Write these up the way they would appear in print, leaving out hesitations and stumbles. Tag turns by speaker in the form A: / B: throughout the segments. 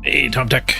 A: Hey, Tom Tech.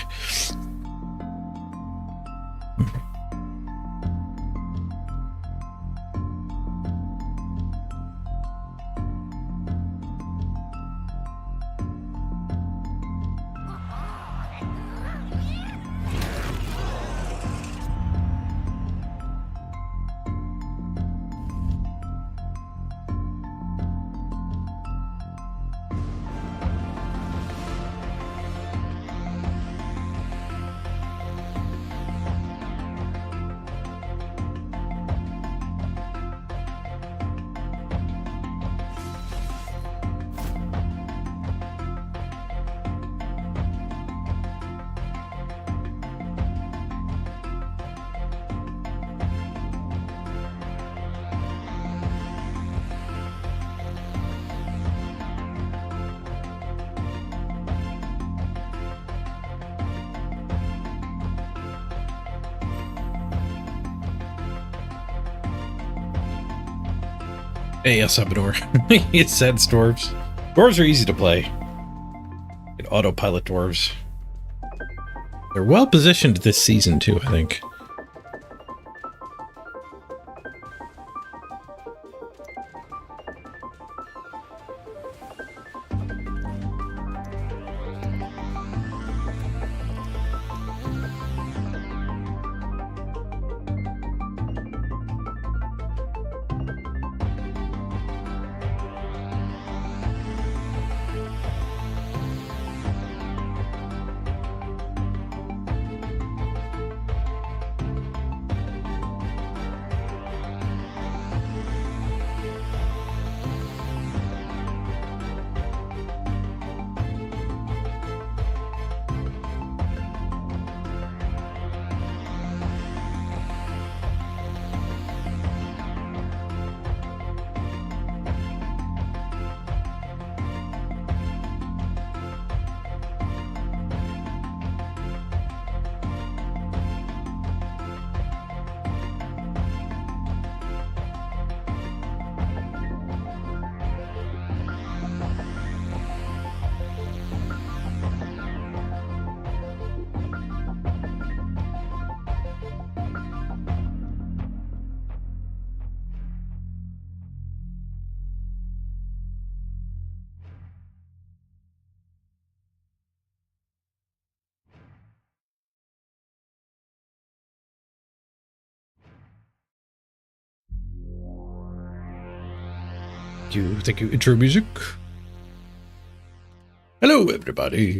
A: Hey, Salvador. It said dwarves. Dwarves are easy to play. You can autopilot dwarves. They're well positioned this season too, I think. Thank you, intro music. Hello, everybody.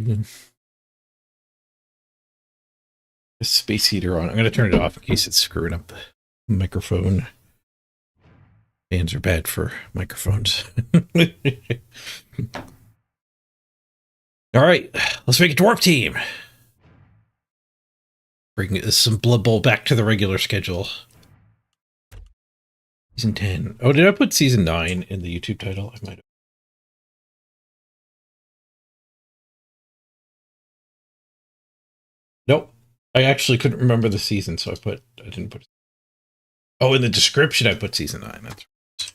A: The space heater on. I'm going to turn it off in case it's screwing up the microphone. Fans are bad for microphones. All right, let's make a dwarf team. Bring some Blood Bowl back to the regular schedule. Season 10. Oh, did I put season 9 in the YouTube title? I might have. Nope. I actually couldn't remember the season, so I didn't put. Oh, in the description I put season 9. That's right.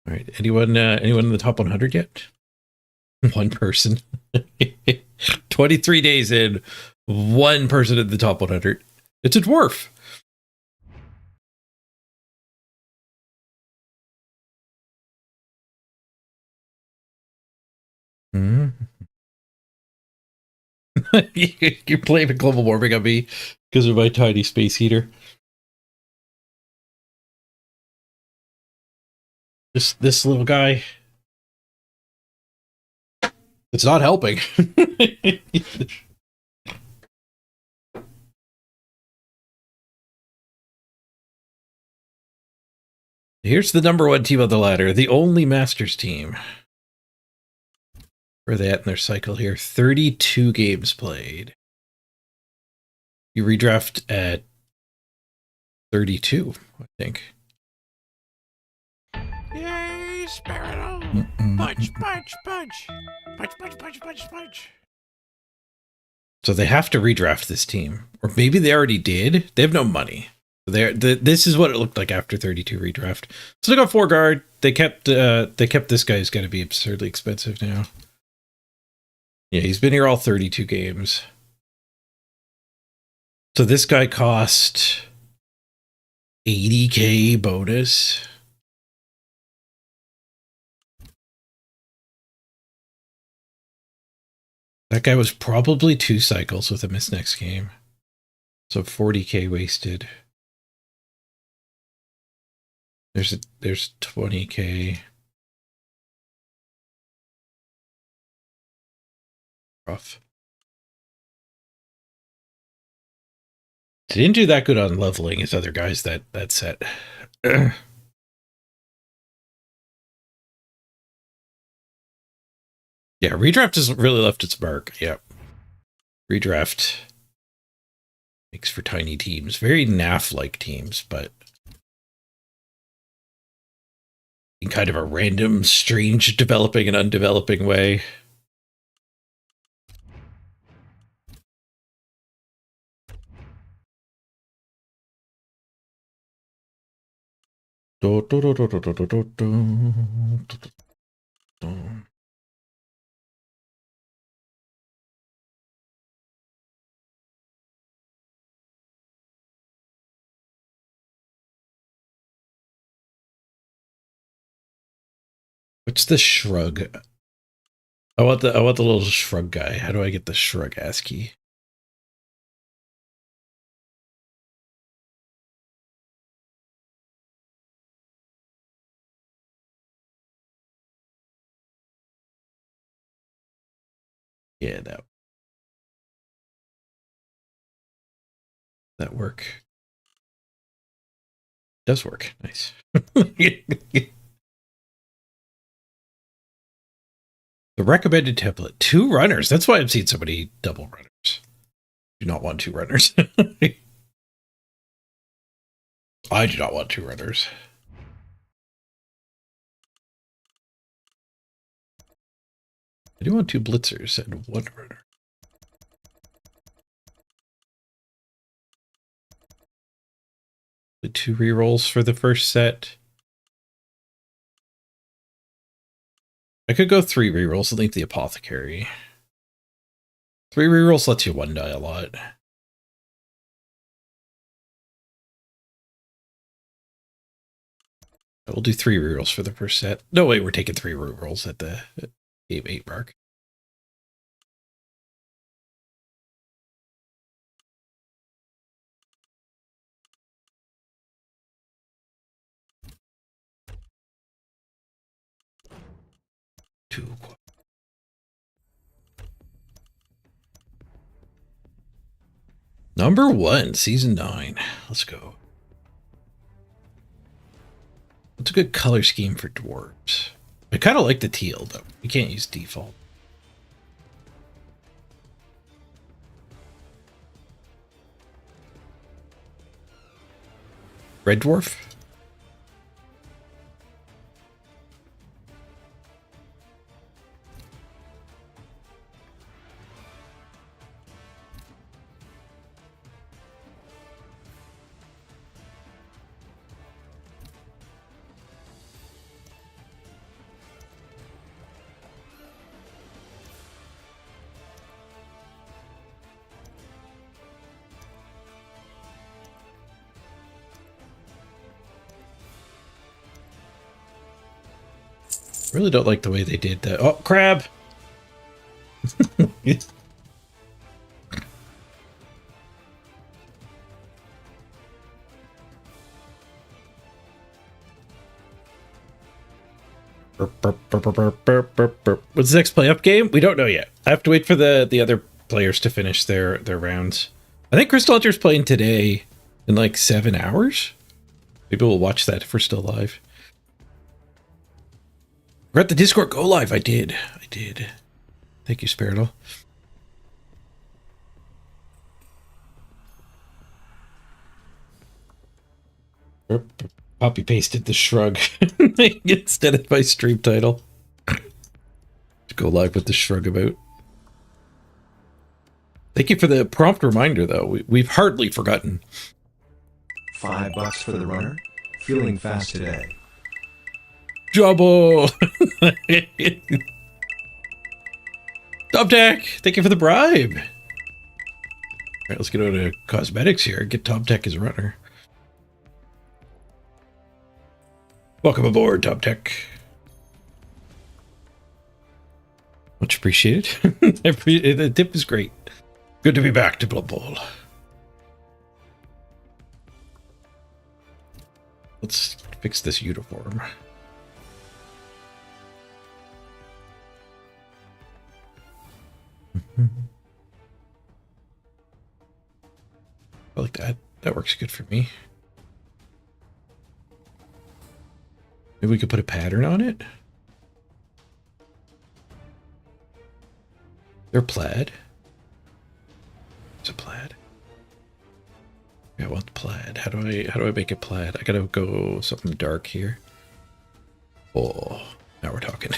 A: All right. Anyone in the top 100 yet? One person. 23 days in, one person in the top 100. It's a dwarf. You're blaming global warming on me because of my tiny space heater. This little guy. It's not helping. Here's the #1 team on the ladder, the only Masters team. Where are they at in their cycle here? 32 games played. You redraft at 32, I think.
B: Yay, Sparrow! Punch, punch, punch! Punch, punch, punch, punch, punch!
A: So they have to redraft this team. Or maybe they already did. They have no money. This is what it looked like after 32 redraft. So they got 4 guard. They kept this guy who's going to be absurdly expensive now. Yeah, he's been here all 32 games. So this guy cost 80k bonus. That guy was probably 2 cycles with a miss next game. So 40k wasted. There's 20k. Rough. He didn't do that good on leveling his other guys that set. Yeah, redraft has really left its mark. Yep. Redraft makes for tiny teams. Very NAF-like teams, but in kind of a random, strange developing and undeveloping way. What's the shrug? I want the little shrug guy. How do I get the shrug ASCII? Yeah, that work. Does work. Nice. The recommended template, 2 runners. That's why I've seen so many double runners. Do not want 2 runners. I do not want 2 runners. I do want 2 blitzers and 1 runner. The 2 rerolls for the first set. I could go 3 rerolls and leave the apothecary. 3 rerolls lets you 1 die a lot. I will do 3 rerolls for the first set. No way, we're taking 3 rerolls at the game 8 mark. Number 1, season 9. Let's go. What's a good color scheme for dwarves? I kind of like the teal, though. We can't use default. Red dwarf? Really don't like the way they did that. Oh, crab! What's the next play up game? We don't know yet. I have to wait for the other players to finish their rounds. I think Crystal Hunter's playing today in like 7 hours. Maybe we'll watch that if we're still live. We're at the Discord go live. I did. Thank you, Spirital. Copy pasted the shrug instead of my stream title. To go live with the shrug about. Thank you for the prompt reminder, though. We've hardly forgotten.
C: $5 for the runner. Feeling fast today.
A: Trouble. Top Tech, thank you for the bribe. All right, let's get over to cosmetics here. Get Top Tech as a runner. Welcome aboard, Top Tech. Much appreciated. The tip is great. Good to be back to Blood Bowl. Let's fix this uniform. I like that. That works good for me. Maybe we could put a pattern on it. They're plaid. It's a plaid. Yeah, I want the plaid. How do I make it plaid? I gotta go something dark here. Oh, now we're talking.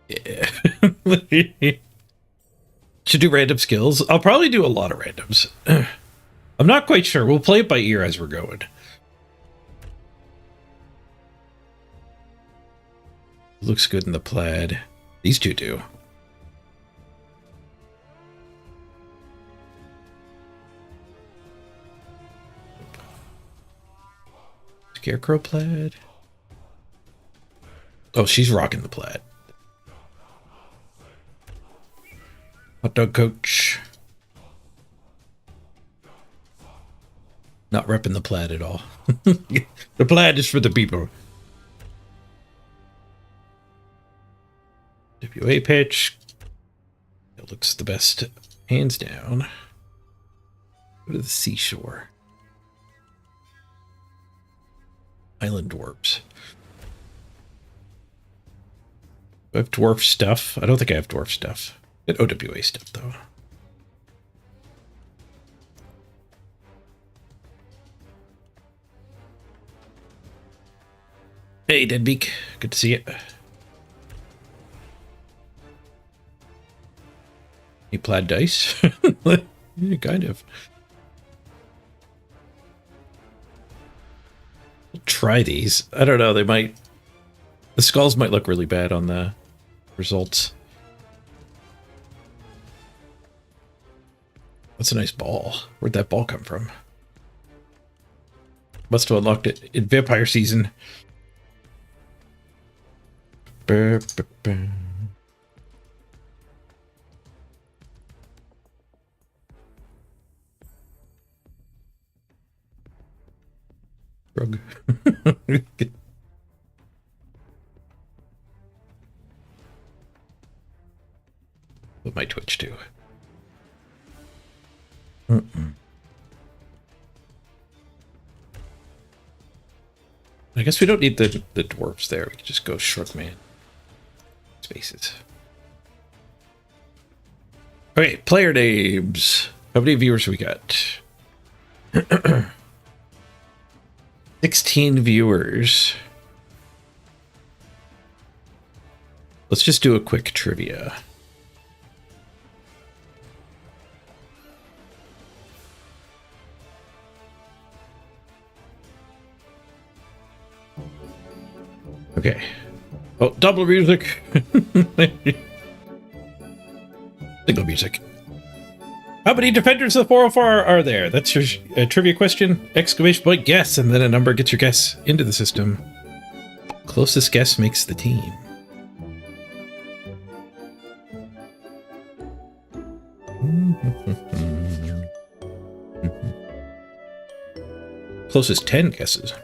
A: Yeah. Should do random skills. I'll probably do a lot of randoms. I'm not quite sure. We'll play it by ear as we're going. Looks good in the plaid. These two do. Scarecrow plaid. Oh, she's rocking the plaid. Hot dog coach. Not repping the plaid at all. The plaid is for the people. WA pitch. It looks the best, hands down. Go to the seashore. Island dwarves. Do I have dwarf stuff? I don't think I have dwarf stuff. Get OWA stuff, though. Hey, Deadbeak. Good to see you. You plaid dice? Yeah, kind of. We'll try these. I don't know. They might... The skulls might look really bad on the results. That's a nice ball. Where'd that ball come from? Must have unlocked it in Vampire Season. Burr, burr, burr. Rug. With my Twitch too. I guess we don't need the dwarves there. We can just go Shrugman. Spaces. Okay, player names. How many viewers we got? 16 viewers. Let's just do a quick trivia. Okay. Oh, double music. Single music. How many defenders of the 404 are there? That's your trivia question. Exclamation point, guess, and then a number gets your guess into the system. Closest guess makes the team. Closest 10 guesses.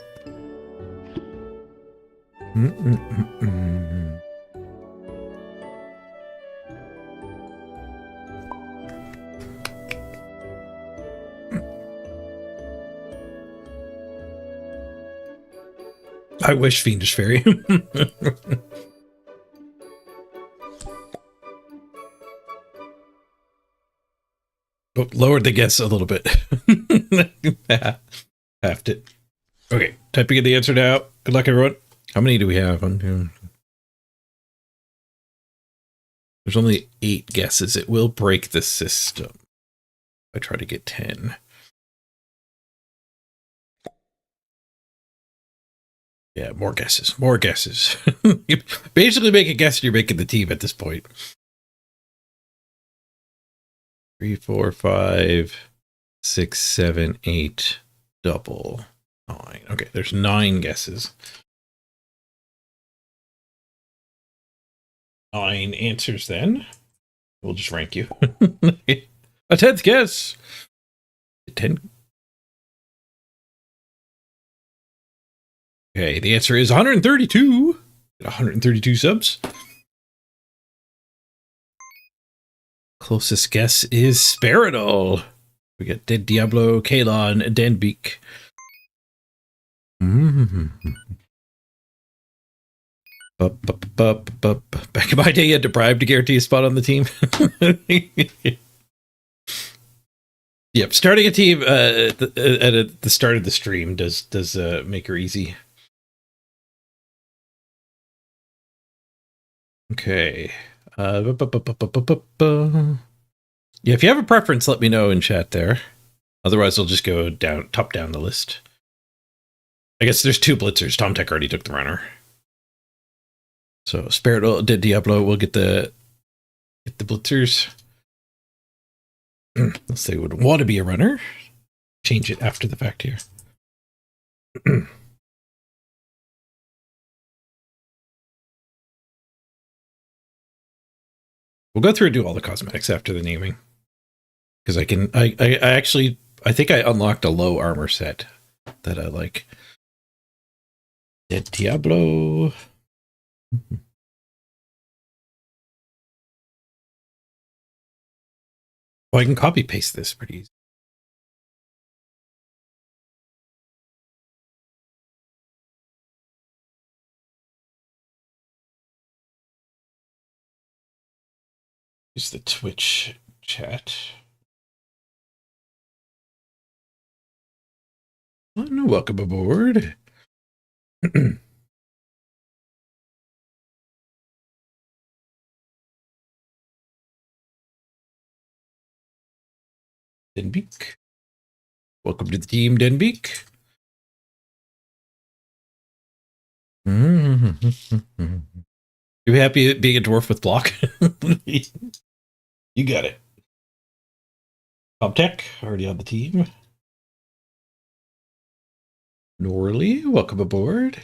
A: I wish Fiendish Fairy. Oh, lowered the guess a little bit. Halved it. Okay, typing in the answer now. Good luck, everyone. How many do we have? There's only 8 guesses. It will break the system. I try to get 10. Yeah, more guesses. More guesses. You basically make a guess and you're making the team at this point. 3, 4, 5, 6, 7, 8, double 9. Okay, there's 9 guesses. 9 answers then. We'll just rank you. A 10th guess. 10. Okay, the answer is 132. 132 subs. Closest guess is Sparadol. We got Dead Diablo, Kalon, Denbeak. Back in my day, you had to bribe to guarantee a spot on the team. Yep, starting a team at the start of the stream does make her easy. Okay. Yeah, if you have a preference, let me know in chat there. Otherwise, I'll just go down, top down the list. I guess there's 2 blitzers. Tom Tech already took the runner. So Spirit Dead Diablo will get the blitzers. Unless they would want to be a runner. Change it after the fact here. We'll go through and do all the cosmetics after the naming. Because I think I unlocked a low armor set that I like. Dead Diablo. Oh, I can copy paste this pretty easy. Use the Twitch chat. Oh, welcome aboard. Denbeak. Welcome to the team, Denbeak. You happy being a dwarf with block? You got it. Top Tech, already on the team. Norley, welcome aboard.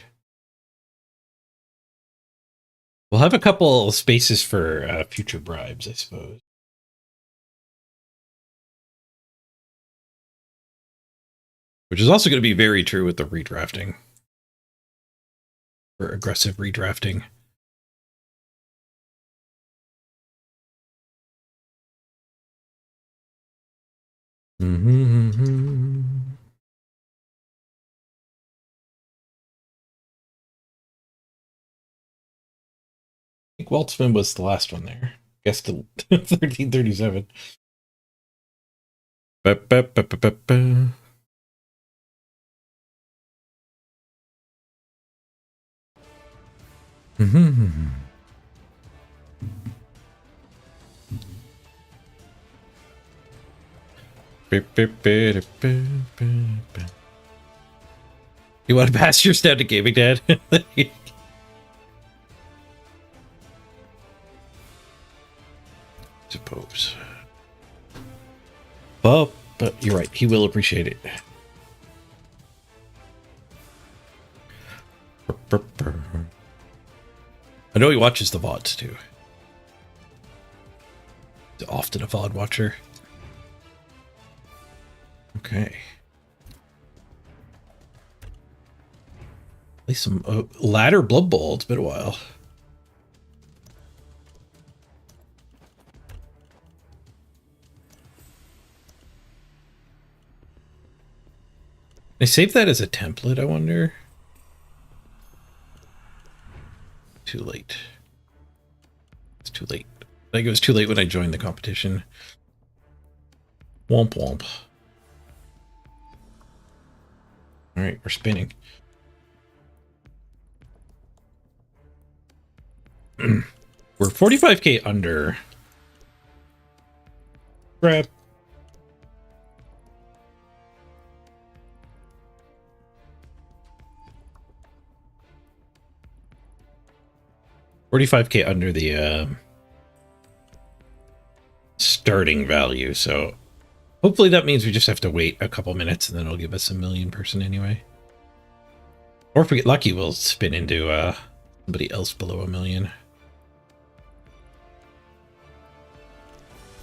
A: We'll have a couple spaces for future bribes, I suppose. Which is also going to be very true with the redrafting. Or aggressive redrafting. I think Waltzman was the last one there. Guess till 1337. You want to pass your stat to gaming, Dad? Suppose. Well, but you're right. He will appreciate it. I know he watches the VODs too. He's often a VOD watcher. Okay. At least some ladder Blood Bowl. It's been a while. I saved that as a template, I wonder. Too late. It's too late. I think it was too late when I joined the competition. Womp womp. Alright, we're spinning. We're 45k under. Crap. $45k under the starting value, so hopefully that means we just have to wait a couple minutes and then it'll give us a million person anyway. Or if we get lucky, we'll spin into somebody else below a million. How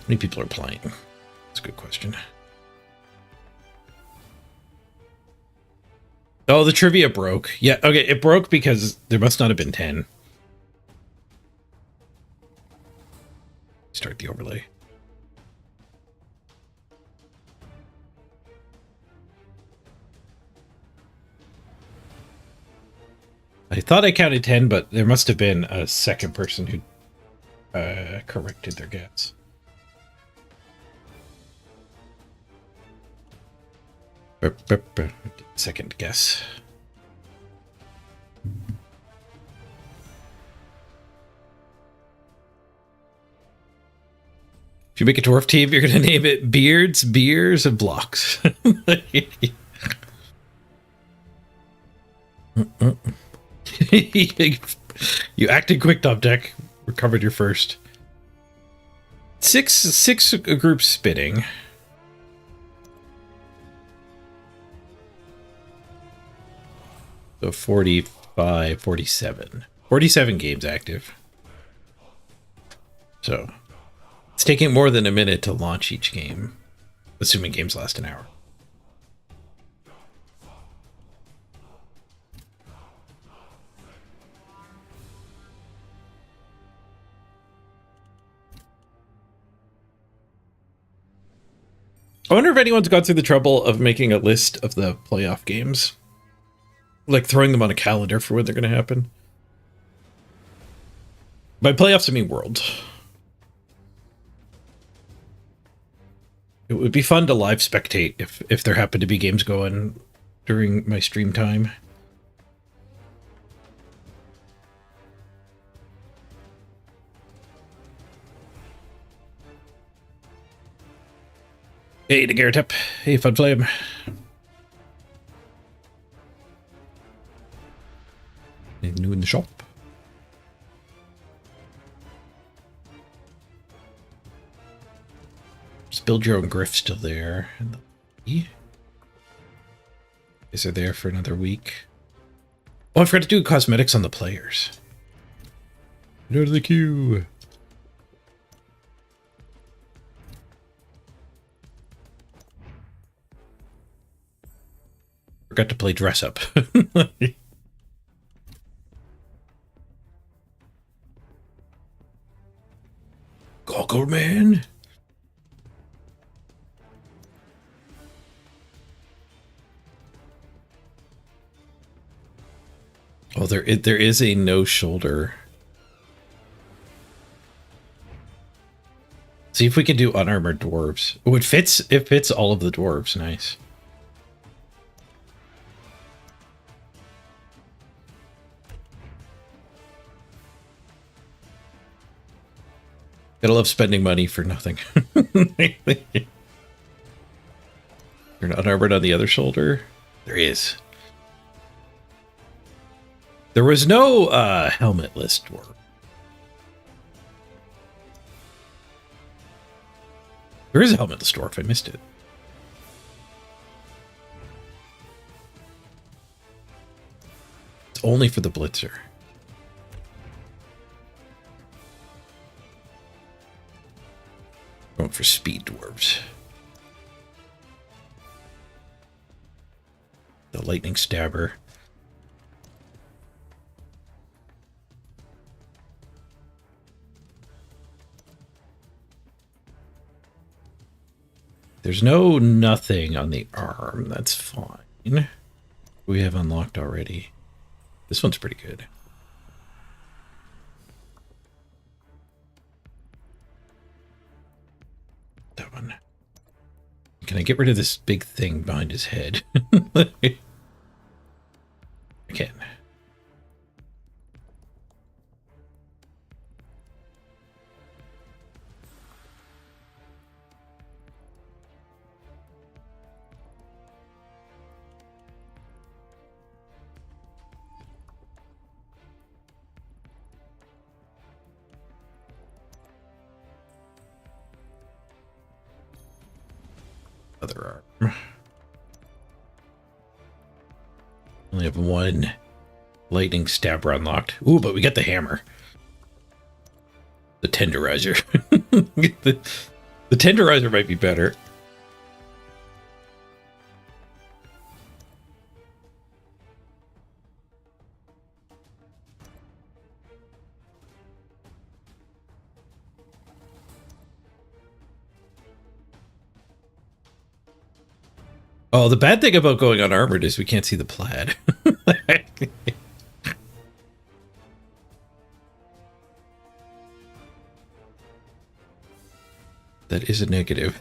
A: many people are playing? That's a good question. Oh, the trivia broke. Yeah, okay, it broke because there must not have been 10. Start the overlay. I thought I counted 10, but there must have been a second person who corrected their guess. Second guess. If you make a dwarf team, you're going to name it Beards, Beers, and Blocks. You acted quick, Top Deck. Recovered your first. Six groups spinning. So 45, 47. 47 games active. So it's taking more than a minute to launch each game, assuming games last an hour. I wonder if anyone's gone through the trouble of making a list of the playoff games. Like throwing them on a calendar for when they're going to happen. By playoffs, I mean World. It would be fun to live spectate if there happen to be games going during my stream time. Hey, the Garrett. Hey, Fun Flame. New in the shop. Just build your own griff still there. Is it there for another week? Oh, I forgot to do cosmetics on the players. Go to the queue. Forgot to play dress up. Goggle Man. Oh, there is a no shoulder. See if we can do unarmored dwarves. Oh, it fits all of the dwarves. Nice. Gotta love spending money for nothing. You're not unarmored on the other shoulder? There is. There was no helmetless dwarf. There is a helmetless dwarf. I missed it. It's only for the blitzer. Going for speed dwarves. The lightning stabber. There's no nothing on the arm. That's fine. We have unlocked already. This one's pretty good. That one. Can I get rid of this big thing behind his head? I can. other arm. Only have one lightning stabber unlocked. Ooh, but we got the hammer. The tenderizer. the tenderizer might be better. Oh, the bad thing about going unarmored is we can't see the plaid. That is a negative.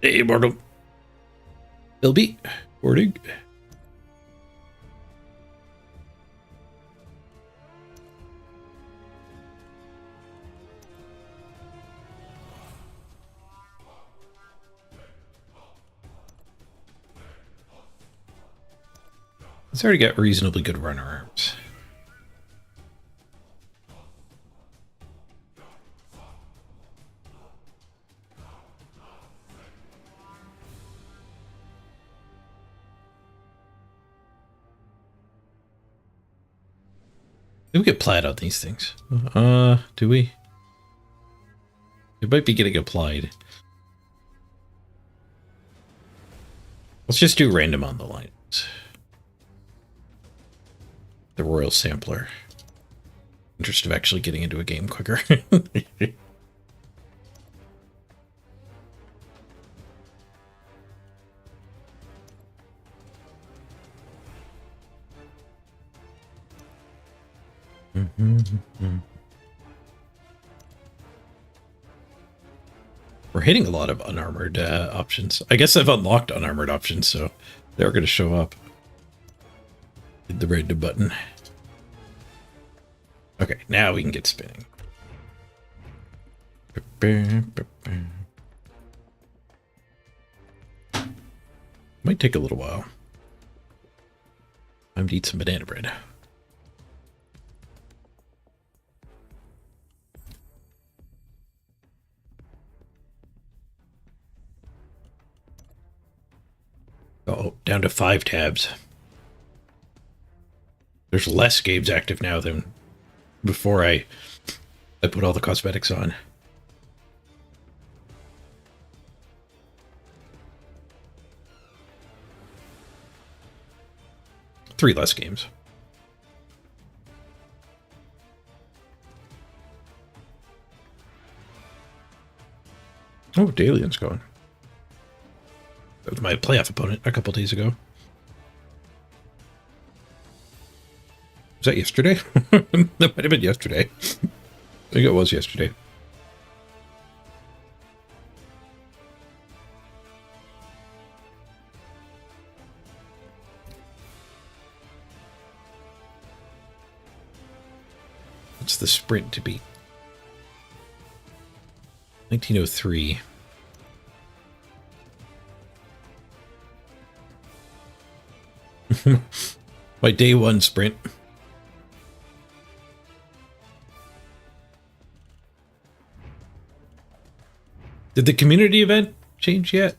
A: Hey, mortal. Bilby, boarding. Let's already get reasonably good runner arms. Do we get plaid on these things? Do we? It might be getting applied. Let's just do random on the lines. The Royal Sampler. Interest of actually getting into a game quicker. We're hitting a lot of unarmored options. I guess I've unlocked unarmored options, so they're going to show up. Hit the red button. Okay, now we can get spinning. Might take a little while. Time to eat some banana bread. Oh, down to 5 tabs. There's less games active now than before I put all the cosmetics on. Three less games. Oh, Dalian's gone. That was my playoff opponent a couple days ago. Was that yesterday? That might have been yesterday. I think it was yesterday. What's the sprint to beat? 1903. My day one sprint. Did the community event change yet?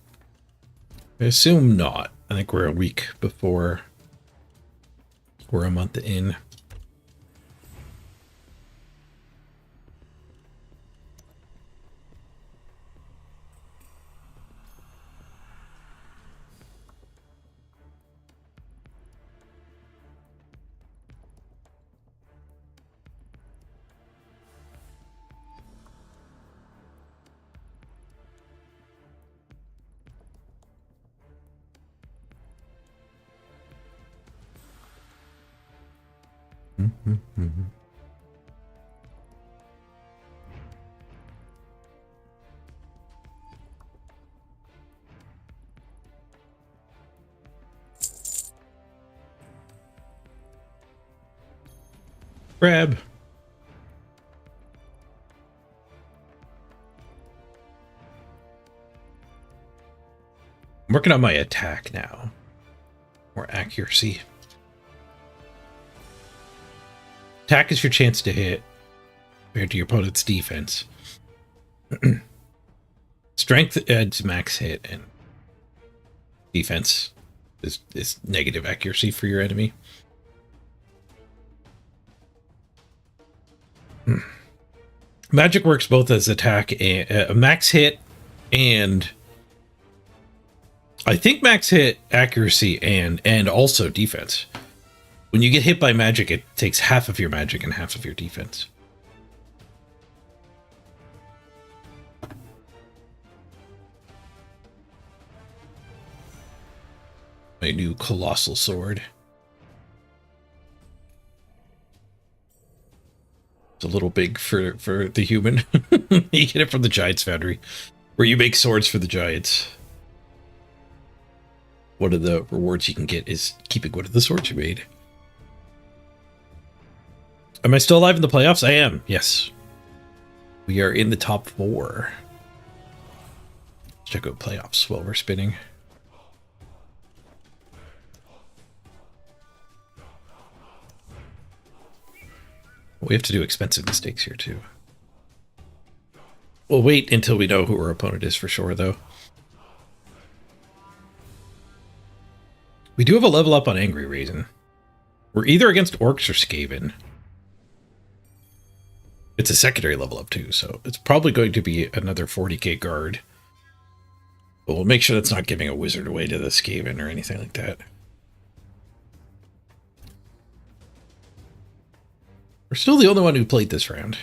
A: I assume not. I think we're a week before. We're a month in. Grab. I'm working on my attack now. More accuracy. Attack is your chance to hit compared to your opponent's defense. Strength adds max hit, and defense is negative accuracy for your enemy. Magic works both as attack and max hit, and I think max hit, accuracy, and also defense. When you get hit by magic, it takes half of your magic and half of your defense. My new colossal sword. It's a little big for the human. You get it from the Giants Foundry, where you make swords for the giants. One of the rewards you can get is keeping one of the swords you made. Am I still alive in the playoffs? I am, yes. We are in the top 4. Let's check out playoffs while we're spinning. We have to do expensive mistakes here, too. We'll wait until we know who our opponent is for sure, though. We do have a level up on Angry Raisin. We're either against Orcs or Skaven. It's a secondary level up, too, so it's probably going to be another 40k guard. But we'll make sure that's not giving a wizard away to the Skaven or anything like that. We're still the only one who played this round.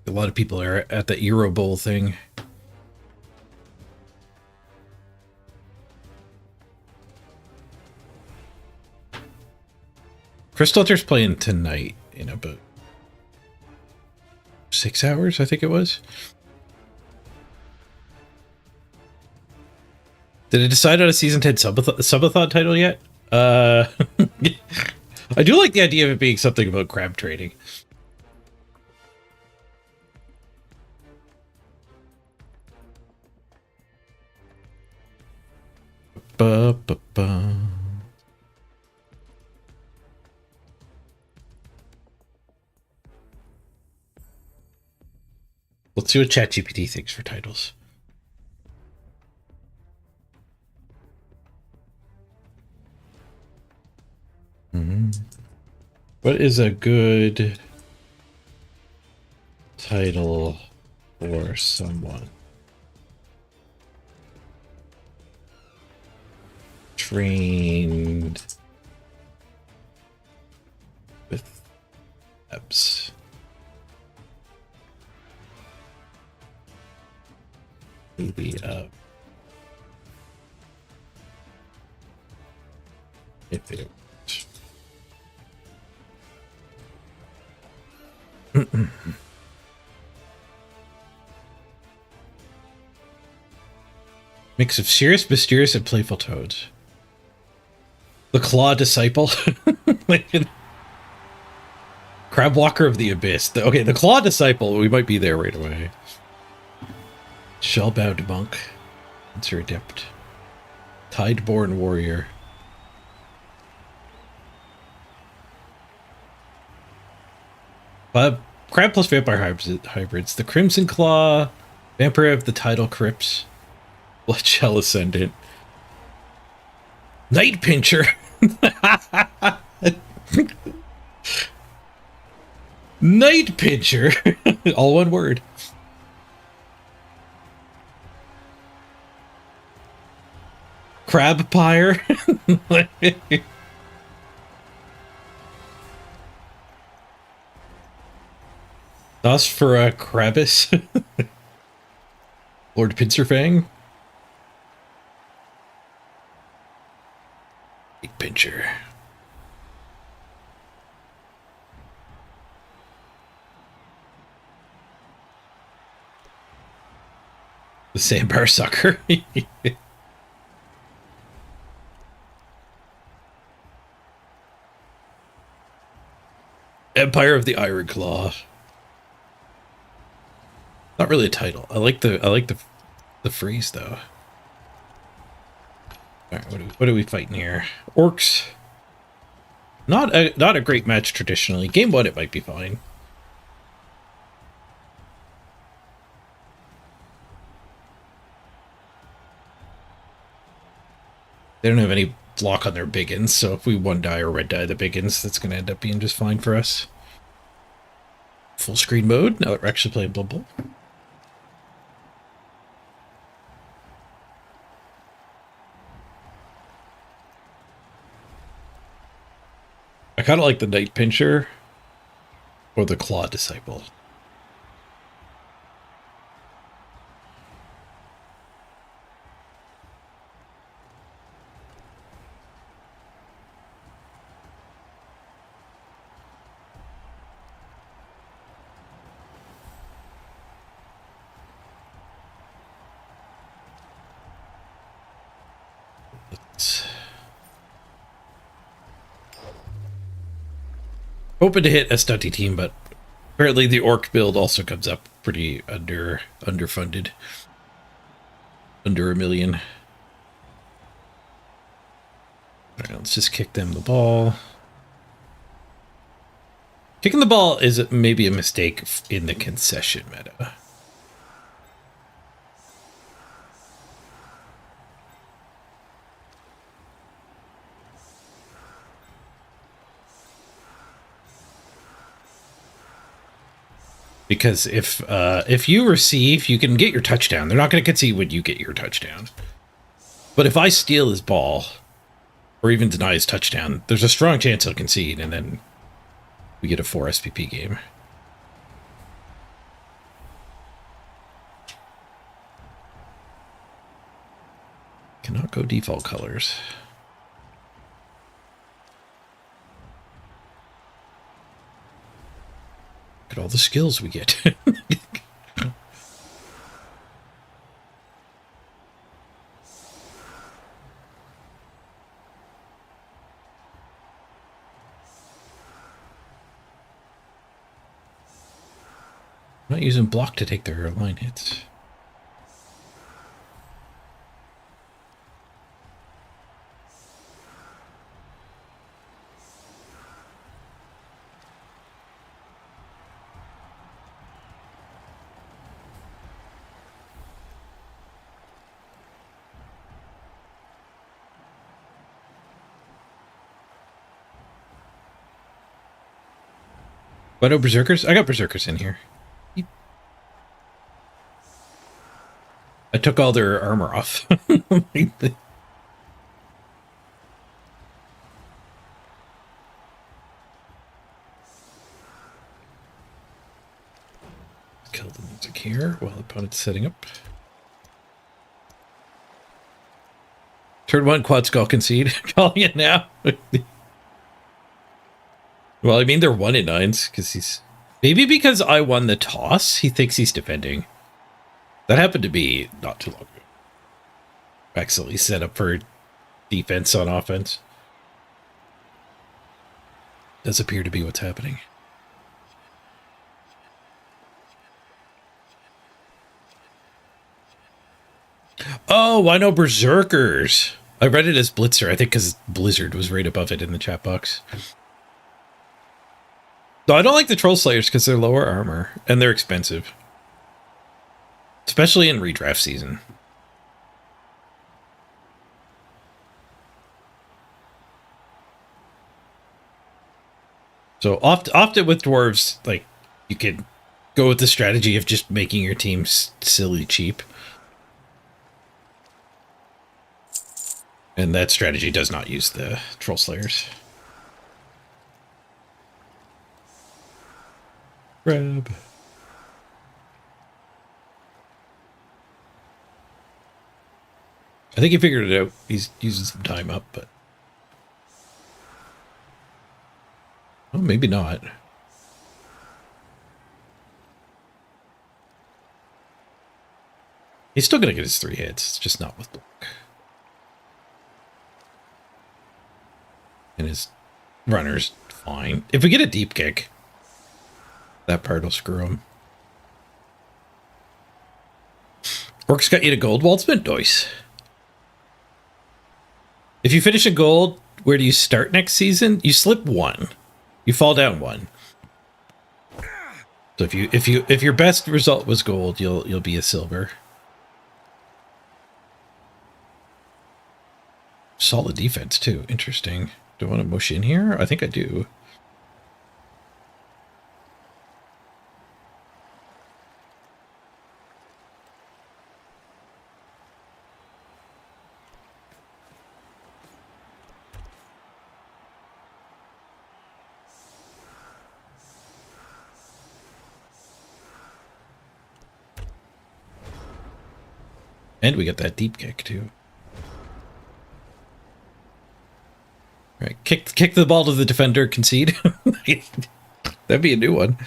A: A lot of people are at the Euro Bowl thing. Crystal Hunter's playing tonight in about 6 hours, I think it was. Did I decide on a Season 10 subathon title yet? I do like the idea of it being something about crab trading. Ba-ba-ba. Let's see what ChatGPT thinks for titles. What is a good title for someone? Trained with apps. Maybe if it mix of serious, mysterious, and playful toads. The Claw Disciple. Crab Walker of the Abyss. Okay, the Claw Disciple. We might be there right away. Shellbound Monk. Answer Adept. Tideborn Warrior. Crab plus Vampire hybrids. The Crimson Claw. Vampire of the Tidal Crypts. Bloodshell Ascendant. Night Pincher. Night Pincher. All one word. Crab Pyre. Nosfera Krabbis. Lord Pincerfang. Big Pincher. The Sandbar Sucker. Empire of the Iron Claw. Not really a title. I like the phrase though. All right, what are we fighting here? Orcs. Not a great match traditionally. Game 1 it might be fine. They don't have any block on their biggins, so if we one die or red die the biggins, that's going to end up being just fine for us. Full screen mode, now that we're actually playing Blood Bowl. I kind of like the Night Pincher or the Claw Disciple. Hoping to hit a stunty team, but apparently the orc build also comes up pretty underfunded. Under $1 million. Alright, let's just kick them the ball. Kicking the ball is maybe a mistake in the concession meta. Because if you receive, you can get your touchdown. They're not going to concede when you get your touchdown. But if I steal his ball, or even deny his touchdown, there's a strong chance he'll concede, and then we get a 4 SPP game. Cannot go default colors. Look at all the skills we get. I'm not using block to take their line hits. But no berserkers? I got berserkers in here. I took all their armor off. Kill the music here while the opponent's setting up. Turn 1 quad skull concede. Calling it now. Well, I mean, they're 1-9s because he's... Maybe because I won the toss, he thinks he's defending. That happened to be not too long ago. Accidentally set up for defense on offense. Does appear to be what's happening. Oh, why no berserkers? I read it as Blitzer, I think because Blizzard was right above it in the chat box. No, I don't like the Troll Slayers because they're lower armor and they're expensive. Especially in redraft season. So often with dwarves, like, you could go with the strategy of just making your team silly cheap. And that strategy does not use the Troll Slayers. Grab. I think he figured it out. He's using some time up, but... Oh, maybe not. He's still going to get his 3 hits. It's just not with block. And his runner's fine. If we get a deep kick, That part will screw him. Orcs got you to gold. Well, it's been nice. If you finish a gold, where do you start next season? You slip 1. You fall down 1. So if your best result was gold, you'll be a silver. Solid defense too. Interesting. Do I want to mush in here? I think I do. And we get that deep kick too. All right, kick the ball to the defender, concede. That'd be a new one.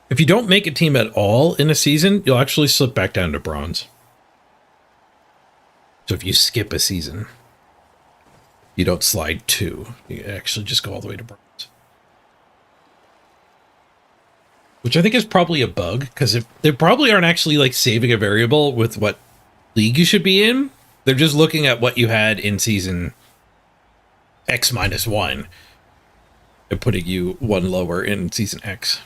A: If you don't make a team at all in a season, you'll actually slip back down to bronze. So if you skip a season, you don't slide 2. You actually just go all the way to bronze. Which I think is probably a bug, because if they probably aren't actually like saving a variable with what league you should be in. They're just looking at what you had in season X-1 and putting you 1 lower in season X.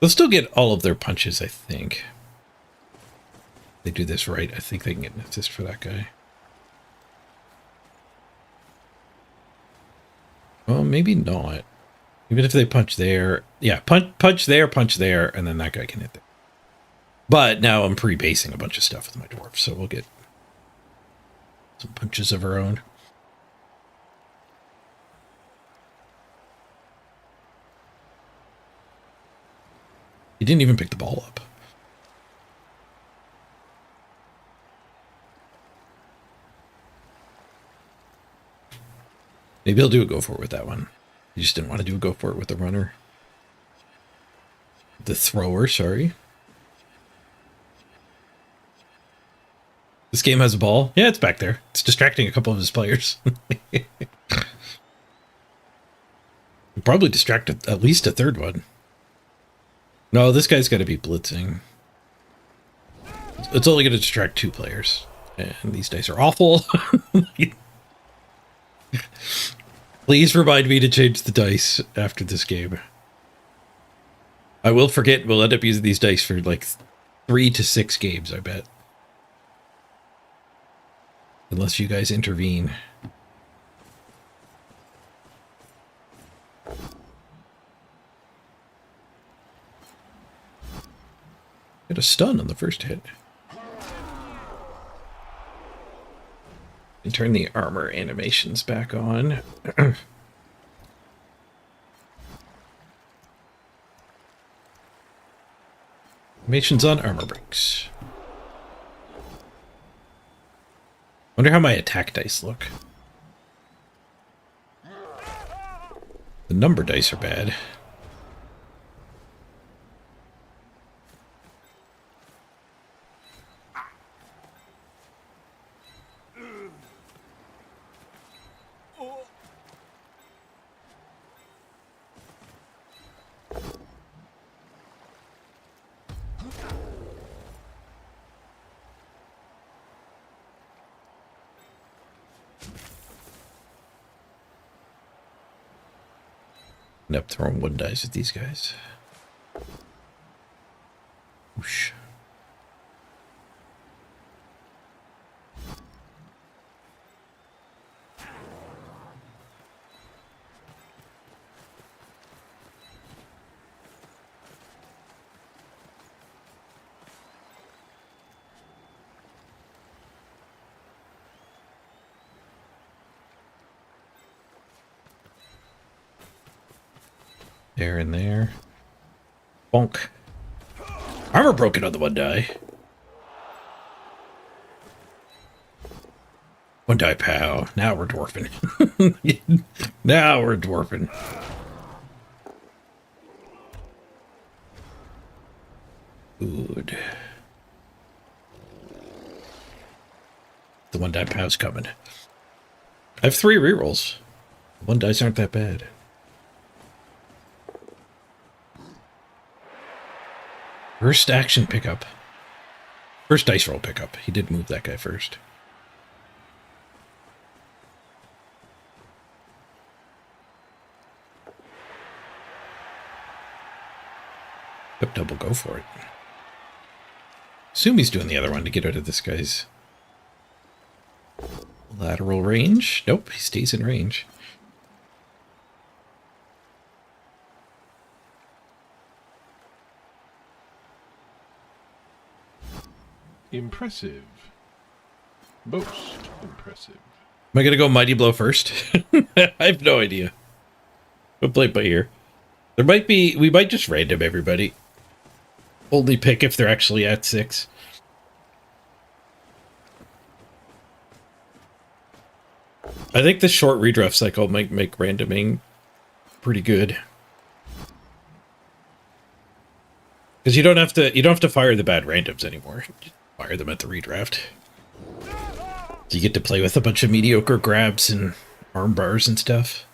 A: They'll still get all of their punches, I think. If they do this right, I think they can get an assist for that guy. Well, maybe not. Even if they punch there. Yeah, punch there, and then that guy can hit there. But now I'm pre-basing a bunch of stuff with my dwarf, so we'll get some punches of our own. He didn't even pick the ball up. Maybe he'll do a go for it with that one. He just didn't want to do a go for it with the runner. The thrower, sorry. This game has a ball. Yeah, it's back there. It's distracting a couple of his players. Probably distracted at least a third one. No, this guy's got to be blitzing. It's only going to distract 2 players. And these dice are awful. Please remind me to change the dice after this game. I will forget. We'll end up using these dice for like 3 to 6 games, I bet. Unless you guys intervene. Get a stun on the first hit. And turn the armor animations back on. Animations on armor breaks. Wonder how my attack dice look. The number dice are bad. End up throwing 1 dice at these guys. Whoosh. There and there. Bonk. Armor broken on the one die. One die pow. Now we're dwarfing. Now we're dwarfing. Good. The one die pow's coming. I have 3 rerolls. One dice aren't that bad. First action pickup. First dice roll pickup. He did move that guy first. Yep, double go for it. Assume he's doing the other one to get out of this guy's lateral range. Nope, he stays in range.
D: Impressive. Most impressive.
A: Am I going to go Mighty Blow first? I have no idea. We'll play it by ear. There might be... We might just random everybody. Only pick if they're actually at 6. I think the short redraft cycle might make randoming pretty good. Because you don't have to fire the bad randoms anymore. Just fire them at the redraft. So you get to play with a bunch of mediocre grabs and arm bars and stuff.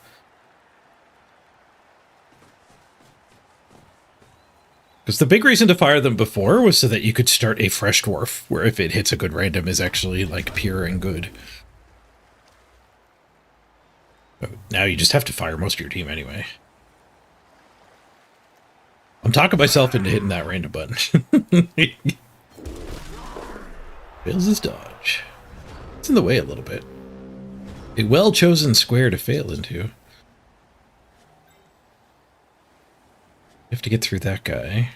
A: Because the big reason to fire them before was so that you could start a fresh dwarf, where if it hits a good random is actually like pure and good. But now you just have to fire most of your team anyway. I'm talking myself into hitting that random button. Fails his dodge. It's in the way a little bit. A well-chosen square to fail into. You have to get through that guy.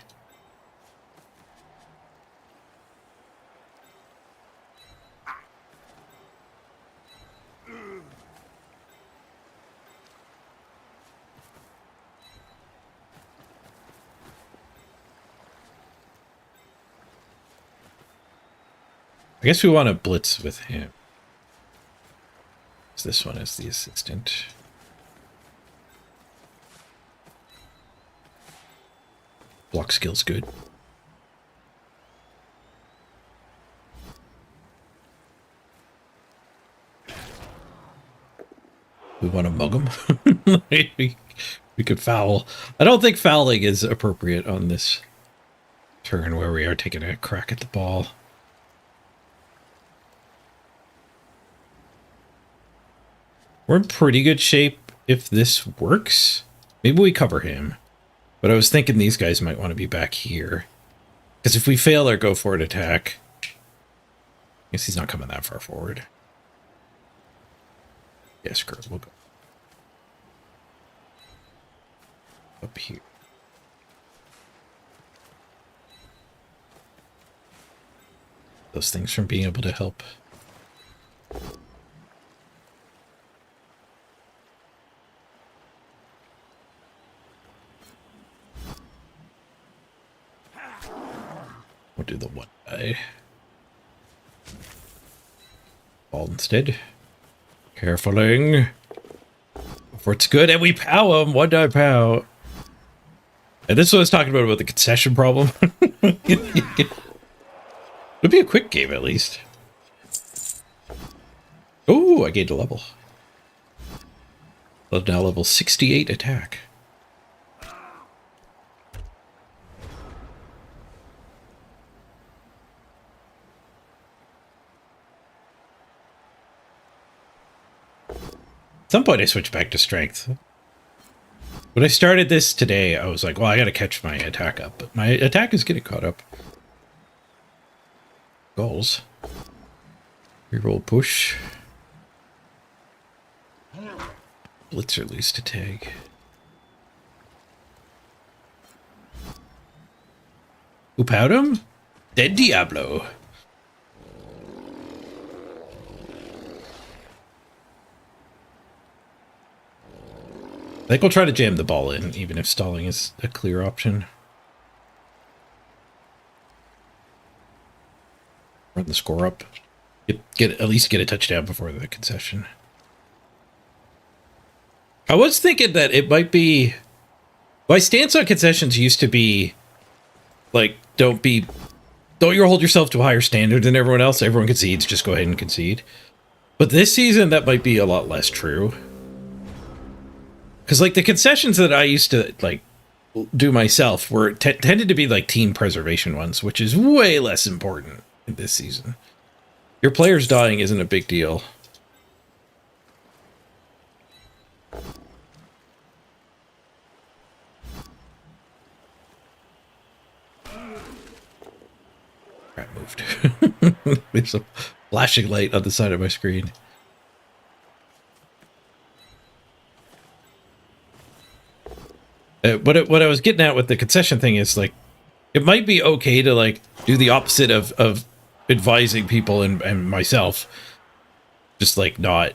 A: I guess we want to blitz with him. So this one is the assistant. Block skill's good. We want to mug him. We could foul. I don't think fouling is appropriate on this turn where we are taking a crack at the ball. We're in pretty good shape if this works. Maybe we cover him. But I was thinking these guys might want to be back here. Because if we fail our go for it attack... I guess he's not coming that far forward. Yeah, screw it. We'll go up here. Those things from being able to help. We'll do the one die. Ball instead. Carefuling. Before it's good, and we pow him. One die pow. And this is what I was talking about the concession problem. It'll be a quick game at least. Oh, I gained a level. Now level 68 attack. At some point I switched back to strength. When I started this today, I was like, well, I gotta catch my attack up. But my attack is getting caught up. Goals. Reroll push. Blitzer loose to tag. Who powed him? Dead Diablo. think we'll try to jam the ball in, even if stalling is a clear option. Run the score up. At least get a touchdown before the concession. I was thinking that it might be... My stance on concessions used to be, like, don't you hold yourself to a higher standard than everyone else. Everyone concedes, just go ahead and concede. But this season, that might be a lot less true. Because, like, the concessions that I used to, like, do myself were tended to be, like, team preservation ones, which is way less important in this season. Your players dying isn't a big deal. Crap moved. There's a flashing light on the side of my screen. What I was getting at with the concession thing is, like, it might be okay to, like, do the opposite of advising people and myself, just, like, not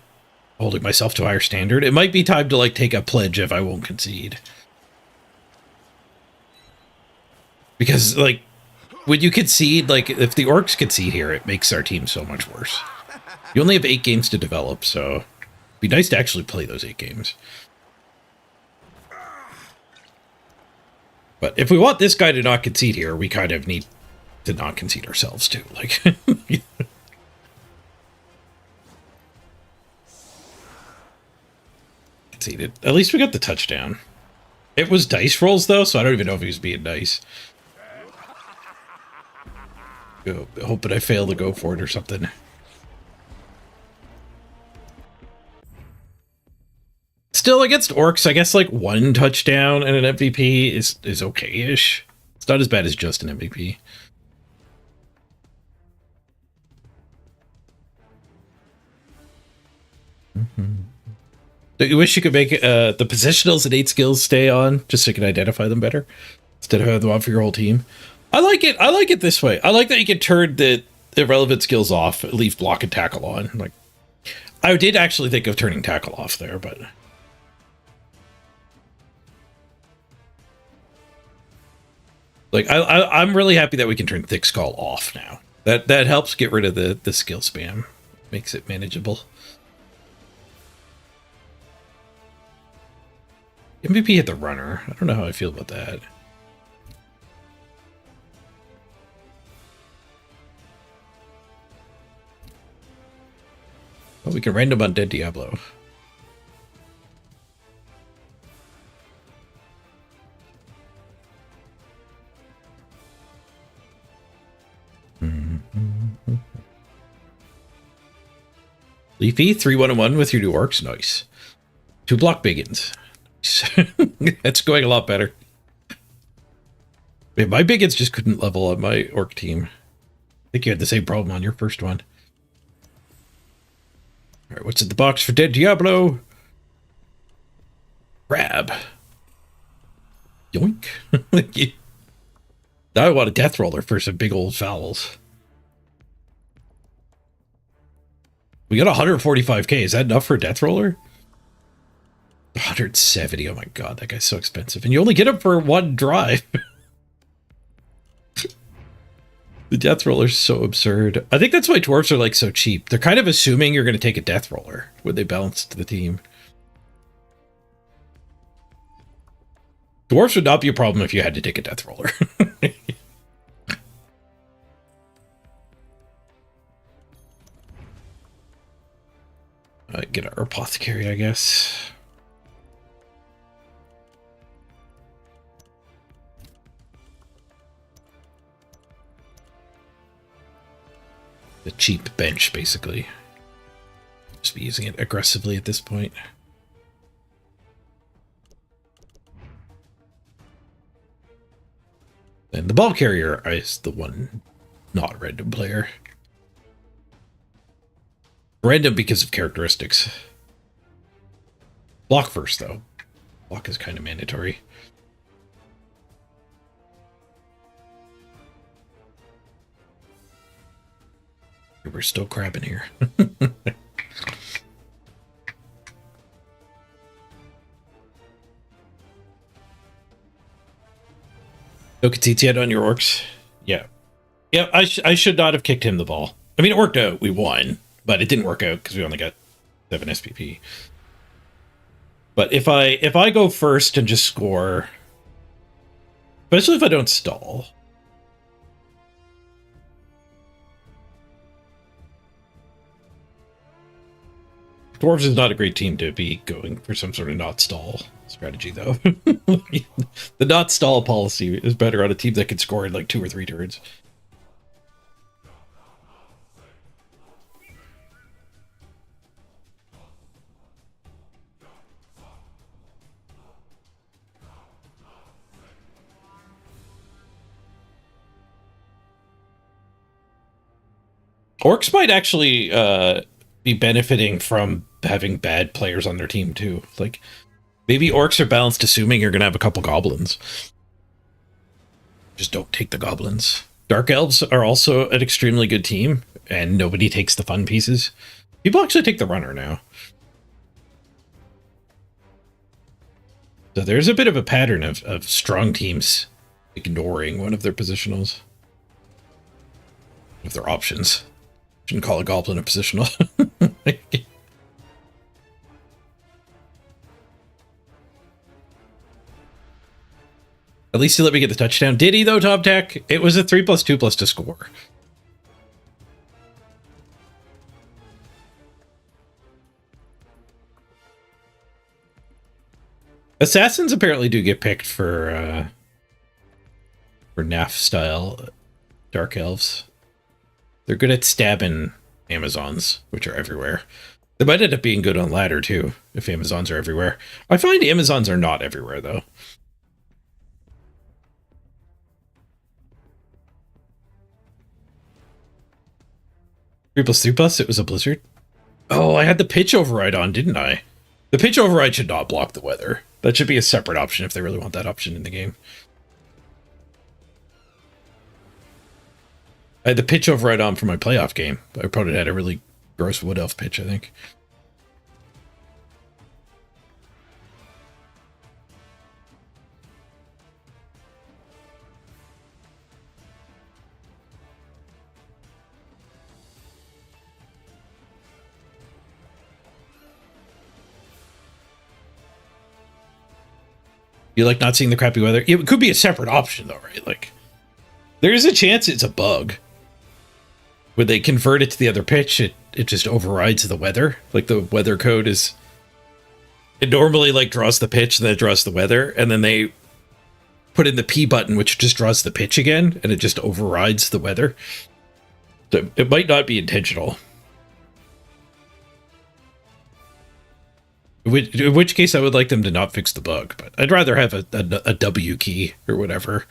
A: holding myself to a higher standard. It might be time to, like, take a pledge if I won't concede. Because, like, when you concede, like, if the orcs concede here, it makes our team so much worse. You only have 8 games to develop, so it'd be nice to actually play those 8 games. But if we want this guy to not concede here, we kind of need to not concede ourselves too. Like, conceded. At least we got the touchdown. It was dice rolls though, so I don't even know if he was being nice. Hoping I fail to go for it or something. Still, against orcs, I guess, like, 1 touchdown and an MVP is okay-ish. It's not as bad as just an MVP. Do you wish you could make the positionals and 8 skills stay on, just so you can identify them better, instead of having them on for your whole team? I like it this way. I like that you can turn the irrelevant skills off, leave block and tackle on. Like, I did actually think of turning tackle off there, but... Like, I'm really happy that we can turn Thick Skull off now. That helps get rid of the skill spam. Makes it manageable. MVP hit the runner. I don't know how I feel about that. Oh, we can random on Dead Diablo. Leafy, 3-1-1 with your new orcs. Nice. 2 block biggins. Nice. That's going a lot better. Man, my biggins just couldn't level on my orc team. I think you had the same problem on your first one. Alright, what's in the box for Dead Diablo? Grab. Yoink. Now I want a death roller for some big old fouls. We got 145k. Is that enough for a death roller? 170. Oh my god, that guy's so expensive. And you only get him for 1 drive. The death roller's so absurd. I think that's why dwarves are, like, so cheap. They're kind of assuming you're going to take a death roller when they balance to the team. Dwarves would not be a problem if you had to take a death roller. Get our apothecary, I guess. The cheap bench, basically. Just be using it aggressively at this point. And the ball carrier is the one not random player. Random because of characteristics. Block first, though. Block is kind of mandatory. We're still crabbing here. No conceits yet on your orcs? Yeah. Yeah, I should not have kicked him the ball. I mean, it worked out. We won. But it didn't work out because we only got 7 SPP. But if I go first and just score, especially if I don't stall. Dwarves is not a great team to be going for some sort of not stall strategy, though. The not stall policy is better on a team that can score in like 2 or 3 turns. Orcs might actually be benefiting from having bad players on their team too. Like, maybe orcs are balanced assuming you're gonna have a couple goblins. Just don't take the goblins. Dark elves are also an extremely good team, and nobody takes the fun pieces. People actually take the runner now. So there's a bit of a pattern of strong teams ignoring one of their positionals. Of their options. Shouldn't call a goblin a positional. At least he let me get the touchdown. Did he though, Top Tech? It was a 3+2+ to score. Assassins apparently do get picked for NAF style dark elves. They're good at stabbing Amazons, which are everywhere. They might end up being good on ladder, too, if Amazons are everywhere. I find Amazons are not everywhere, though. 3+3+, it was a blizzard. Oh, I had the pitch override on, didn't I? The pitch override should not block the weather. That should be a separate option if they really want that option in the game. I had the pitch override on for my playoff game. I probably had a really gross wood elf pitch, I think. You like not seeing the crappy weather? It could be a separate option though, right? Like, there is a chance it's a bug. When they convert it to the other pitch, it just overrides the weather. Like, the weather code is... It normally, like, draws the pitch, and then it draws the weather, and then they put in the P button, which just draws the pitch again, and it just overrides the weather. So it might not be intentional. In which case, I would like them to not fix the bug, but I'd rather have a W key, or whatever.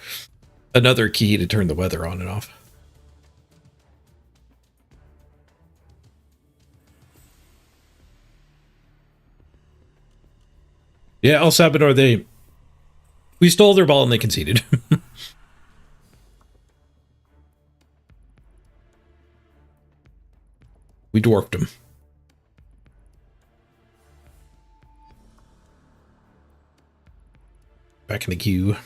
A: Another key to turn the weather on and off. Yeah, El Salvador, we stole their ball and they conceded. We dwarfed them. Back in the queue.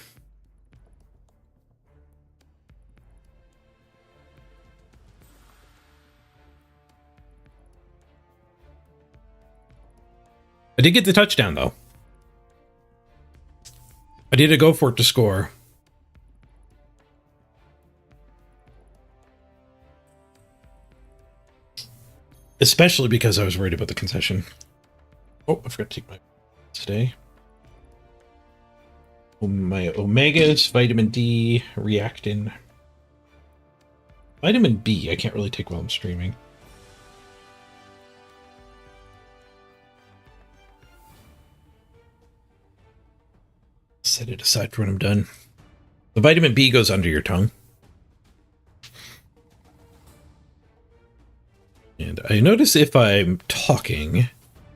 A: I did get the touchdown, though. I did a go for it to score. Especially because I was worried about the concession. Oh, I forgot to take my today. My omegas, vitamin D, reactin. Vitamin B, I can't really take while I'm streaming. Set it aside for when I'm done. The vitamin B goes under your tongue. And I notice if I'm talking,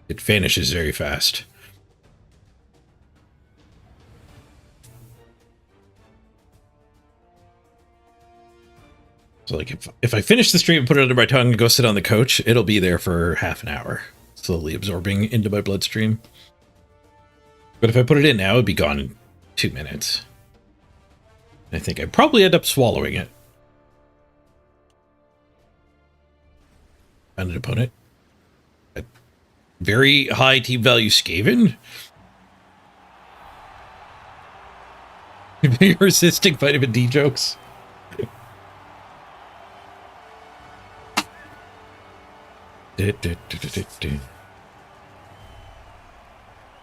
A: it vanishes very fast. So like if I finish the stream and put it under my tongue and go sit on the couch, it'll be there for half an hour, slowly absorbing into my bloodstream. But if I put it in now, it'd be gone in 2 minutes. I think I probably end up swallowing it. Found an opponent. A very high team value Skaven. You're resisting vitamin D jokes.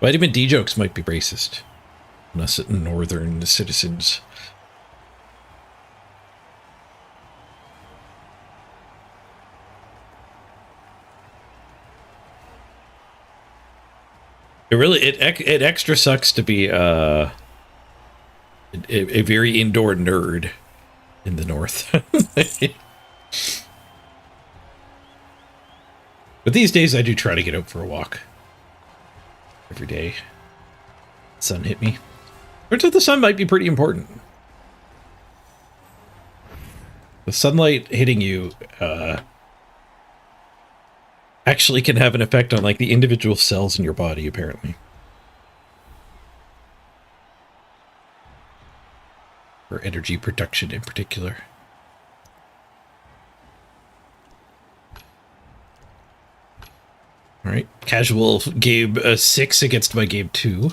A: Vitamin D jokes might be racist. And us northern citizens. It extra sucks to be a very indoor nerd in the north. But these days I do try to get out for a walk every day. Sun hit me. Turns out the sun might be pretty important. The sunlight hitting you actually can have an effect on like the individual cells in your body, apparently. For energy production in particular. All right, casual game 6 against my game 2.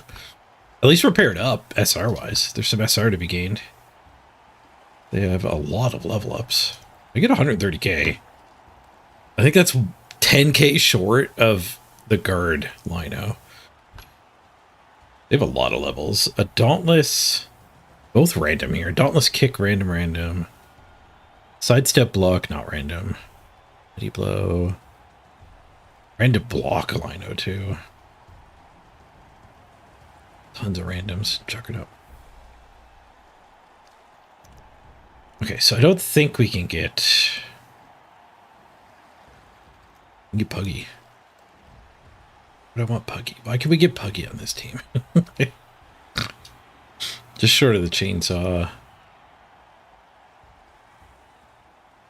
A: At least we're paired up, SR-wise. There's some SR to be gained. They have a lot of level ups. I get 130k. I think that's 10k short of the guard lino. They have a lot of levels. A Dauntless, both random here. Dauntless kick, random. Sidestep block, not random. Mighty blow. Random block lino too. Tons of randoms. Chuck it up. Okay, so I don't think we can get Puggy. But I want Puggy. Why can we get Puggy on this team? Just short of the chainsaw.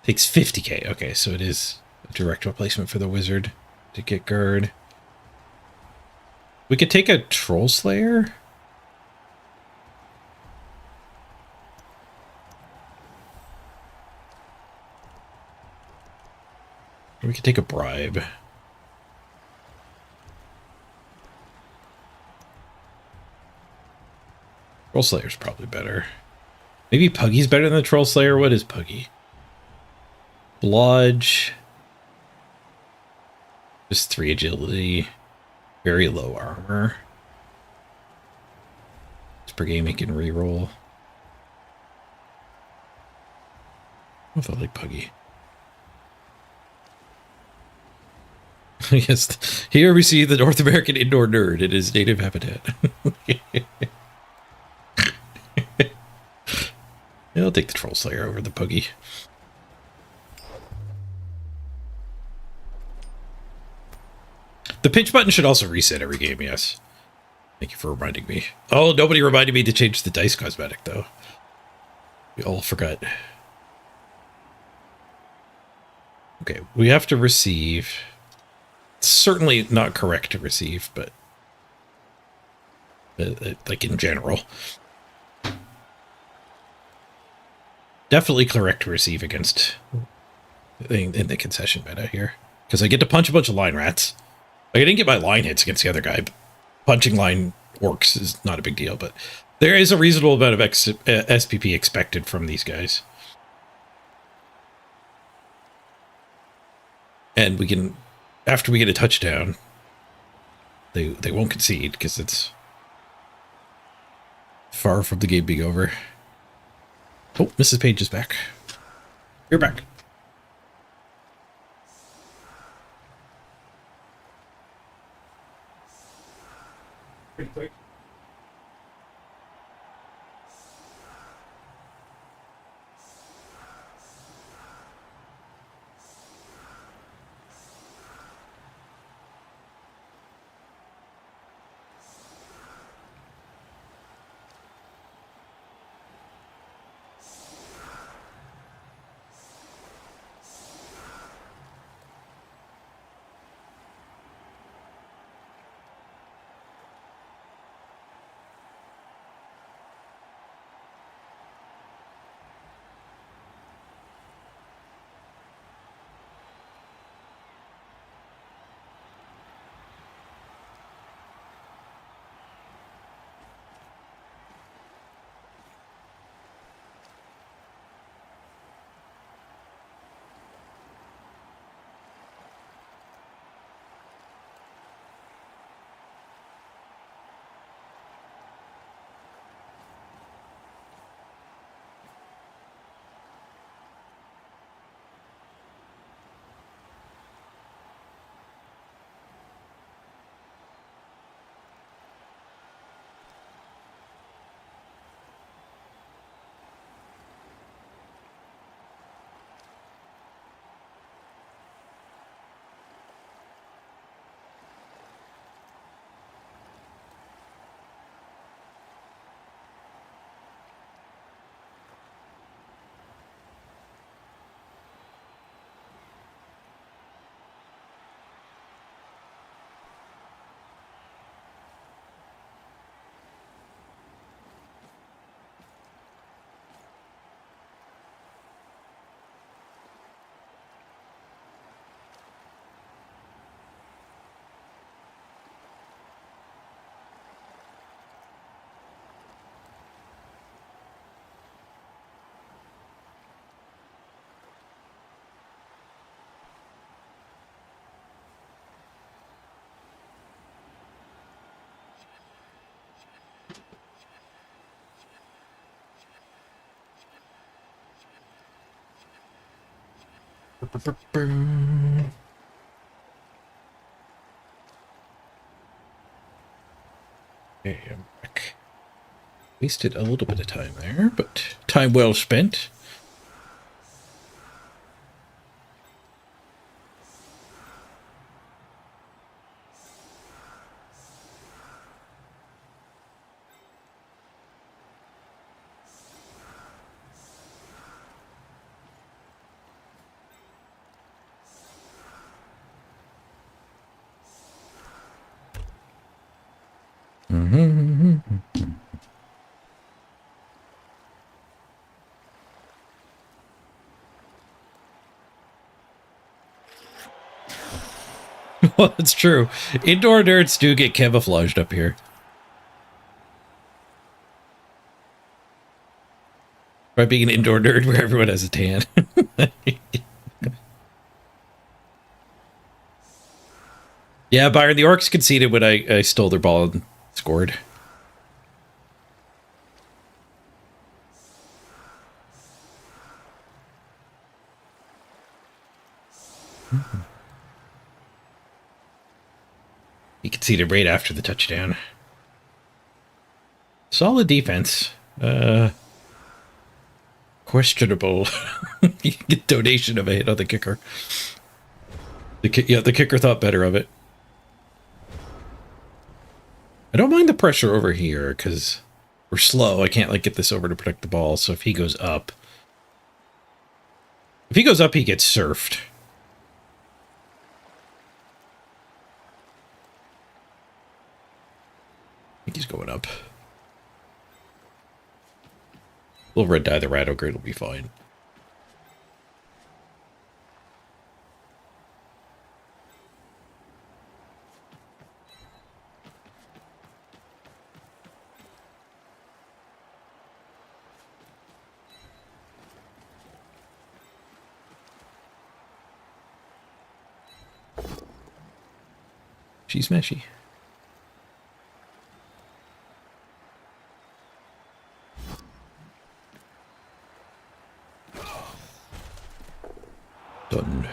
A: Takes 50k. Okay, so it is a direct replacement for the wizard to get guard. We could take a Troll Slayer. Or we could take a bribe. Troll Slayer's probably better. Maybe Puggy's better than the Troll Slayer. What is Puggy? Blodge. Just 3 agility. Very low armor. It's per game he can reroll. I thought like Puggy. Yes, here we see the North American indoor nerd in his native habitat. Yeah, I'll take the Troll Slayer over the Puggy. The pinch button should also reset every game, yes. Thank you for reminding me. Oh, nobody reminded me to change the dice cosmetic, though. We all forgot. Okay, we have to receive. It's certainly not correct to receive, but like in general. Definitely correct to receive against in the concession meta here. Because I get to punch a bunch of line rats. Like, I didn't get my line hits against the other guy. But punching line orcs is not a big deal, but there is a reasonable amount of SPP expected from these guys. And we can, after we get a touchdown, they won't concede because it's far from the game being over. Oh, Mrs. Page is back. You're back. Pretty quick. Okay, I'm back. Wasted a little bit of time there, but time well spent. Well, it's true. Indoor nerds do get camouflaged up here. By being an indoor nerd where everyone has a tan. Yeah, Byron, the Orcs conceded when I stole their ball and scored. He conceded right after the touchdown. Solid defense. Questionable donation of a hit on the kicker. The kicker thought better of it. I don't mind the pressure over here because we're slow. I can't like get this over to protect the ball. So if he goes up, he gets surfed. I think he's going up. We'll red dye the rat ogre. It'll be fine. She's meshy. Done.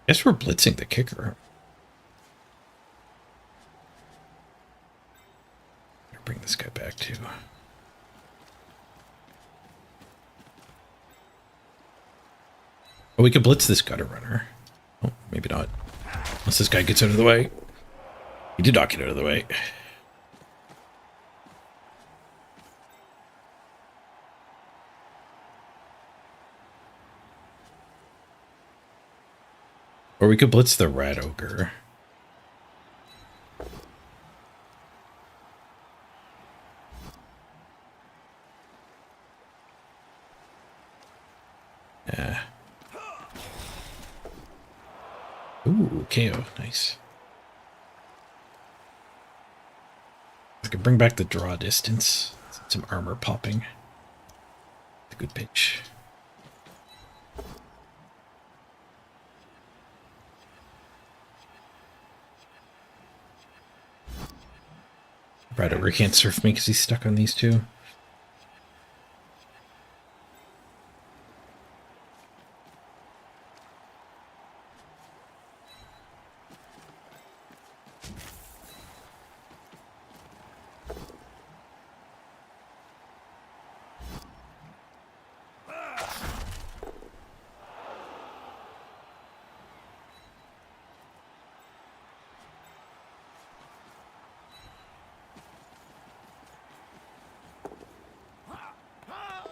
A: Guess we're blitzing the kicker. Bring this guy back too. Oh, we could blitz this gutter runner. Oh, maybe not. Unless this guy gets out of the way. He did not get out of the way. Or we could blitz the rat ogre. Yeah. Ooh, KO. Nice. I could bring back the draw distance. Some armor popping. A good pitch. Rat ogre can't surf me because he's stuck on these two.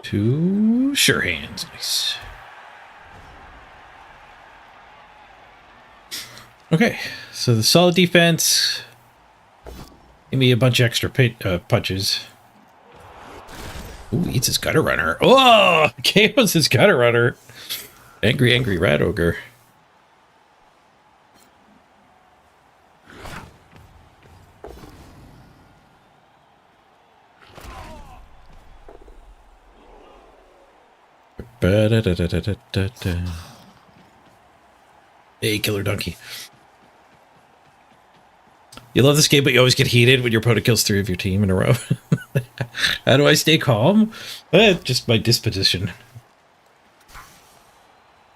A: Two sure hands. Nice. Okay, so the solid defense. Give me a bunch of extra punches. Ooh, eats his gutter runner. Oh, KO's his gutter runner. Angry, angry rat ogre. Hey, killer donkey. You love this game, but you always get heated when your opponent kills 3 of your team in a row. How do I stay calm? Just my disposition.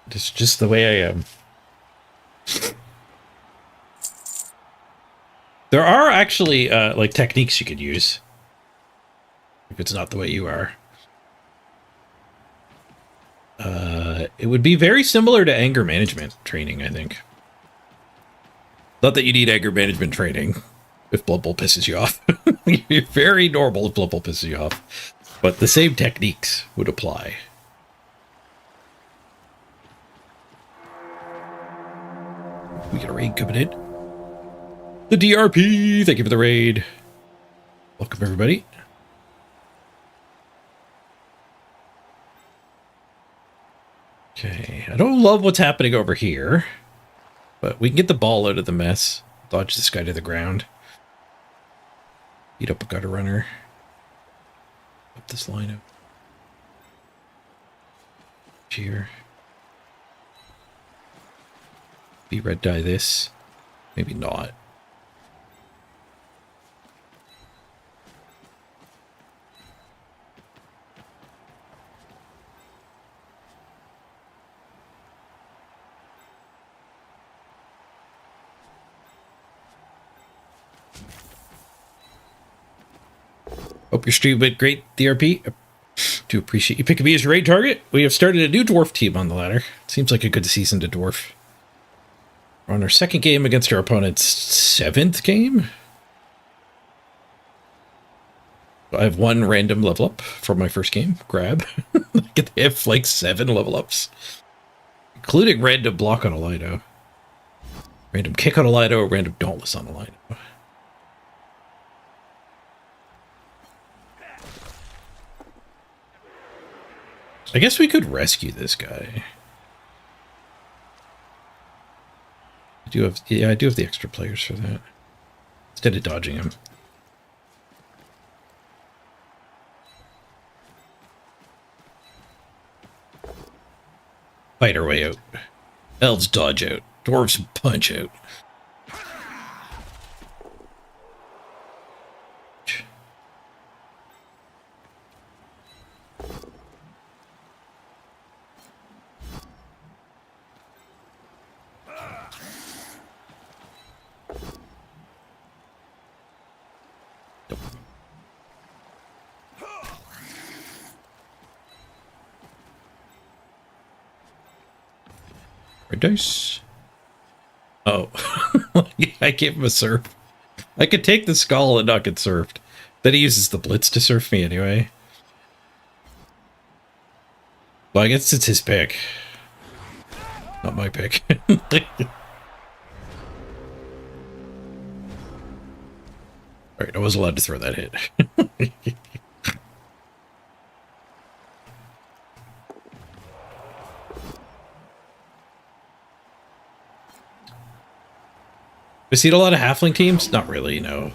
A: Just the way I am. There are actually like techniques you could use if it's not the way you are. It would be very similar to anger management training, I think. Not that you need anger management training if Blood Bowl pisses you off. You're very normal if Blood Bowl pisses you off. But the same techniques would apply. We got a raid coming in. The DRP, thank you for the raid. Welcome, everybody. Okay, I don't love what's happening over here. But we can get the ball out of the mess. Dodge this guy to the ground. Beat up a gutter runner. Up this lineup. Cheer. Be red dye this. Maybe not. Hope your stream went great, DRP. Do appreciate you picking me as your raid target. We have started a new dwarf team on the ladder. Seems like a good season to dwarf. We're on our 2nd game against our opponent's 7th game. I have 1 random level up from my first game. Grab. They have like 7 level ups. Including random block on a Lido. Random kick on a Lido, random dauntless on a Lido. I guess we could rescue this guy. I do have the extra players for that. Instead of dodging him. Fight our way out. Elves dodge out. Dwarves punch out. Red dice. Oh. I gave him a surf. I could take the skull and not get surfed. Then he uses the blitz to surf me anyway. Well, I guess it's his pick. Not my pick. Alright, I was allowed to throw that hit. We've seen a lot of halfling teams? Not really, no.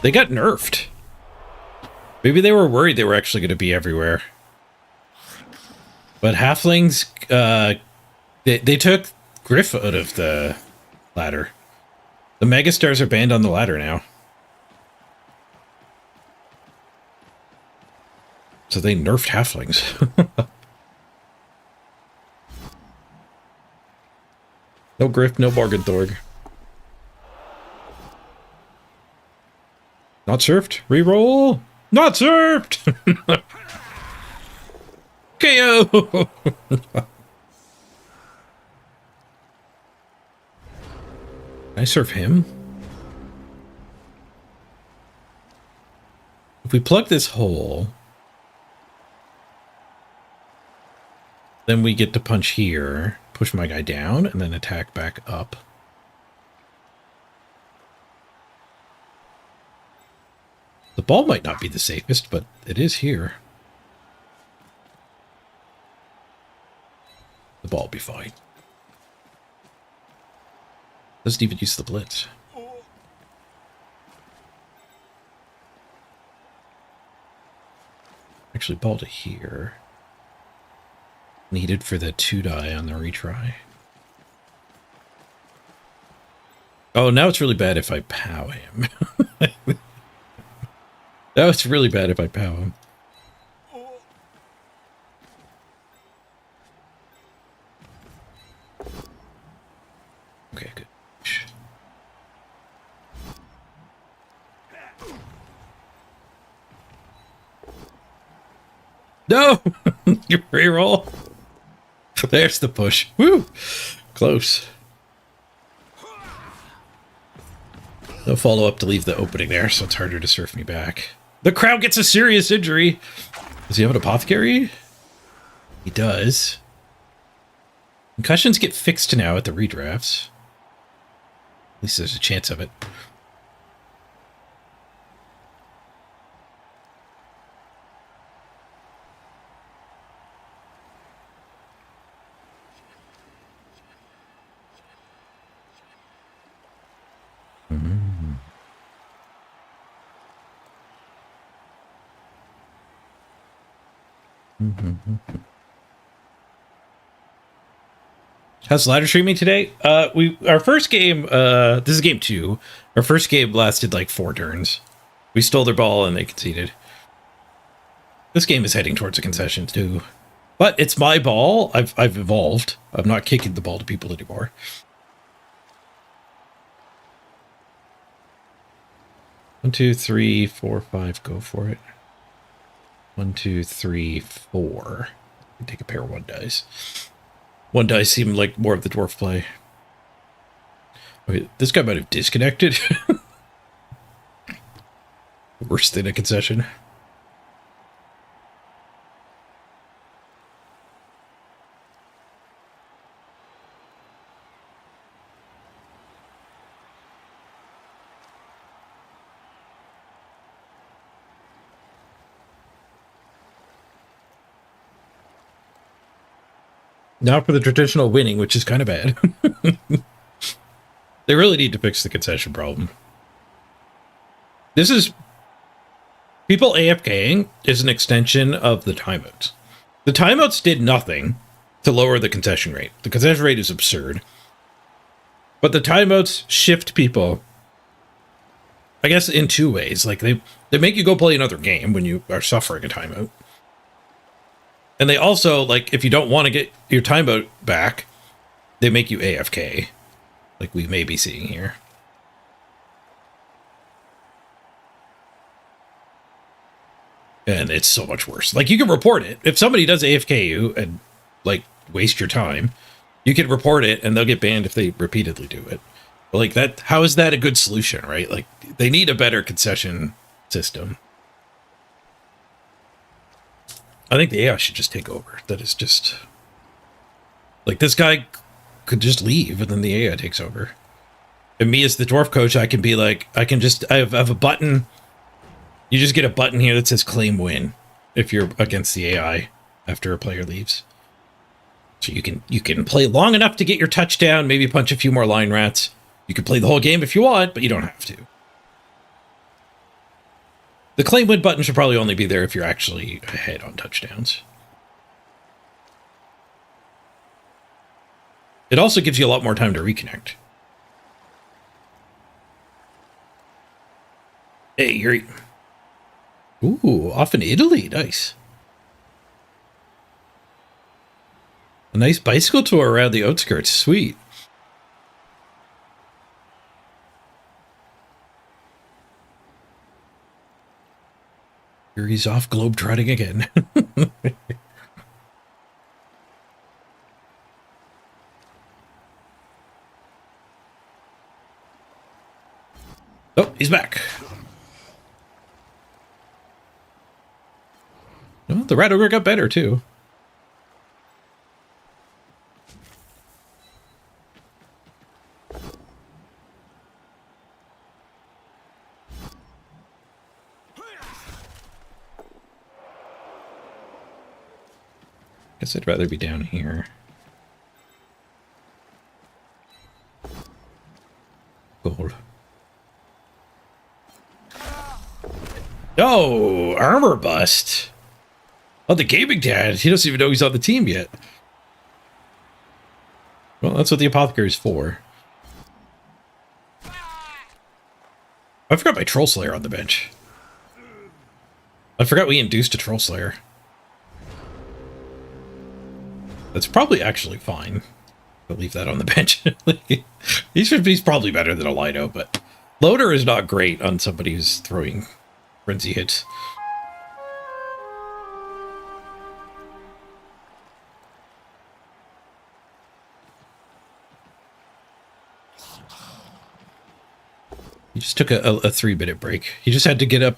A: They got nerfed. Maybe they were worried they were actually going to be everywhere. But halflings, they took Griff out of the ladder. The megastars are banned on the ladder now. So they nerfed halflings. No Griff, no Morgenthorg. Not surfed. Reroll. Not surfed. KO. Can I surf him? If we plug this hole, then we get to punch here, push my guy down, and then attack back up. The ball might not be the safest, but it is here. The ball will be fine. Doesn't even use the blitz. Actually, ball to here. Needed for the 2 die on the retry. Oh, now it's really bad if I pow him. Now it's really bad if I pow him. Okay, good. No! You reroll. There's the push. Woo! Close. No follow-up to leave the opening there, so it's harder to surf me back. The crowd gets a serious injury. Does he have an apothecary? He does. Concussions get fixed now at the redrafts. At least there's a chance of it. How's ladder streaming today? Our first game, this is game 2. Our first game lasted like 4 turns. We stole their ball and they conceded. This game is heading towards a concession too. But it's my ball. I've evolved. I'm not kicking the ball to people anymore. One, two, three, four, five. Go for it. 1, 2, 3, 4. Take a pair of 1 dice. 1 dice seemed like more of the dwarf play. Okay, this guy might have disconnected. Worse than a concession. Not for the traditional winning, which is kind of bad. They really need to fix the concession problem. This is... People AFKing is an extension of the timeouts. The timeouts did nothing to lower the concession rate. The concession rate is absurd. But the timeouts shift people, I guess, in 2 ways. Like, they make you go play another game when you are suffering a timeout. And they also, like, if you don't want to get your timeout back, they make you AFK, like we may be seeing here. And it's so much worse. Like, you can report it. If somebody does AFK you and, like, waste your time, you can report it and they'll get banned if they repeatedly do it. But, like, that, how is that a good solution, right? Like, they need a better concession system. I think the AI should just take over. That is just... Like, this guy could just leave, and then the AI takes over. And me as the dwarf coach, I can be like... I have a button. You just get a button here that says claim win if you're against the AI after a player leaves. So you can play long enough to get your touchdown, maybe punch a few more line rats. You can play the whole game if you want, but you don't have to. The claim win button should probably only be there if you're actually ahead on touchdowns. It also gives you a lot more time to reconnect. Hey, you're... Ooh, off in Italy. Nice. A nice bicycle tour around the outskirts. Sweet. He's off globetrotting again. Oh, he's back. Well, the rat ogre got better too. Guess I'd rather be down here. Gold. Oh, armor bust. Oh, the gaming dad. He doesn't even know he's on the team yet. Well, that's what the apothecary is for. I forgot my Troll Slayer on the bench. I forgot we induced a Troll Slayer. That's probably actually fine. I'll leave that on the bench. He's probably better than a Lido, but Loader is not great on somebody who's throwing frenzy hits. He just took a 3-minute break. He just had to get up,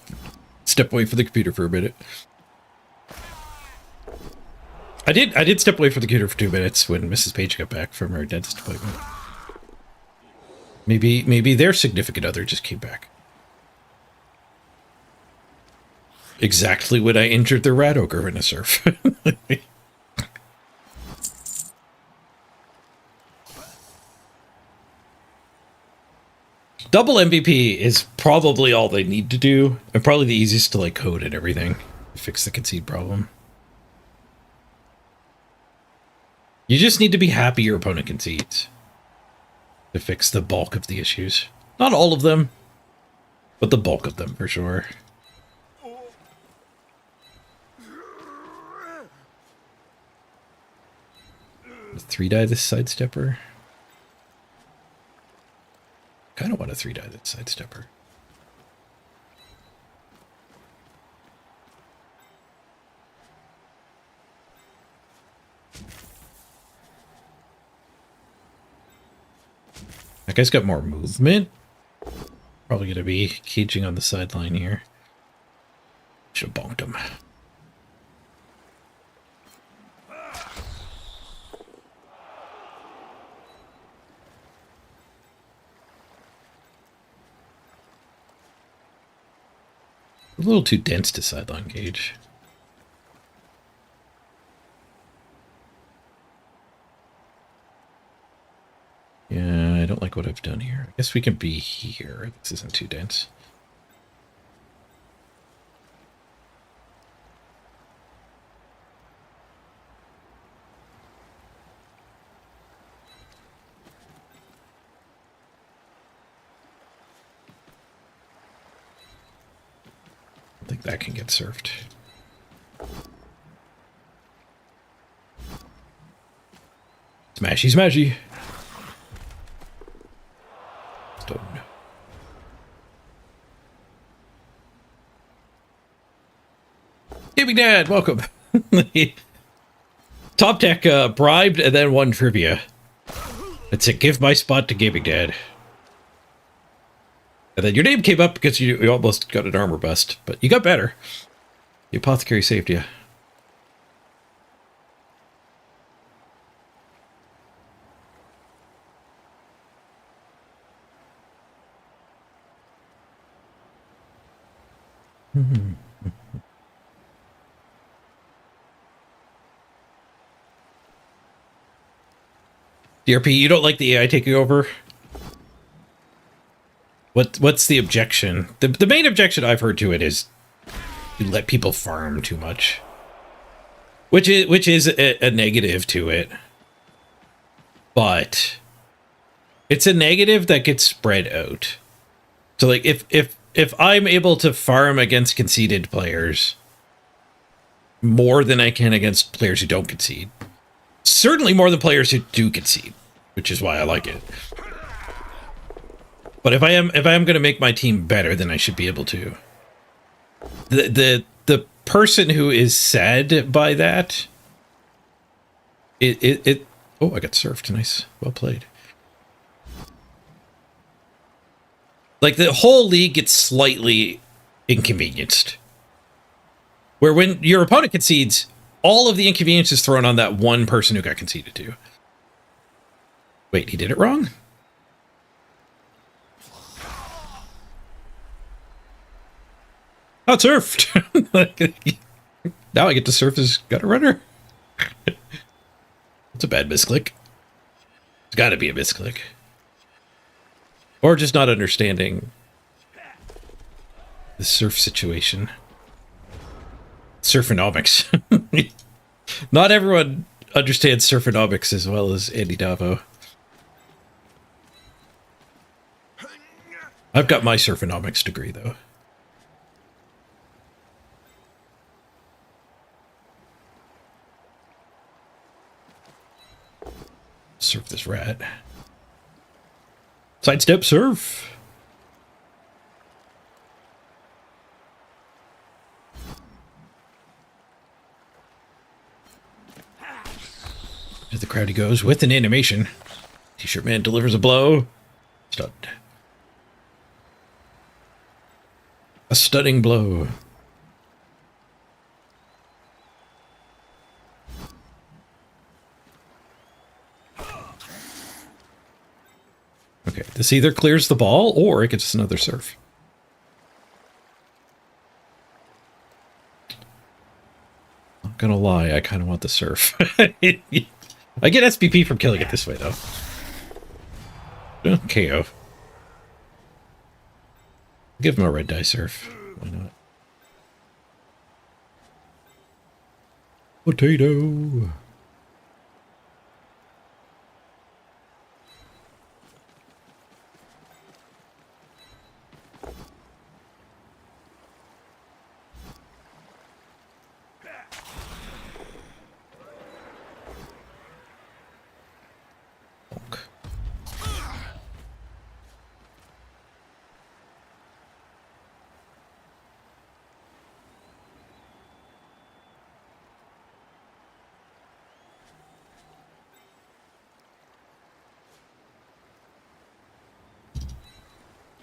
A: step away from the computer for a minute. I did step away from the computer for 2 minutes when Mrs. Page got back from her dentist appointment. Maybe their significant other just came back. Exactly when I injured the rat ogre in a surf. Double MVP is probably all they need to do, and probably the easiest to like code and everything. Fix the concede problem. You just need to be happy your opponent concedes to fix the bulk of the issues. Not all of them, but the bulk of them for sure. 3-die this sidestepper. Kind of want to 3-die this sidestepper. That guy's got more movement. Probably going to be caging on the sideline here. Should have bonked him. A little too dense to sideline cage. Yeah, I don't like what I've done here. I guess we can be here. This isn't too dense. I think that can get surfed. Smashy, smashy. Stone. Gaming Dad, welcome. Top Tech bribed and then won trivia. It's a give my spot to Gaming Dad. And then your name came up because you almost got an armor bust, but you got better. The apothecary saved you. DRP, you don't like the AI taking over? What's the objection? The main objection I've heard to it is you let people farm too much, which is a negative to it, but it's a negative that gets spread out. So like if I'm able to farm against conceded players more than I can against players who don't concede, certainly more than players who do concede, which is why I like it. But if I am going to make my team better, then I should be able to. The person who is sad by that, oh, I got surfed. Nice, well played. Like the whole league gets slightly inconvenienced, where when your opponent concedes, all of the inconvenience is thrown on that one person who got conceded to. Wait, he did it wrong? Oh, it surfed. Now I get to surf as gutter runner. It's a bad misclick. It's got to be a misclick. Or just not understanding the surf situation. Surfonomics. Not everyone understands surfonomics as well as Andy Davo. I've got my surfonomics degree, though. Surf this rat. Sidestep surf. As the crowd he goes with an animation. T-shirt man delivers a blow. Stunned. A stunning blow. Okay, this either clears the ball or it gets another surf. Not gonna lie, I kind of want the surf. I get SPP from killing it this way, though. KO. Give him a red die surf. Why not? Potato.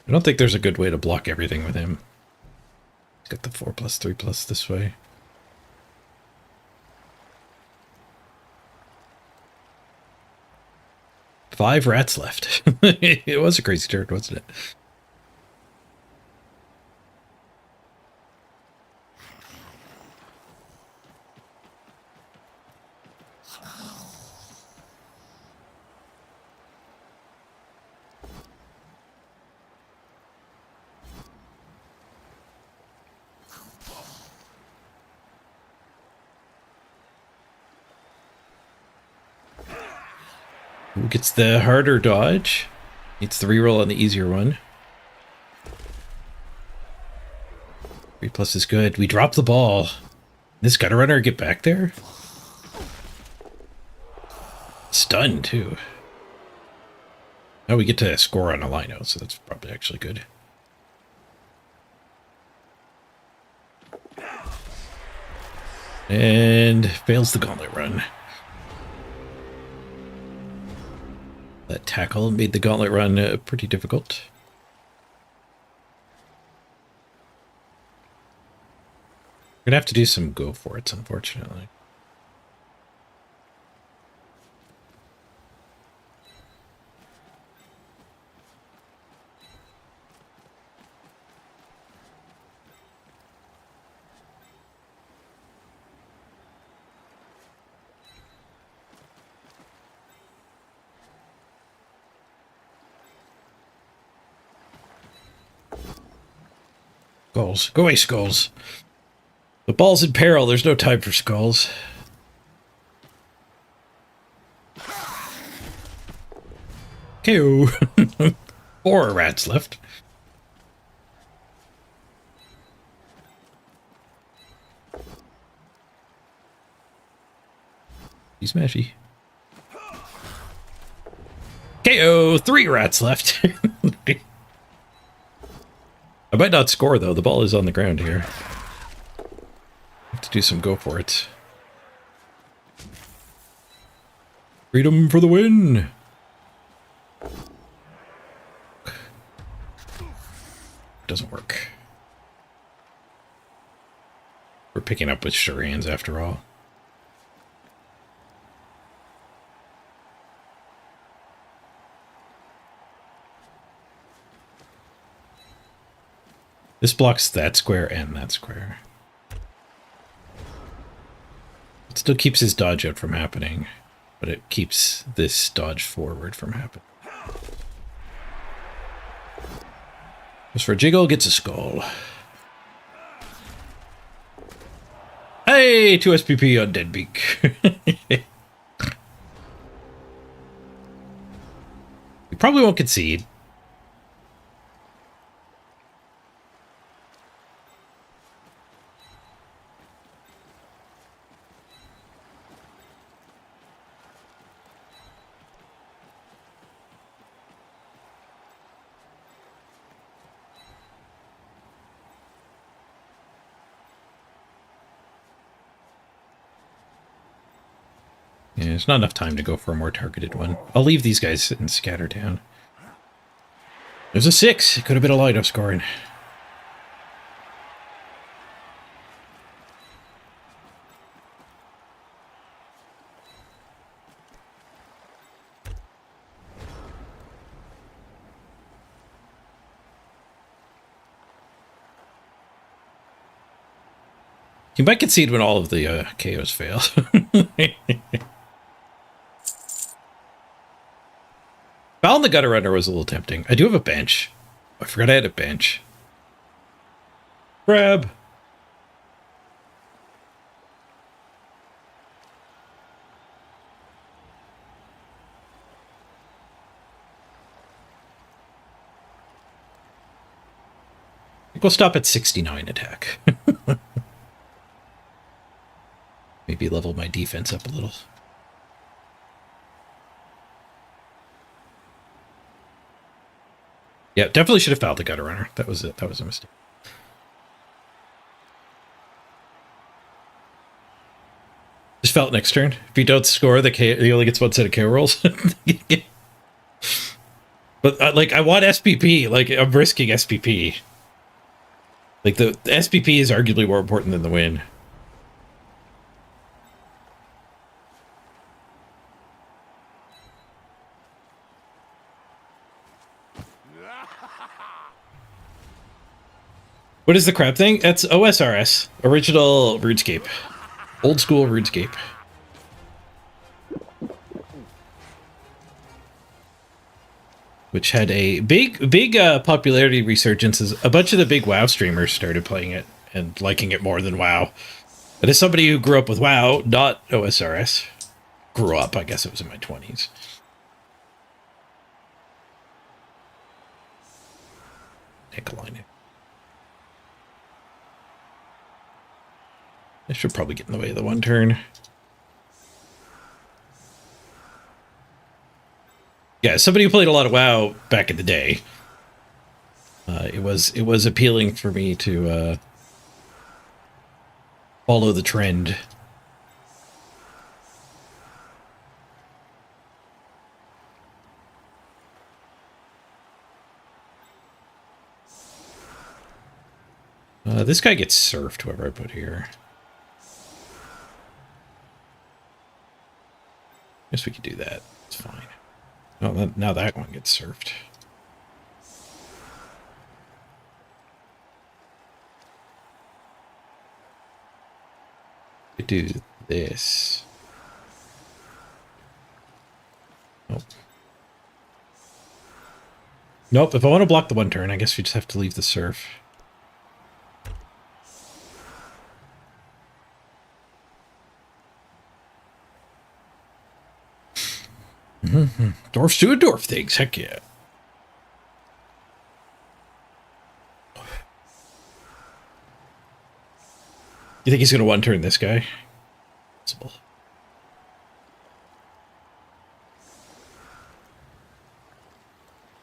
A: I don't think there's a good way to block everything with him. He's got the 4+3+ this way. Five rats left. It was a crazy turn, wasn't it? Who gets the harder dodge? Needs the reroll on the easier one. 3+ is good. We drop the ball. This gutter runner get back there? Stun too. Now we get to score on a line-out, so that's probably actually good. And fails the gauntlet run. That tackle made the gauntlet run pretty difficult. We're gonna have to do some go for it, unfortunately. Skulls. Go away, Skulls. The ball's in peril. There's no time for Skulls. KO. 4 rats left. He's smashy. KO. 3 rats left. I might not score, though. The ball is on the ground here. Have to do some go for it. Freedom for the win! Doesn't work. We're picking up with sure hands after all. This blocks that square and that square. It still keeps his dodge out from happening, but it keeps this dodge forward from happening. Goes for a jiggle, gets a skull. Hey, 2 SPP on Deadbeak. We probably won't concede. Yeah, there's not enough time to go for a more targeted one. I'll leave these guys and scatter down. There's a 6. It could have been a light up scoring. You might concede when all of the KOs fail. Foul the Gutter Runner was a little tempting. I do have a bench. I forgot I had a bench. Grab. I think we'll stop at 69 attack. Maybe level my defense up a little. Yeah, definitely should have fouled the Gutter Runner. That was it. That was a mistake. Just felt next turn. If you don't score, he only gets one set of KO rolls. But like, I want SPP. Like, I'm risking SPP. Like, the SPP is arguably more important than the win. What is the crab thing? That's OSRS. Original RuneScape. Old school RuneScape. Which had a big popularity resurgence as a bunch of the big WoW streamers started playing it and liking it more than WoW. But as somebody who grew up with WoW, not OSRS, grew up, I guess it was in my 20s. Nikolai. I should probably get in the way of the one turn. Yeah, somebody who played a lot of WoW back in the day. It was appealing for me to follow the trend. This guy gets surfed, whoever I put here. Guess we could do that. It's fine. Oh, now that one gets surfed. We do this. Nope. Nope, if I want to block the one turn, I guess we just have to leave the surf. Dwarfs doing dwarf things, heck yeah. You think he's going to one-turn this guy? Possible.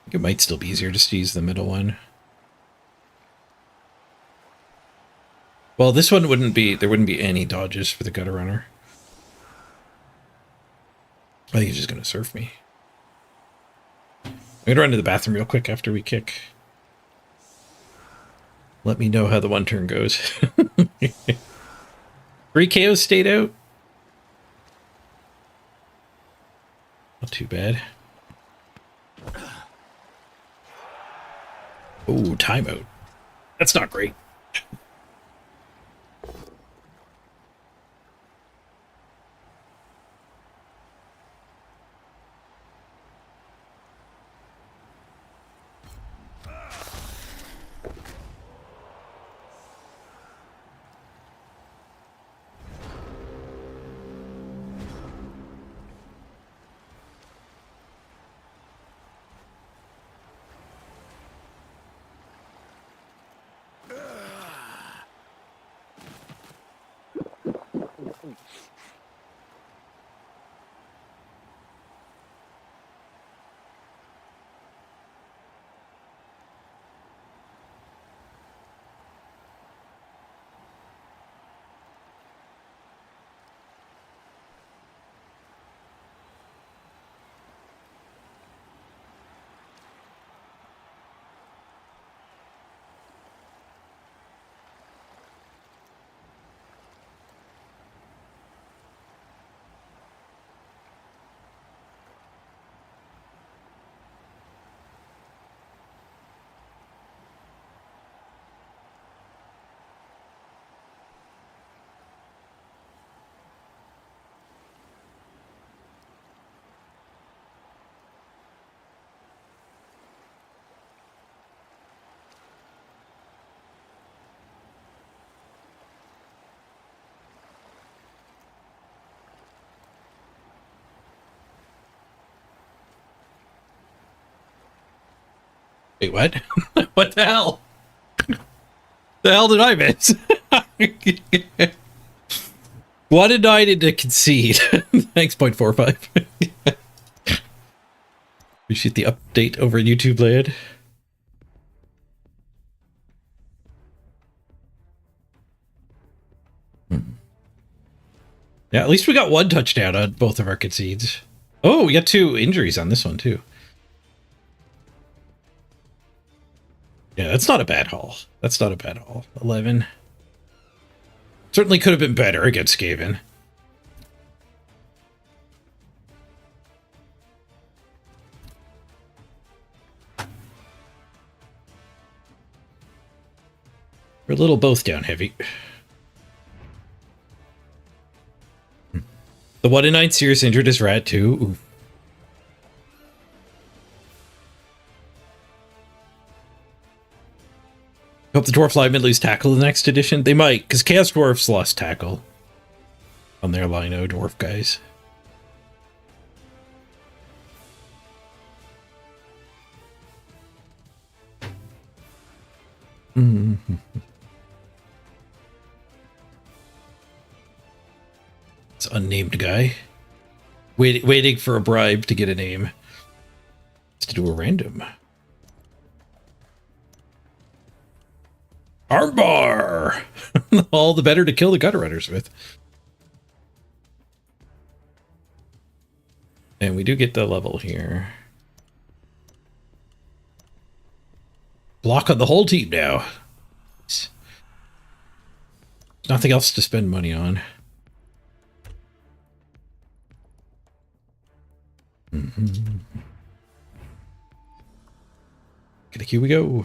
A: I think it might still be easier just to use the middle one. Well, this one wouldn't be, there wouldn't be any dodges for the Gutter Runner. I think he's just going to surf me. I'm going to run to the bathroom real quick after we kick. Let me know how the one turn goes. 3 KOs stayed out. Not too bad. Oh, timeout. That's not great. Wait, what? What the hell? The hell did I miss? 1-9 into concede. Thanks, 0.45. Appreciate the update over YouTube land. Yeah, at least we got 1 touchdown on both of our concedes. Oh, we got 2 injuries on this one, too. Yeah, that's not a bad haul. That's not a bad haul. 11. Certainly could have been better against Skaven. We're a little both down heavy. The 1-9 serious injured is rad too. Ooh. Hope the Dwarf linemen lose tackle in the next edition. They might, because Chaos Dwarfs lost tackle on their Lino Dwarf guys. It's unnamed guy. Waiting for a bribe to get a name. Let's do a random. Armbar! All the better to kill the gutter runners with. And we do get the level here. Block on the whole team now. There's nothing else to spend money on. Here we go.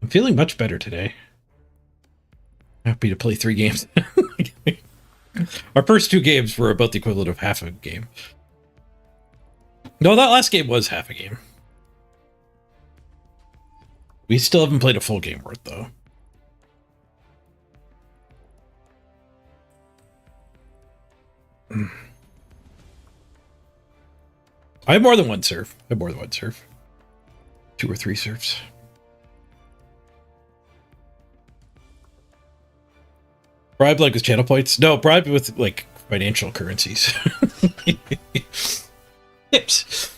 A: I'm feeling much better today. Happy to play 3 games. Our first 2 games were about the equivalent of half a game. No, that last game was half a game. We still haven't played a full game worth, though. I have more than 1 serve. 2 or 3 serves. Bribe like with channel points? No, bribe with like financial currencies. Tips.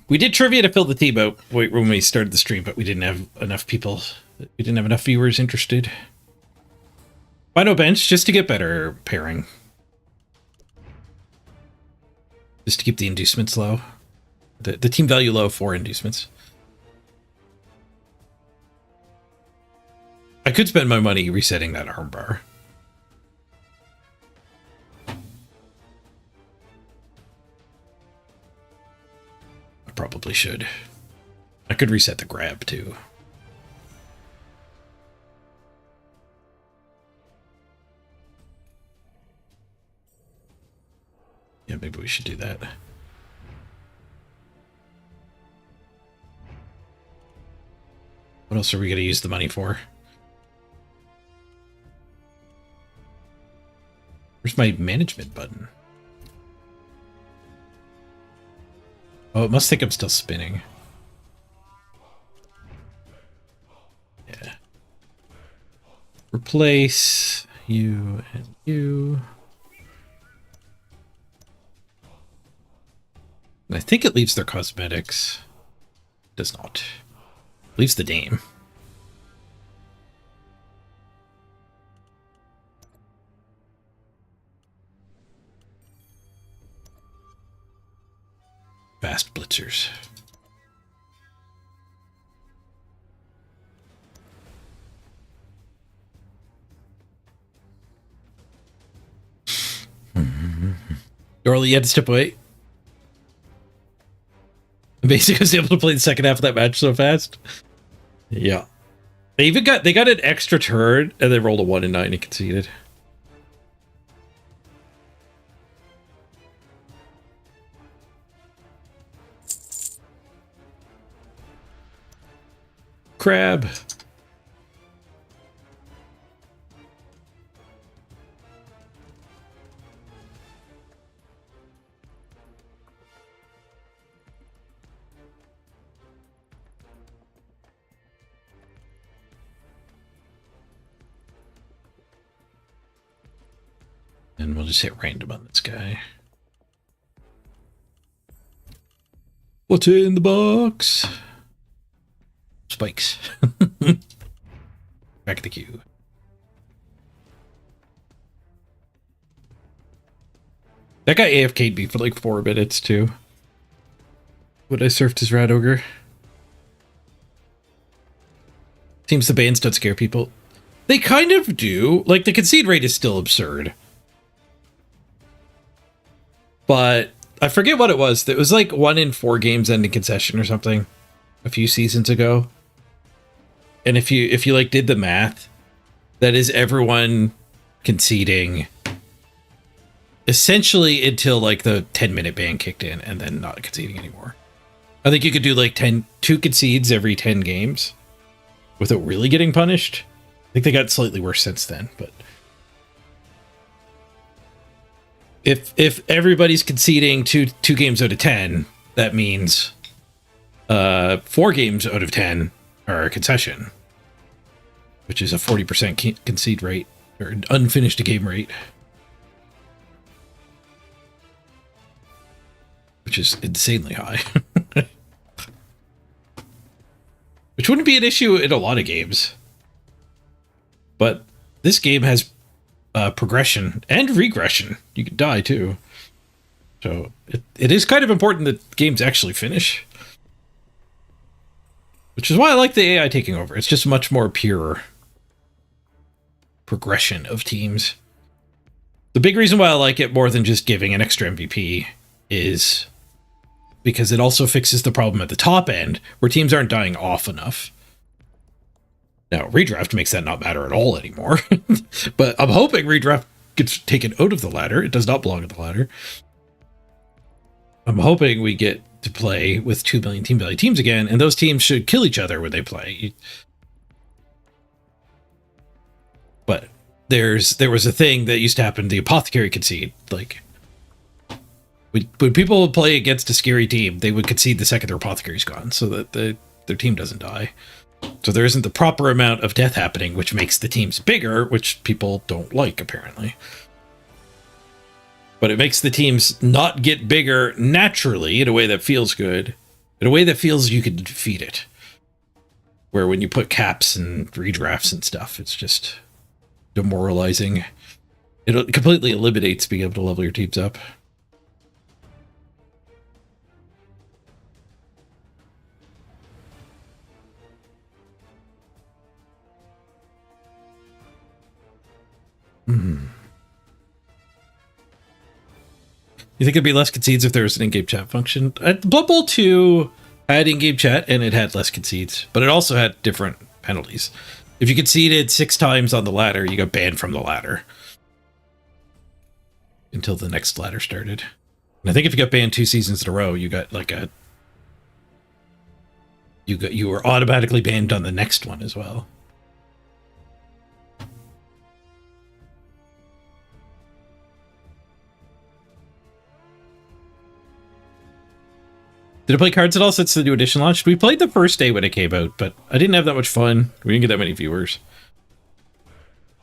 A: We did trivia to fill the team out when we started the stream, but we didn't have enough people. We didn't have enough viewers interested. Why no bench? Just to get better pairing. Just to keep the inducements low. The team value low for inducements. I could spend my money resetting that armbar. I probably should. I could reset the grab too. Yeah, maybe we should do that. What else are we going to use the money for? Where's my management button? Oh, it must think I'm still spinning. Yeah. Replace you and you. And I think it leaves their cosmetics. It does not. It leaves the name. Fast blitzers. Dorley, you had to step away. Basically, was able to play the second half of that match so fast. Yeah. They got an extra turn and they rolled a 1 and 9 and conceded. Crab. And we'll just hit random on this guy. What's in the box? Spikes. Back to the queue. That guy AFK'd me for like 4 minutes too. When I surfed as Rat Ogre. Seems the bans don't scare people. They kind of do. Like, the concede rate is still absurd. But I forget what it was. It was like 1 in 4 games ending concession or something a few seasons ago. And if you like did the math, that is everyone conceding essentially until like the 10-minute ban kicked in and then not conceding anymore. I think you could do like 2 concedes every 10 games without really getting punished. I think they got slightly worse since then, but if everybody's conceding two games out of 10, that means 4 games out of 10 are a concession, which is a 40% concede rate or unfinished game rate, which is insanely high. Which wouldn't be an issue in a lot of games. But this game has progression and regression. You could die too. So it is kind of important that games actually finish. Which is why I like the AI taking over. It's just much more pure progression of teams. The big reason why I like it more than just giving an extra MVP is because it also fixes the problem at the top end where teams aren't dying off enough. Now, redraft makes that not matter at all anymore. But I'm hoping redraft gets taken out of the ladder. It does not belong at the ladder. I'm hoping we get to play with 2 million team value teams again, and those teams should kill each other when they play. But there was a thing that used to happen, the apothecary concede. Like, when people would play against a scary team, they would concede the second their apothecary's gone, so that their team doesn't die. So there isn't the proper amount of death happening, which makes the teams bigger, which people don't like, apparently. But it makes the teams not get bigger naturally in a way that feels good, in a way that feels you can defeat it. Where when you put caps and redrafts and stuff, it's just demoralizing. It completely eliminates being able to level your teams up. You think it'd be less concedes if there was an in-game chat function? Blood Bowl 2 had in-game chat and it had less concedes, but it also had different penalties. If you conceded 6 times on the ladder, you got banned from the ladder until the next ladder started. And I think if you got banned 2 seasons in a row, you got like you were automatically banned on the next one as well. Did I play cards at all since the new edition launched? We played the first day when it came out, but I didn't have that much fun. We didn't get that many viewers.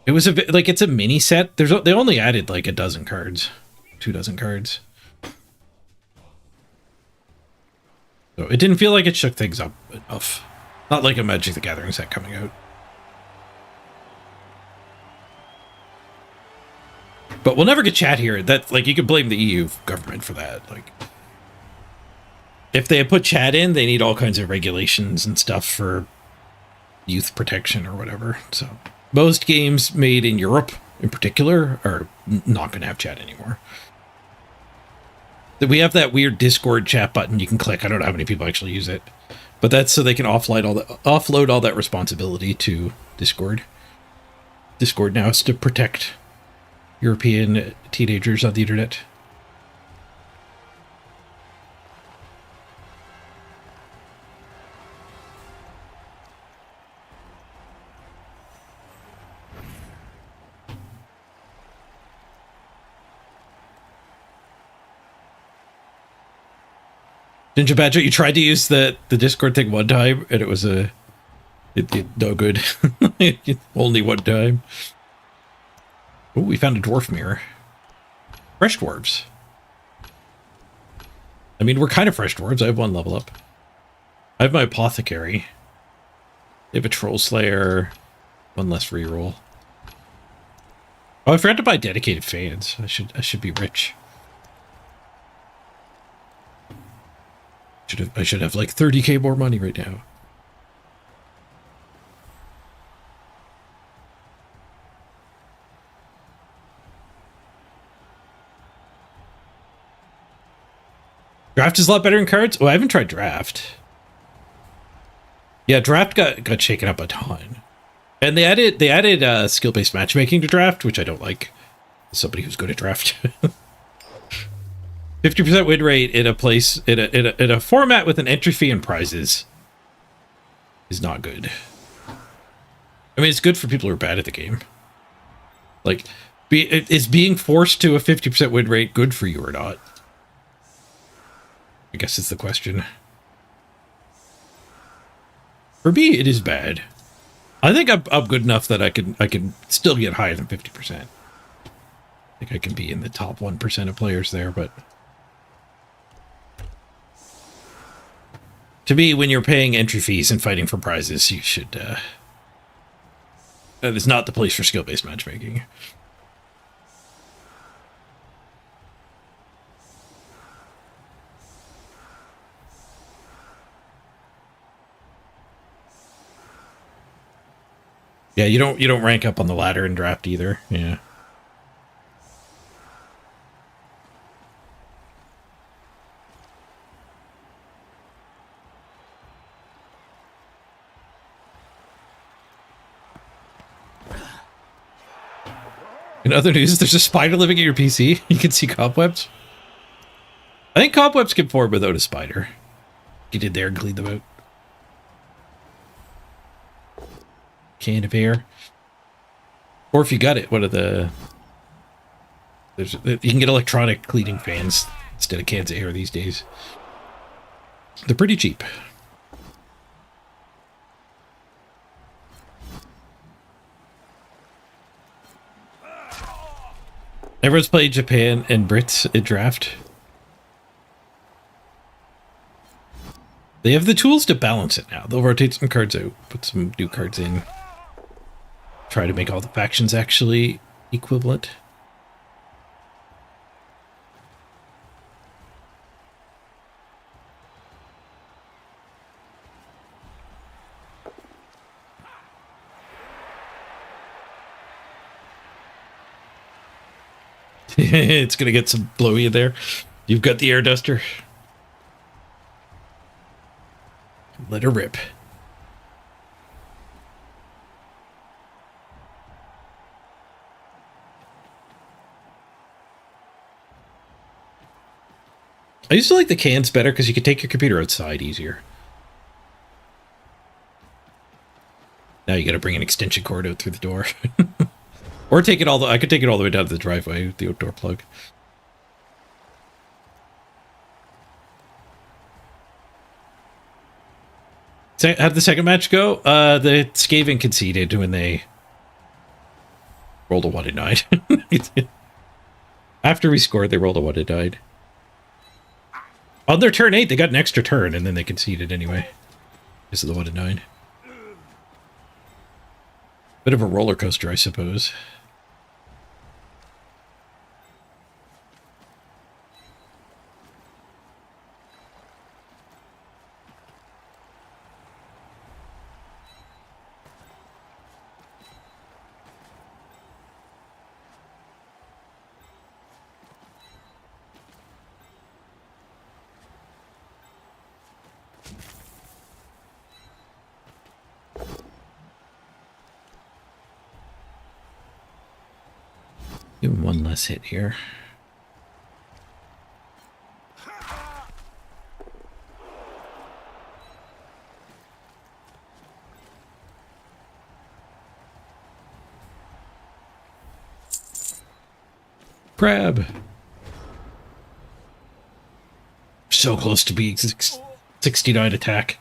A: It was a bit like, it's a mini set. They only added like 12 cards, 24 cards. So it didn't feel like it shook things up enough. Not like a Magic the Gathering set coming out. But we'll never get chat here. That, like, you could blame the EU government for that. Like, if they had put chat in, they need all kinds of regulations and stuff for youth protection or whatever. So most games made in Europe in particular are not going to have chat anymore. We have that weird Discord chat button you can click. I don't know how many people actually use it, but that's so they can offload all that responsibility to Discord. Discord now is to protect European teenagers on the internet. Ninja Badger, you tried to use the Discord thing one time, and it was no good. Only one time. Oh, we found a dwarf mirror. Fresh dwarves. I mean, we're kind of fresh dwarves. I have 1 level up. I have my apothecary. They have a troll slayer. 1 less reroll. Oh, I forgot to buy dedicated fans. I should be rich. I should have like 30k more money right now. Draft is a lot better in cards. Oh, I haven't tried draft. Yeah, draft got shaken up a ton, and they added skill-based matchmaking to draft, which I don't like. As somebody who's good at draft. 50% win rate in a place in a format with an entry fee and prizes is not good. I mean, it's good for people who are bad at the game. Like, is being forced to a 50% win rate good for you or not? I guess it's the question. For me, it is bad. I think I'm good enough that I can still get higher than 50%. I think I can be in the top 1% of players there, but to me, when you're paying entry fees and fighting for prizes, you should that is not the place for skill-based matchmaking. Yeah, you don't rank up on the ladder in draft either. Yeah. In other news, there's a spider living in your PC. You can see cobwebs. I think cobwebs can form without a spider. Get in there and clean them out. Can of air. Or if you got it, what are the... you can get electronic cleaning fans instead of cans of air these days. They're pretty cheap. Everyone's played Japan and Brits at draft. They have the tools to balance it now. They'll rotate some cards out, put some new cards in. Try to make all the factions actually equivalent. It's gonna get some blowy in there. You've got the air duster. Let her rip. I used to like the cans better because you could take your computer outside easier. Now you gotta bring an extension cord out through the door. Or take it all the... I could take it all the way down to the driveway with the outdoor plug. How'd the second match go? The Skaven conceded when they rolled a 1 and 9. After we scored, they rolled a 1 and 9. On their turn 8, they got an extra turn, and then they conceded anyway. This is the 1 and 9. Bit of a roller coaster, I suppose. Give him one less hit here. Crab. So close to being 69 attack.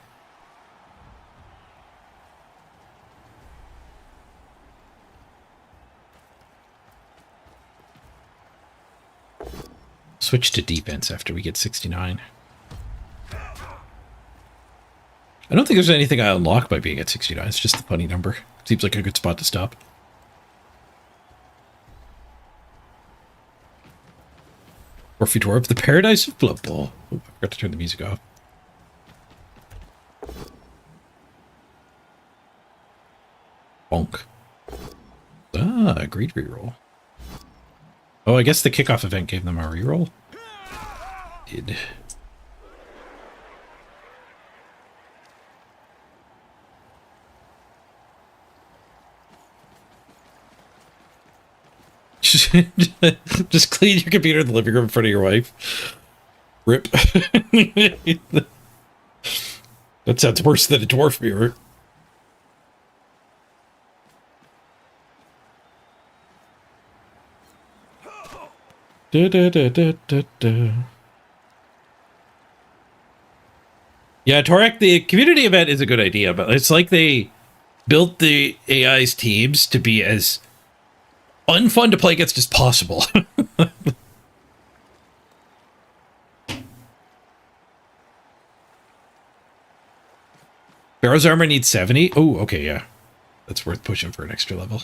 A: Switch to defense after we get 69. I don't think there's anything I unlock by being at 69. It's just a funny number. Seems like a good spot to stop. Dwarfy Dwarf, the Paradise of Blood Bowl. Oh, I forgot to turn the music off. Bonk. Ah, agreed reroll. Oh, I guess the kickoff event gave them a reroll. Did. Just clean your computer in the living room in front of your wife. Rip. That sounds worse than a dwarf mirror. Da, da, da, da, da, da. Yeah, Torek, the community event is a good idea, but it's like they built the AI's teams to be as unfun to play against as possible. Barrow's armor needs 70. Oh, okay, yeah. That's worth pushing for an extra level.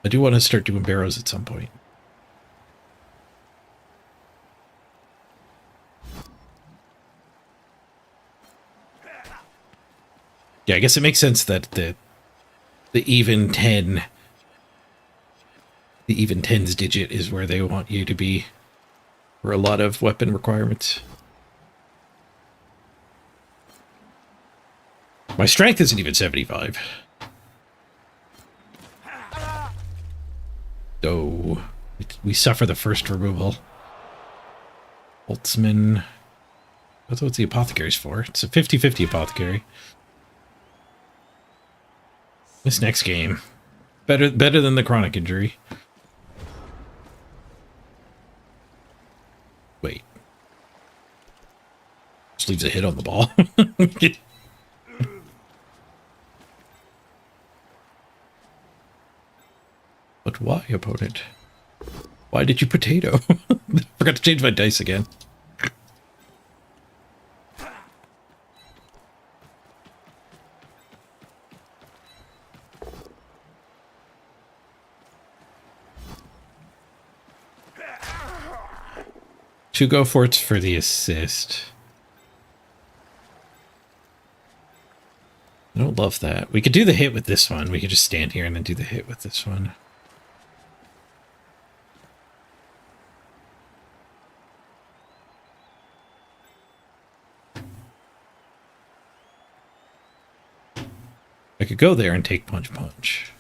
A: I do want to start doing barrows at some point. Yeah, I guess it makes sense that the even 10, the even 10s digit is where they want you to be for a lot of weapon requirements. My strength isn't even 75. Oh, we suffer the first removal. Boltzmann. That's what the apothecary's for. It's a 50-50 apothecary. This next game. Better than the chronic injury. Wait. Just leaves a hit on the ball. But why, opponent? Why did you potato? Forgot to change my dice again. Two go for it's for the assist. I don't love that. We could do the hit with this one. We could just stand here and then do the hit with this one. I could go there and take punch punch.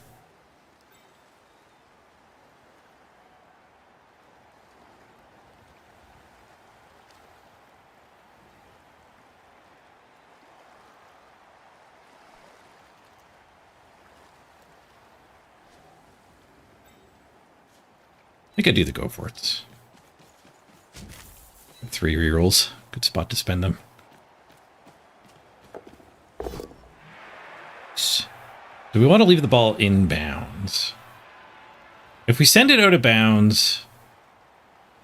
A: I think I do the go for it. 3 rerolls. Good spot to spend them. Do we want to leave the ball in bounds? If we send it out of bounds,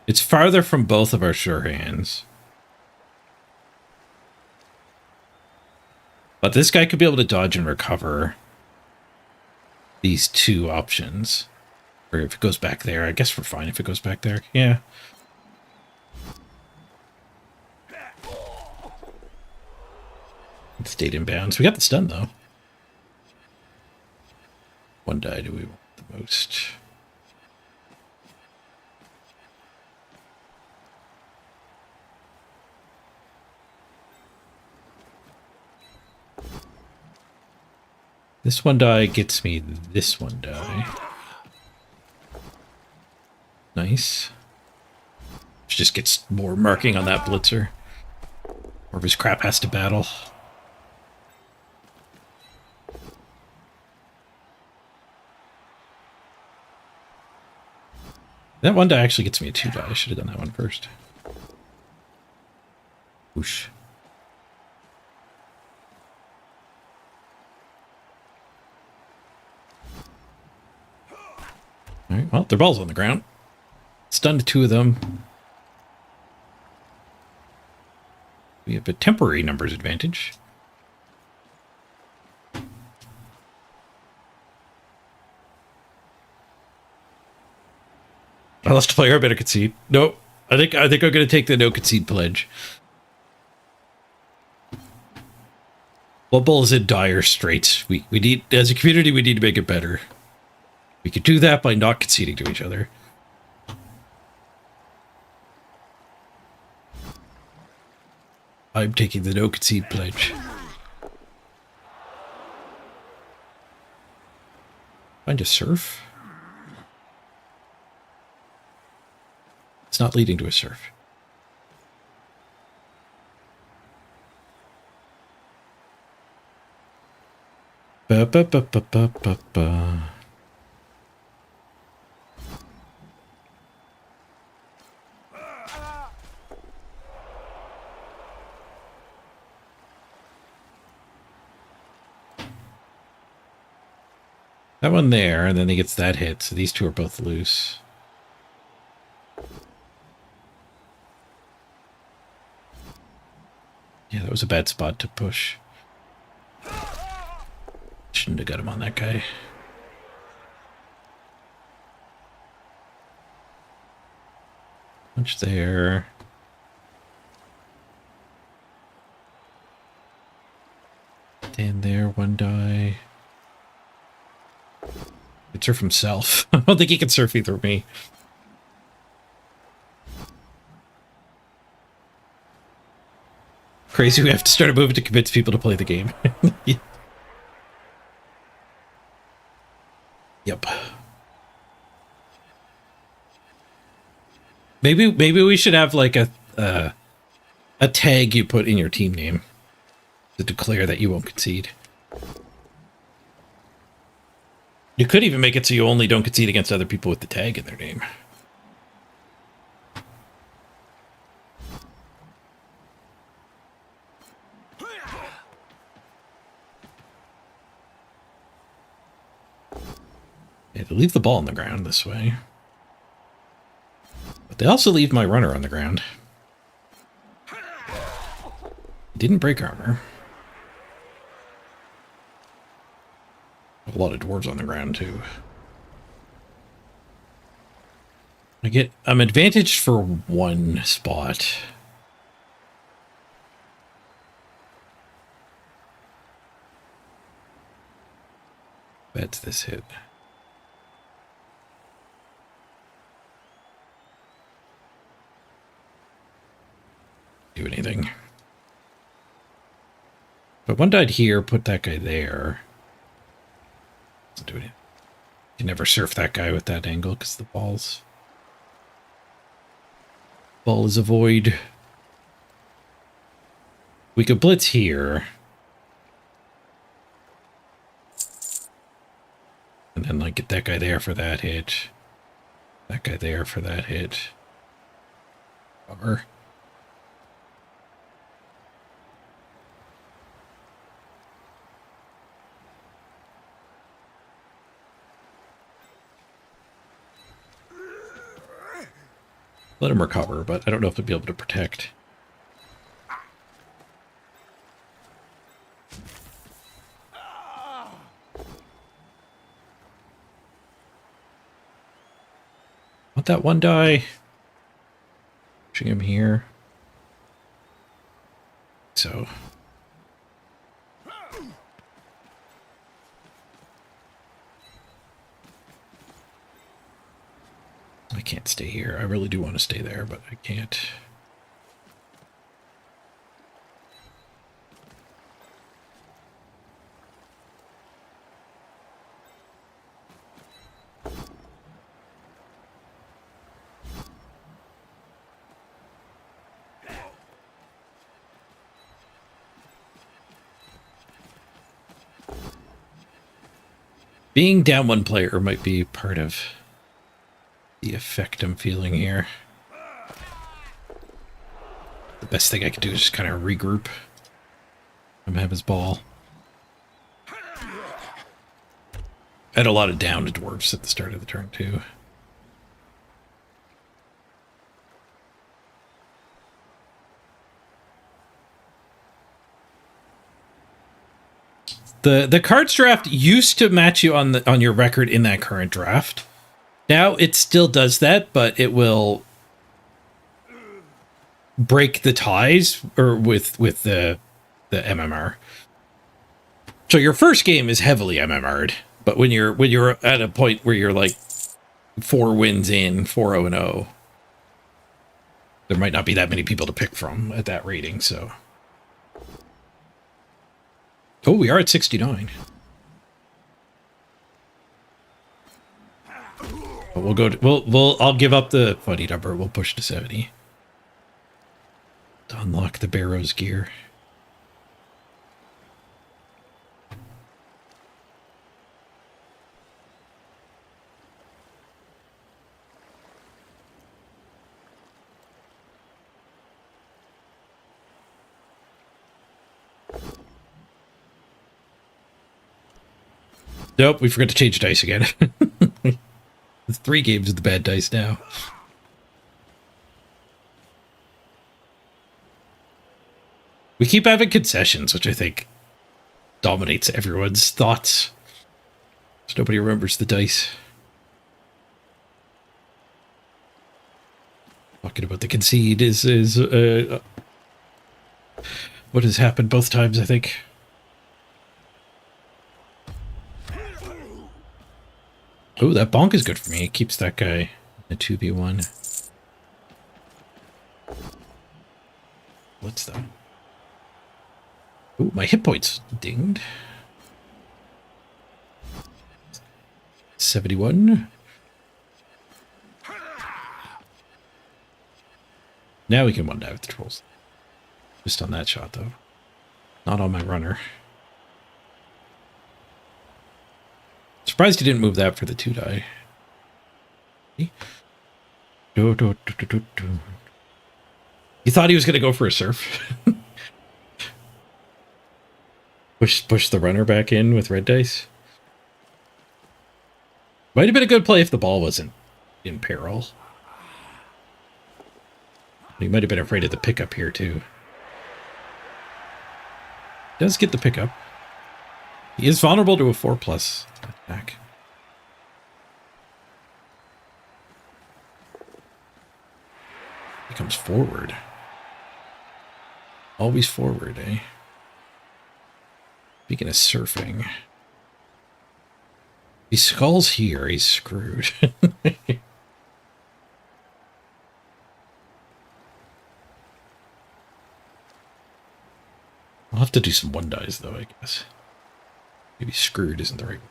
A: it's farther from both of our sure hands. But this guy could be able to dodge and recover these two options. Or if it goes back there, I guess we're fine if it goes back there. Yeah. It stayed in bounds. We got the stun, though. One die do we want the most? This one die gets me this one die. Nice. Just gets more marking on that blitzer. Or if his crap has to battle. That one die actually gets me a 2 die. I should have done that one first. Whoosh. Alright, well, their ball's on the ground. Stunned 2 of them. We have a temporary numbers advantage. I lost a player. I better concede. Nope. I think I'm going to take the no concede pledge. Blood Bowl is in dire straits. We need, as a community, we need to make it better. We could do that by not conceding to each other. I'm taking the no concede pledge. Find a surf. It's not leading to a surf. Ba ba ba ba ba ba ba. That one there, and then he gets that hit, so these two are both loose. Yeah, that was a bad spot to push. Shouldn't have got him on that guy. Punch there. Stand there, one die. He can surf himself. I don't think he can surf either me. Crazy, we have to start a movement to convince people to play the game. Yep. Maybe we should have like a tag you put in your team name to declare that you won't concede. You could even make it so you only don't concede against other people with the tag in their name. Yeah, they leave the ball on the ground this way. But they also leave my runner on the ground. Didn't break armor. A lot of dwarves on the ground, too. I'm advantaged for one spot. That's this hit. Do anything. But one died here, put that guy there. Doesn't do anything. You can never surf that guy with that angle because the ball is a void. We could blitz here. And then like get that guy there for that hit. That guy there for that hit. Cover. Let him recover, but I don't know if he'll be able to protect. Want that one die? Pushing him here. So. I can't stay here. I really do want to stay there, but I can't. Being down one player might be part of the effect I'm feeling here. The best thing I could do is just kind of regroup. I'm have his ball. I had a lot of downed dwarves at the start of the turn too. The cards draft used to match you on your record in that current draft. Now it still does that, but it will break the ties or with the MMR. So your first game is heavily MMR'd, but when you're at a point where you're like 4 wins in, 4-0-0, there might not be that many people to pick from at that rating. So, oh, we are at 69. But we'll go to, I'll give up the funny number. We'll push to 70 to unlock the Barrow's gear. Nope, we forgot to change dice again. It's 3 games with the bad dice now. We keep having concessions, which I think dominates everyone's thoughts. So nobody remembers the dice. Talking about the concede is what has happened both times, I think. Oh, that bonk is good for me. It keeps that guy in a 2v1. What's that? Oh, my hit points dinged. 71. Now we can one dive with the trolls. Just on that shot, though. Not on my runner. Surprised he didn't move that for the 2-die. He thought he was going to go for a surf. Push the runner back in with red dice. Might have been a good play if the ball wasn't in peril. He might have been afraid of the pickup here, too. Does get the pickup. He is vulnerable to a 4+ attack. He comes forward. Always forward, eh? Speaking of surfing. If he skulls here, he's screwed. I'll have to do some 1-dies, though, I guess. Maybe screwed isn't the right word.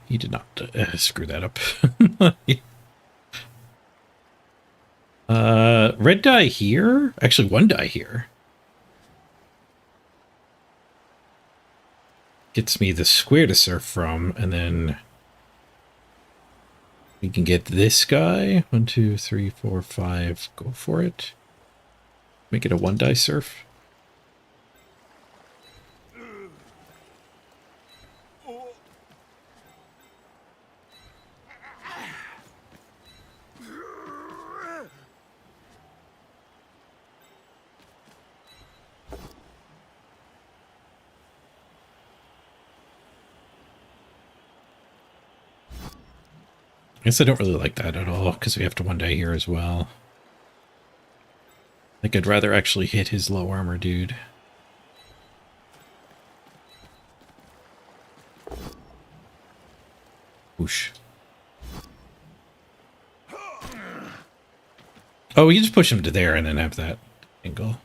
A: He did not screw that up. Red die here? Actually, 1-die here. Gets me the square to surf from, and then we can get this guy. 1, 2, 3, 4, 5. Go for it. Make it a 1-die surf. I guess I don't really like that at all, because we have to 1-die here as well. I think I'd rather actually hit his low armor dude. Whoosh. Oh, we can just push him to there and then have that angle.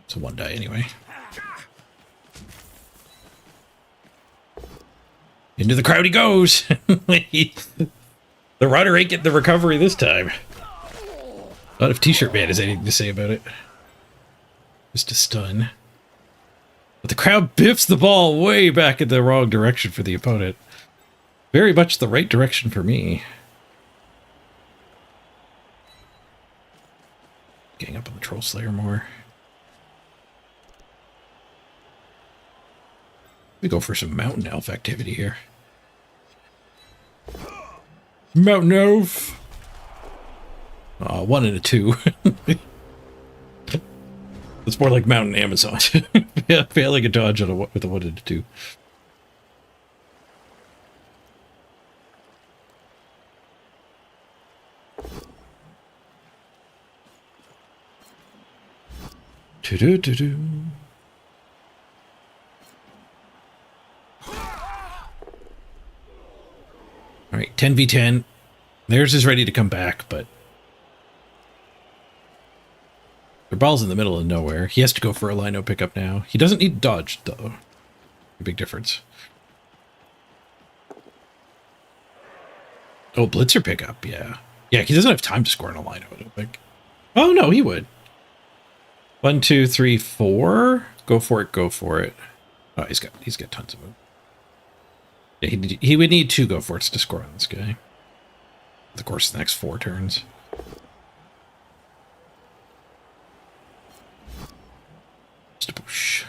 A: It's a 1-die anyway. Into the crowd he goes. The runner ain't getting the recovery this time. Not if T-shirt man has anything to say about it. Just a stun. But the crowd biffs the ball way back in the wrong direction for the opponent. Very much the right direction for me. Getting up on the Troll Slayer more. We go for some Mountain Elf activity here. Mountain Elf! 1 and a 2. It's more like Mountain Amazon. Yeah, failing a dodge on with a 1 and a 2. Do-do-do-do. All right, 10v10. Theirs is ready to come back, but their ball's in the middle of nowhere. He has to go for a lino pickup now. He doesn't need dodge, though. A big difference. Oh, blitzer pickup, yeah. Yeah, he doesn't have time to score on a lino, I don't think. Oh, no, he would. 1, 2, 3, 4. Go for it, go for it. Oh, he's got tons of moves. Yeah, he would need 2 go for it to score on this guy. Of course, the next 4 turns. Just a push.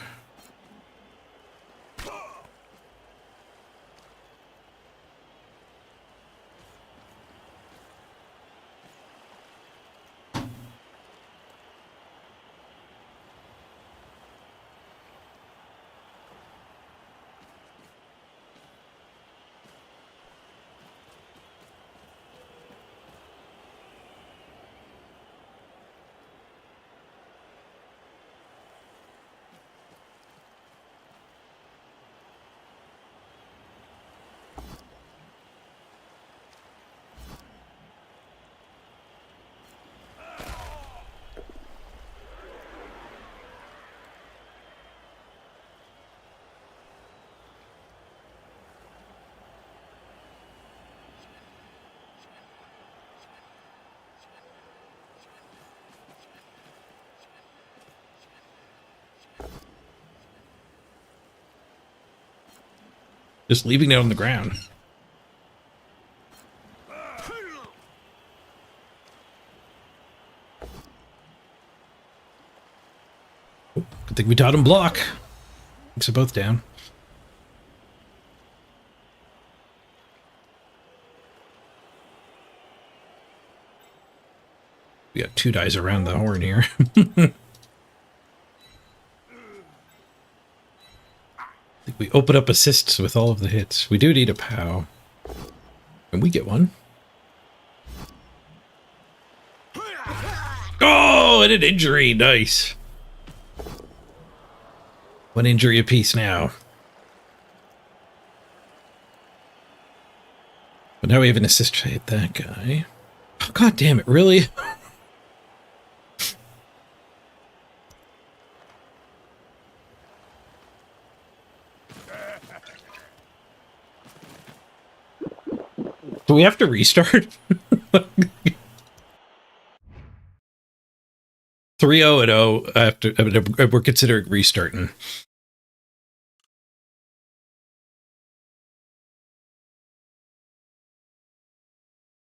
A: Just leaving it on the ground. Oh, good thing we taught him block. Makes it both down. We got 2 dies around the horn here. I think we open up assists with all of the hits. We do need a POW. And we get one. Oh, and an injury. Nice. 1 injury apiece now. But now we have an assist to hit that guy. Oh, God damn it, really? Do we have to restart? 3-0-0 after we're considering restarting.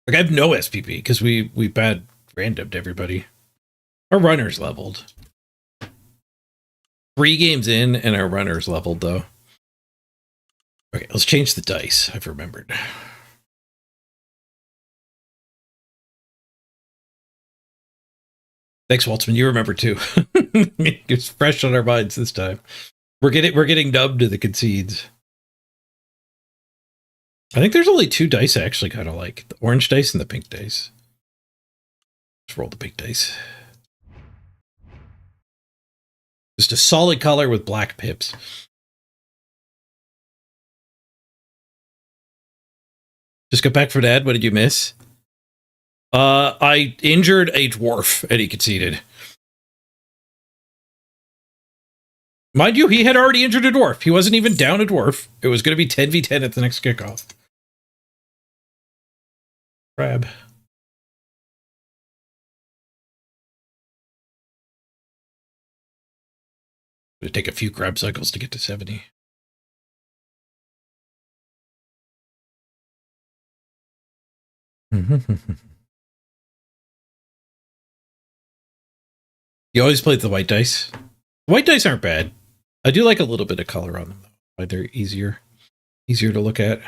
A: Like, I have no SPP because we bad randomed everybody. Our runner's leveled. 3 games in and our runner's leveled though. Okay, let's change the dice. I've remembered. Thanks, Waltzman. You remember too. It's fresh on our minds this time. We're getting numb to the concedes. I think there's only 2 dice I actually kind of like: the orange dice and the pink dice. Let's roll the pink dice. Just a solid color with black pips. Just got back from Dad. What did you miss? I injured a dwarf and he conceded. Mind you, he had already injured a dwarf. He wasn't even down a dwarf. It was going to be 10v10 at the next kickoff. Crab. It'd take a few crab cycles to get to 70. You always played the white dice. The white dice aren't bad. I do like a little bit of color on them, though. Why they're easier to look at.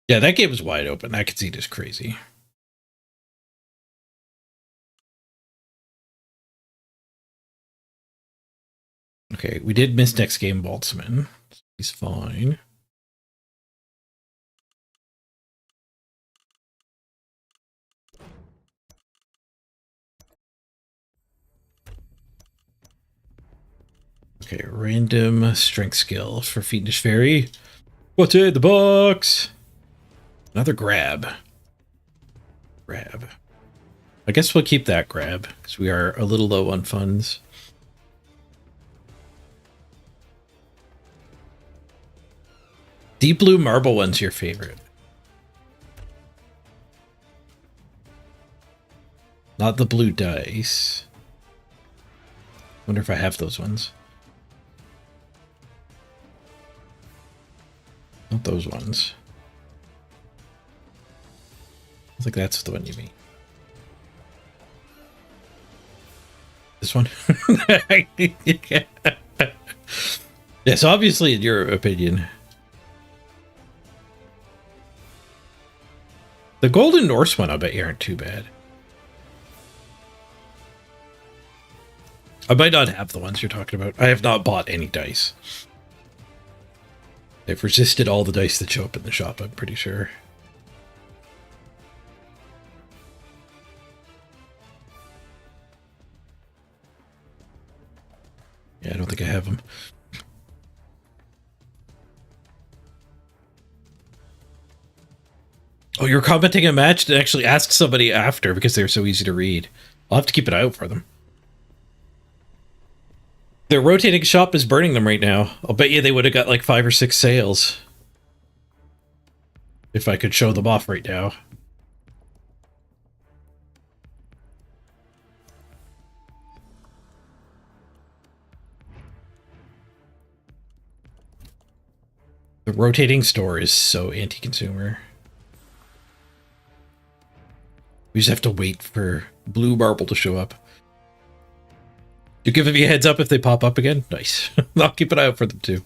A: Yeah, that game was wide open. That conceit is crazy. Okay, we did miss next game, Boltzmann. He's fine. Okay, random strength skill for Fiendish Fairy. What's in the box? Another grab. Grab. I guess we'll keep that grab, because we are a little low on funds. Deep blue marble one's your favorite. Not the blue dice. Wonder if I have those ones. Not those ones. I think that's the one you mean. This one? Yes, obviously in your opinion. The Golden Norse one, I bet you aren't too bad. I might not have the ones you're talking about. I have not bought any dice. They've resisted all the dice that show up in the shop, I'm pretty sure. Yeah, I don't think I have them. Oh, you're commenting a match to actually ask somebody after because they're so easy to read. I'll have to keep an eye out for them. Their rotating shop is burning them right now. I'll bet you they would have got like 5 or 6 sales. If I could show them off right now. The rotating store is so anti-consumer. We just have to wait for blue marble to show up. You give me a heads up if they pop up again? Nice. I'll keep an eye out for them too.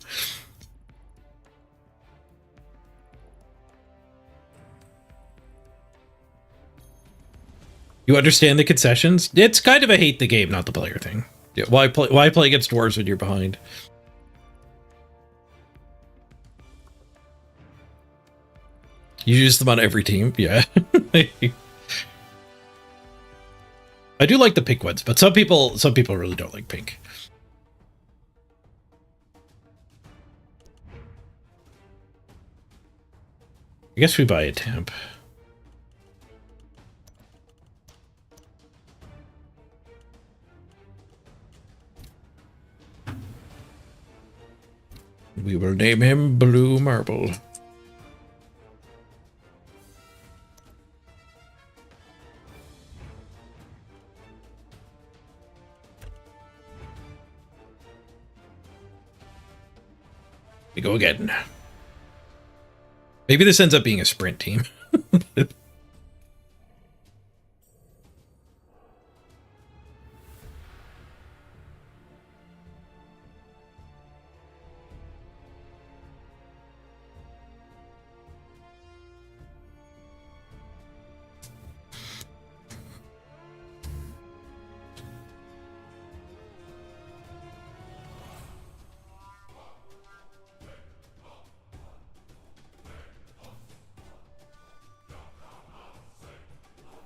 A: You understand the concessions? It's kind of a hate the game, not the player thing. Yeah, why play against dwarves when you're behind? You use them on every team? Yeah. I do like the pink ones, but some people really don't like pink. I guess we buy a temp. We will name him Blue Marble. We go again. Maybe this ends up being a sprint team.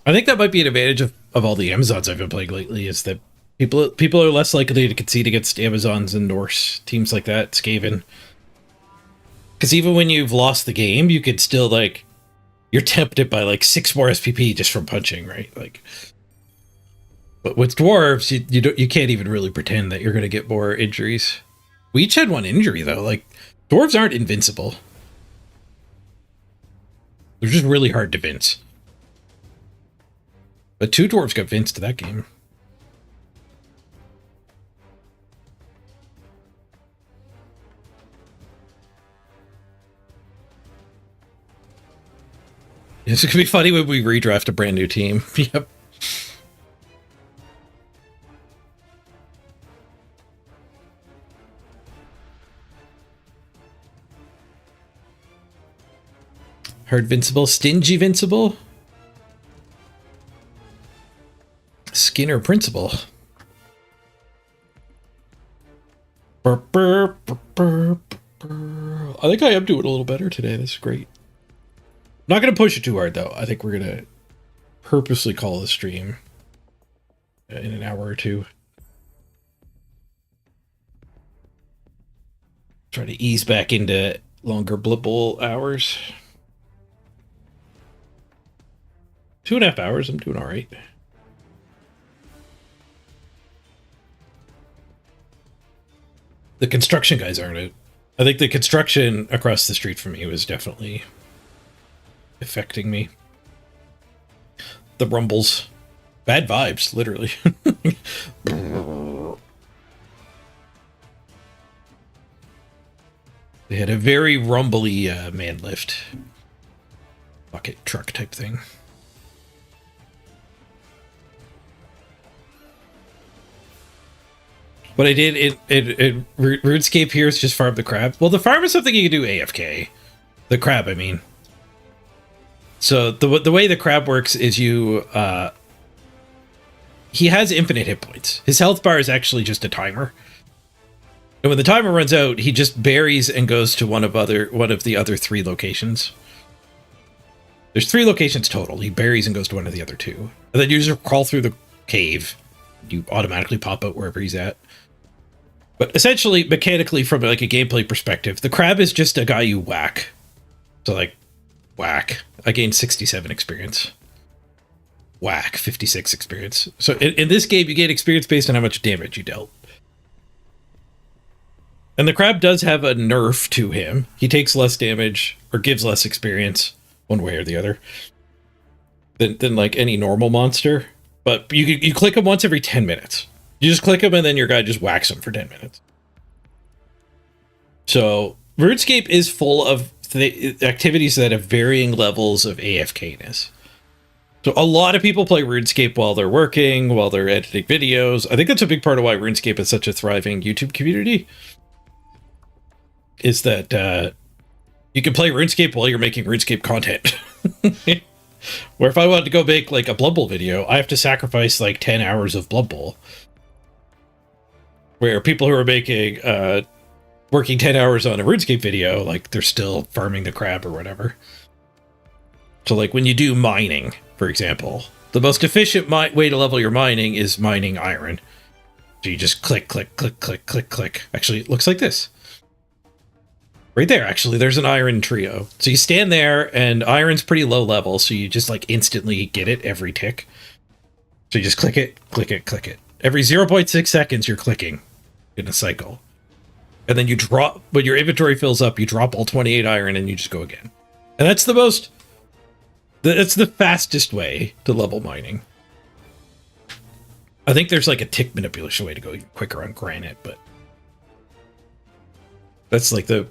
A: I think that might be an advantage of all the Amazons I've been playing lately, is that people are less likely to concede against Amazons and Norse teams like that, Skaven. Because even when you've lost the game, you could still, like, you're tempted by, like, 6 more SPP just from punching, right? Like, but with dwarves, you can't even really pretend that you're going to get more injuries. We each had 1 injury, though. Like, dwarves aren't invincible. They're just really hard to vince. But 2 dwarves got vinced to that game. It's going to be funny when we redraft a brand new team. Yep. Hard vincible, stingy vincible, Skinner principle. I think I am doing a little better today. That's great. I'm not going to push it too hard, though. I think we're going to purposely call the stream in an hour or 2. Try to ease back into longer Blood Bowl hours. 2.5 hours. I'm doing all right. The construction guys aren't it. I think the construction across the street from me was definitely affecting me. The rumbles. Bad vibes, literally. They had a very rumbly man lift. Bucket truck type thing. What I did in RuneScape here is just farm the crab. Well, the farm is something you can do AFK. The crab, I mean. So the way the crab works is you... he has infinite hit points. His health bar is actually just a timer. And when the timer runs out, he just buries and goes to one of the other 3 locations. There's 3 locations total. He buries and goes to one of the other 2. And then you just crawl through the cave. You automatically pop out wherever he's at. But essentially, mechanically, from like a gameplay perspective, the crab is just a guy you whack. So like, whack. I gained 67 experience. Whack, 56 experience. So in this game, you gain experience based on how much damage you dealt. And the crab does have a nerf to him. He takes less damage, or gives less experience, one way or the other, than like any normal monster. But you click him once every 10 minutes. You just click him and then your guy just whacks him for 10 minutes. So RuneScape is full of activities that have varying levels of AFK-ness. So a lot of people play RuneScape while they're working, while they're editing videos. I think that's a big part of why RuneScape is such a thriving YouTube community. Is that you can play RuneScape while you're making RuneScape content. Where if I wanted to go make like a Blood Bowl video, I have to sacrifice like 10 hours of Blood Bowl. Where people who are making, working 10 hours on a RuneScape video, like they're still farming the crab or whatever. So like when you do mining, for example, the most efficient way to level your mining is mining iron. So you just click, click, click, click, click, click. Actually, it looks like this. Right there, actually, there's an iron trio. So you stand there, and iron's pretty low level, so you just, like, instantly get it every tick. So you just click it, click it, click it. Every 0.6 seconds, you're clicking in a cycle. And then you drop, when your inventory fills up, you drop all 28 iron, and you just go again. And that's that's the fastest way to level mining. I think there's, like, a tick manipulation way to go even quicker on granite, but... that's, like, the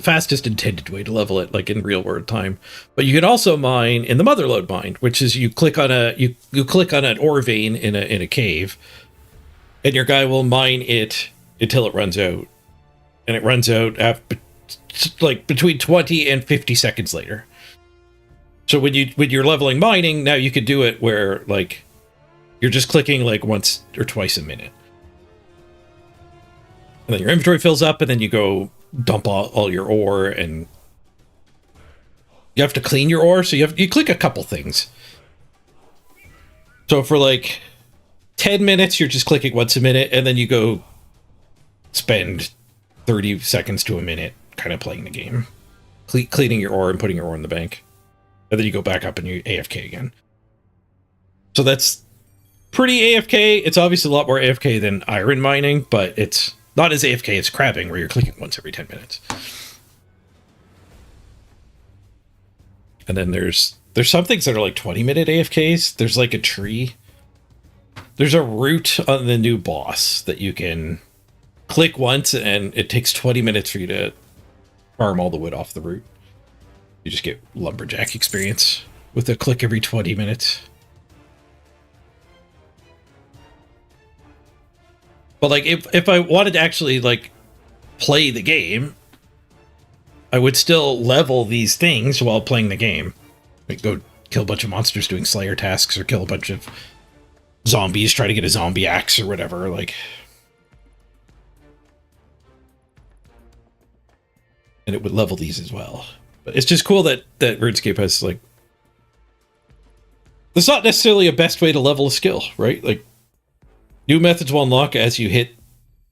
A: fastest intended way to level it, like in real world time. But you can also mine in the Motherlode mine, which is you click on you click on an ore vein in a cave, and your guy will mine it until it runs out, and it runs out after, like between 20 and 50 seconds later. So when you're leveling mining, now you could do it where like you're just clicking like once or twice a minute, and then your inventory fills up, and then you go dump all your ore, and you have to clean your ore, so you click a couple things. So for like 10 minutes, you're just clicking once a minute, and then you go spend 30 seconds to a minute kind of playing the game, cleaning your ore and putting your ore in the bank, and then you go back up and you AFK again. So that's pretty AFK. It's obviously a lot more AFK than iron mining, but it's not as AFK as crabbing, where you're clicking once every 10 minutes. And then there's some things that are like 20-minute AFKs. There's like a tree. There's a route on the new boss that you can click once, and it takes 20 minutes for you to farm all the wood off the route. You just get lumberjack experience with a click every 20 minutes. But like, if I wanted to actually like play the game, I would still level these things while playing the game. Like go kill a bunch of monsters doing Slayer tasks, or kill a bunch of zombies, try to get a zombie axe or whatever. Like, and it would level these as well. But it's just cool that RuneScape has like, it's not necessarily a best way to level a skill, right? Like, new methods will unlock as you hit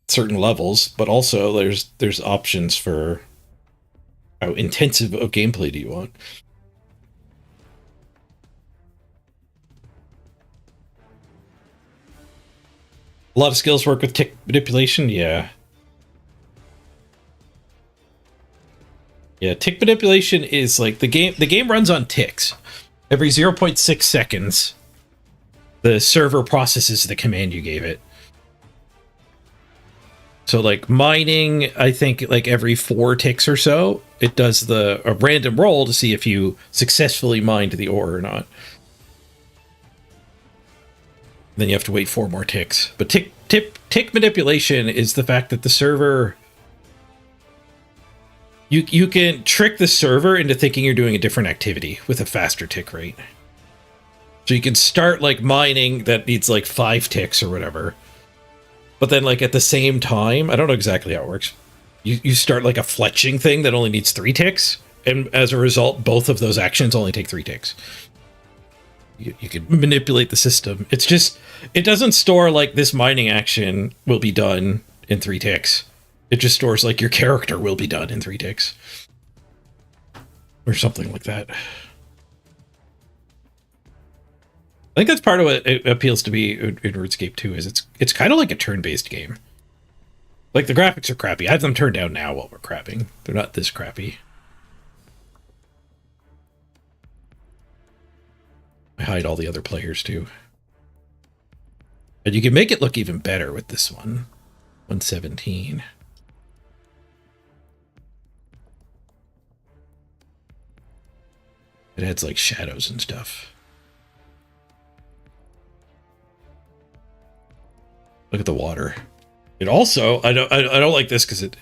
A: certain levels, but also there's options for how intensive of gameplay do you want. A lot of skills work with tick manipulation, yeah. Yeah, tick manipulation is like the game runs on ticks. Every 0.6 seconds, the server processes the command you gave it. So like mining, I think like every 4 ticks or so, it does a random roll to see if you successfully mined the ore or not. Then you have to wait 4 more ticks. But tick manipulation is the fact that the server, you can trick the server into thinking you're doing a different activity with a faster tick rate. So you can start like mining that needs like 5 ticks or whatever. But then like at the same time, I don't know exactly how it works. You start like a fletching thing that only needs 3 ticks. And as a result, both of those actions only take 3 ticks. You can manipulate the system. It's just, it doesn't store like this mining action will be done in 3 ticks. It just stores like your character will be done in 3 ticks. Or something like that. I think that's part of what it appeals to me in RuneScape too, is it's kind of like a turn-based game. Like the graphics are crappy. I have them turned down now while we're crapping. They're not this crappy. I hide all the other players too. And you can make it look even better with this one. 117. It adds like shadows and stuff. Look at the water. It also, I don't like this because it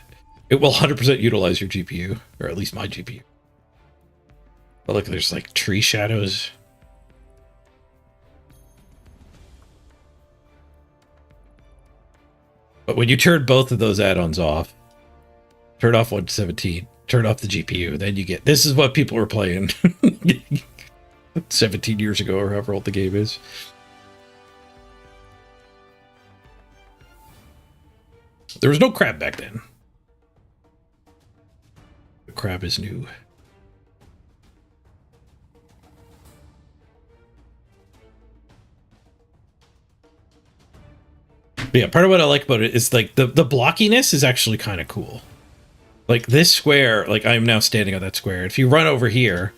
A: will 100% utilize your GPU, or at least my GPU. But look, there's like tree shadows. But when you turn both of those add-ons off, turn off 117, turn off the GPU, then you get, this is what people were playing 17 years ago, or however old the game is. There was no crab back then. The crab is new. But yeah, part of what I like about it is like the blockiness is actually kind of cool. Like this square, like I'm now standing on that square. If you run over here,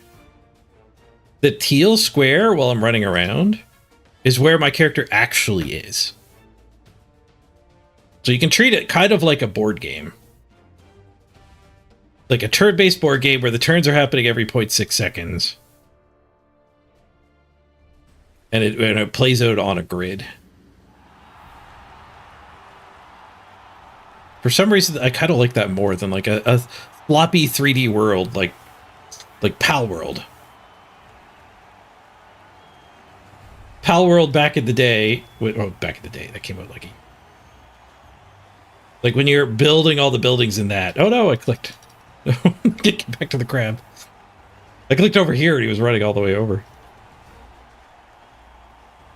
A: the teal square while I'm running around is where my character actually is. So you can treat it kind of like a board game. Like a turn-based board game where the turns are happening every 0.6 seconds. And it plays out on a grid. For some reason, I kind of like that more than like a floppy 3D world like Pal World. Pal World back in the day, back in the day, that came out like when you're building all the buildings in that. Oh no, I clicked. Get back to the crab. I clicked over here and he was running all the way over.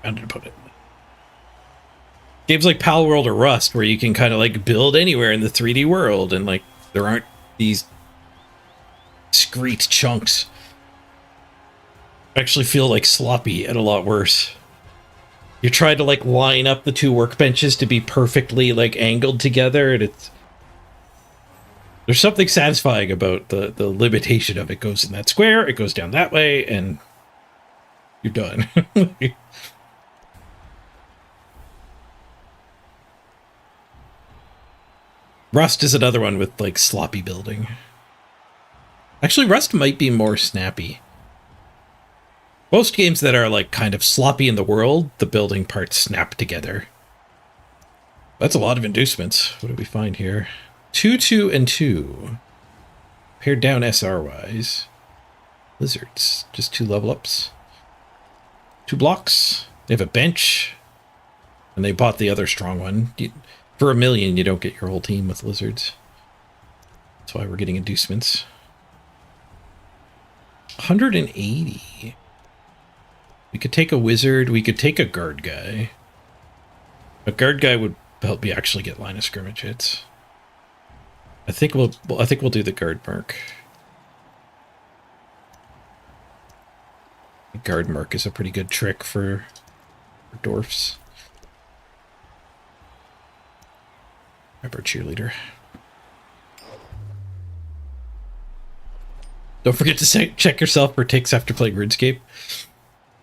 A: Found to put it. Games like Pal World or Rust, where you can kind of like build anywhere in the 3D world, and like there aren't these discrete chunks. I actually feel like sloppy and a lot worse. You try to like line up the two workbenches to be perfectly like angled together, and there's something satisfying about the limitation of it. Goes in that square, it goes down that way, and you're done. Rust is another one with like sloppy building. Actually, Rust might be more snappy. Most games that are like kind of sloppy in the world, the building parts snap together. That's a lot of inducements. What do we find here? 2, 2, and 2. Paired down SR-wise. Lizards. Just 2 level ups. 2 blocks. They have a bench. And they bought the other strong one. For $1 million, you don't get your whole team with lizards. That's why we're getting inducements. 180. We could take a wizard. We could take a guard guy. A guard guy would help you actually get line of scrimmage hits. I think we'll do the guard merc. Guard merc is a pretty good trick for dwarfs. Grab our cheerleader. Don't forget to check yourself for ticks after playing RuneScape.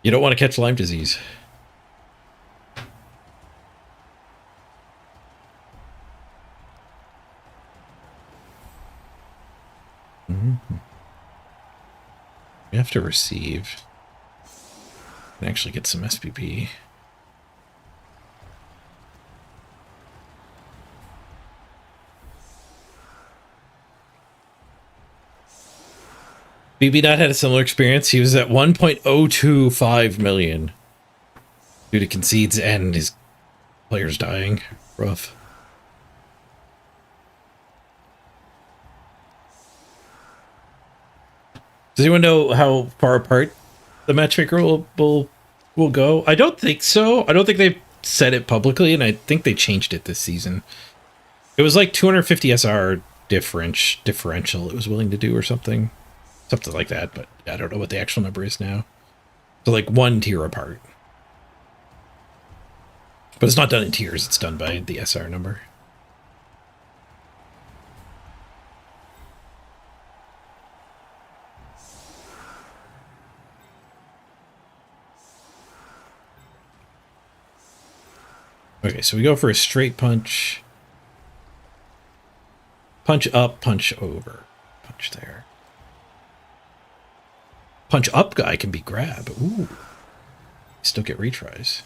A: You don't want to catch Lyme disease. Mm-hmm. We have to receive. And actually get some SPP. BB Dot had a similar experience. He was at 1.025 million due to concedes and his players dying. Rough. Does anyone know how far apart the matchmaker will go? I don't think so. I don't think they've said it publicly, and I think they changed it this season. It was like 250 SR differential it was willing to do or something. Something like that, but I don't know what the actual number is now. So like 1 tier apart. But it's not done in tiers, it's done by the SR number. Okay, so we go for a straight punch. Punch up, punch over. Punch there. Punch up guy can be grab. Ooh. Still get retries.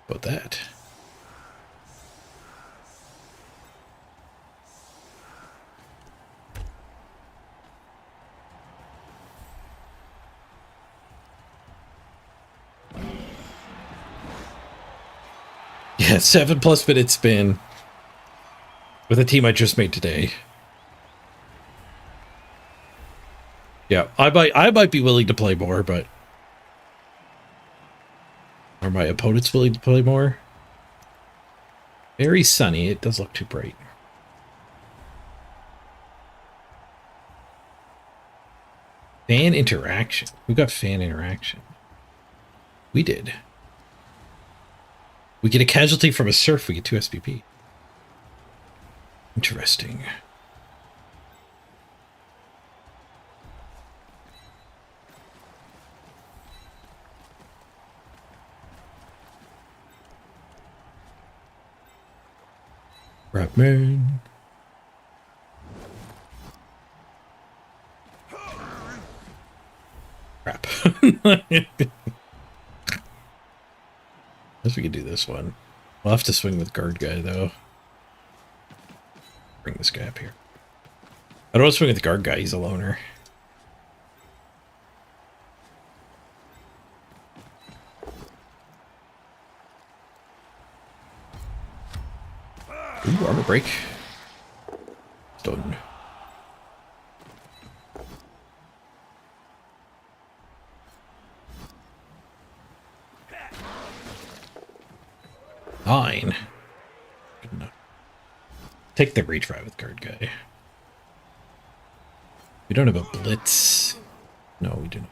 A: About that. Yeah, 7+ minute spin with a team I just made today. Yeah, I might be willing to play more, but are my opponents willing to play more? Very sunny. It does look too bright. Fan interaction. Who got fan interaction? We did. We get a casualty from a surf. We get 2 SPP. Interesting. Rapman. Crap. Guess we could do this one. We'll have to swing with guard guy though. Bring this guy up here. I don't want to swing with the guard guy, he's a loner. Ooh, armor break. Done. Fine. Good enough. Take the retry with guard guy. We don't have a blitz. No, we do not.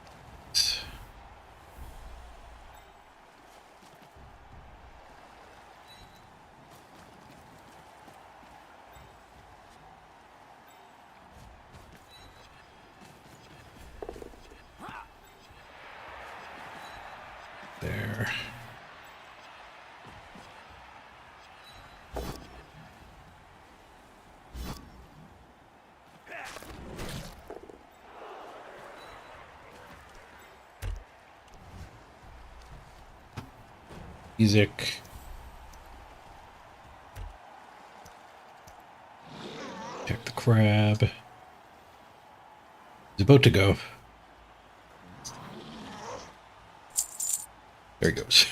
A: There. Music. Check the crab. He's about to go. There he goes.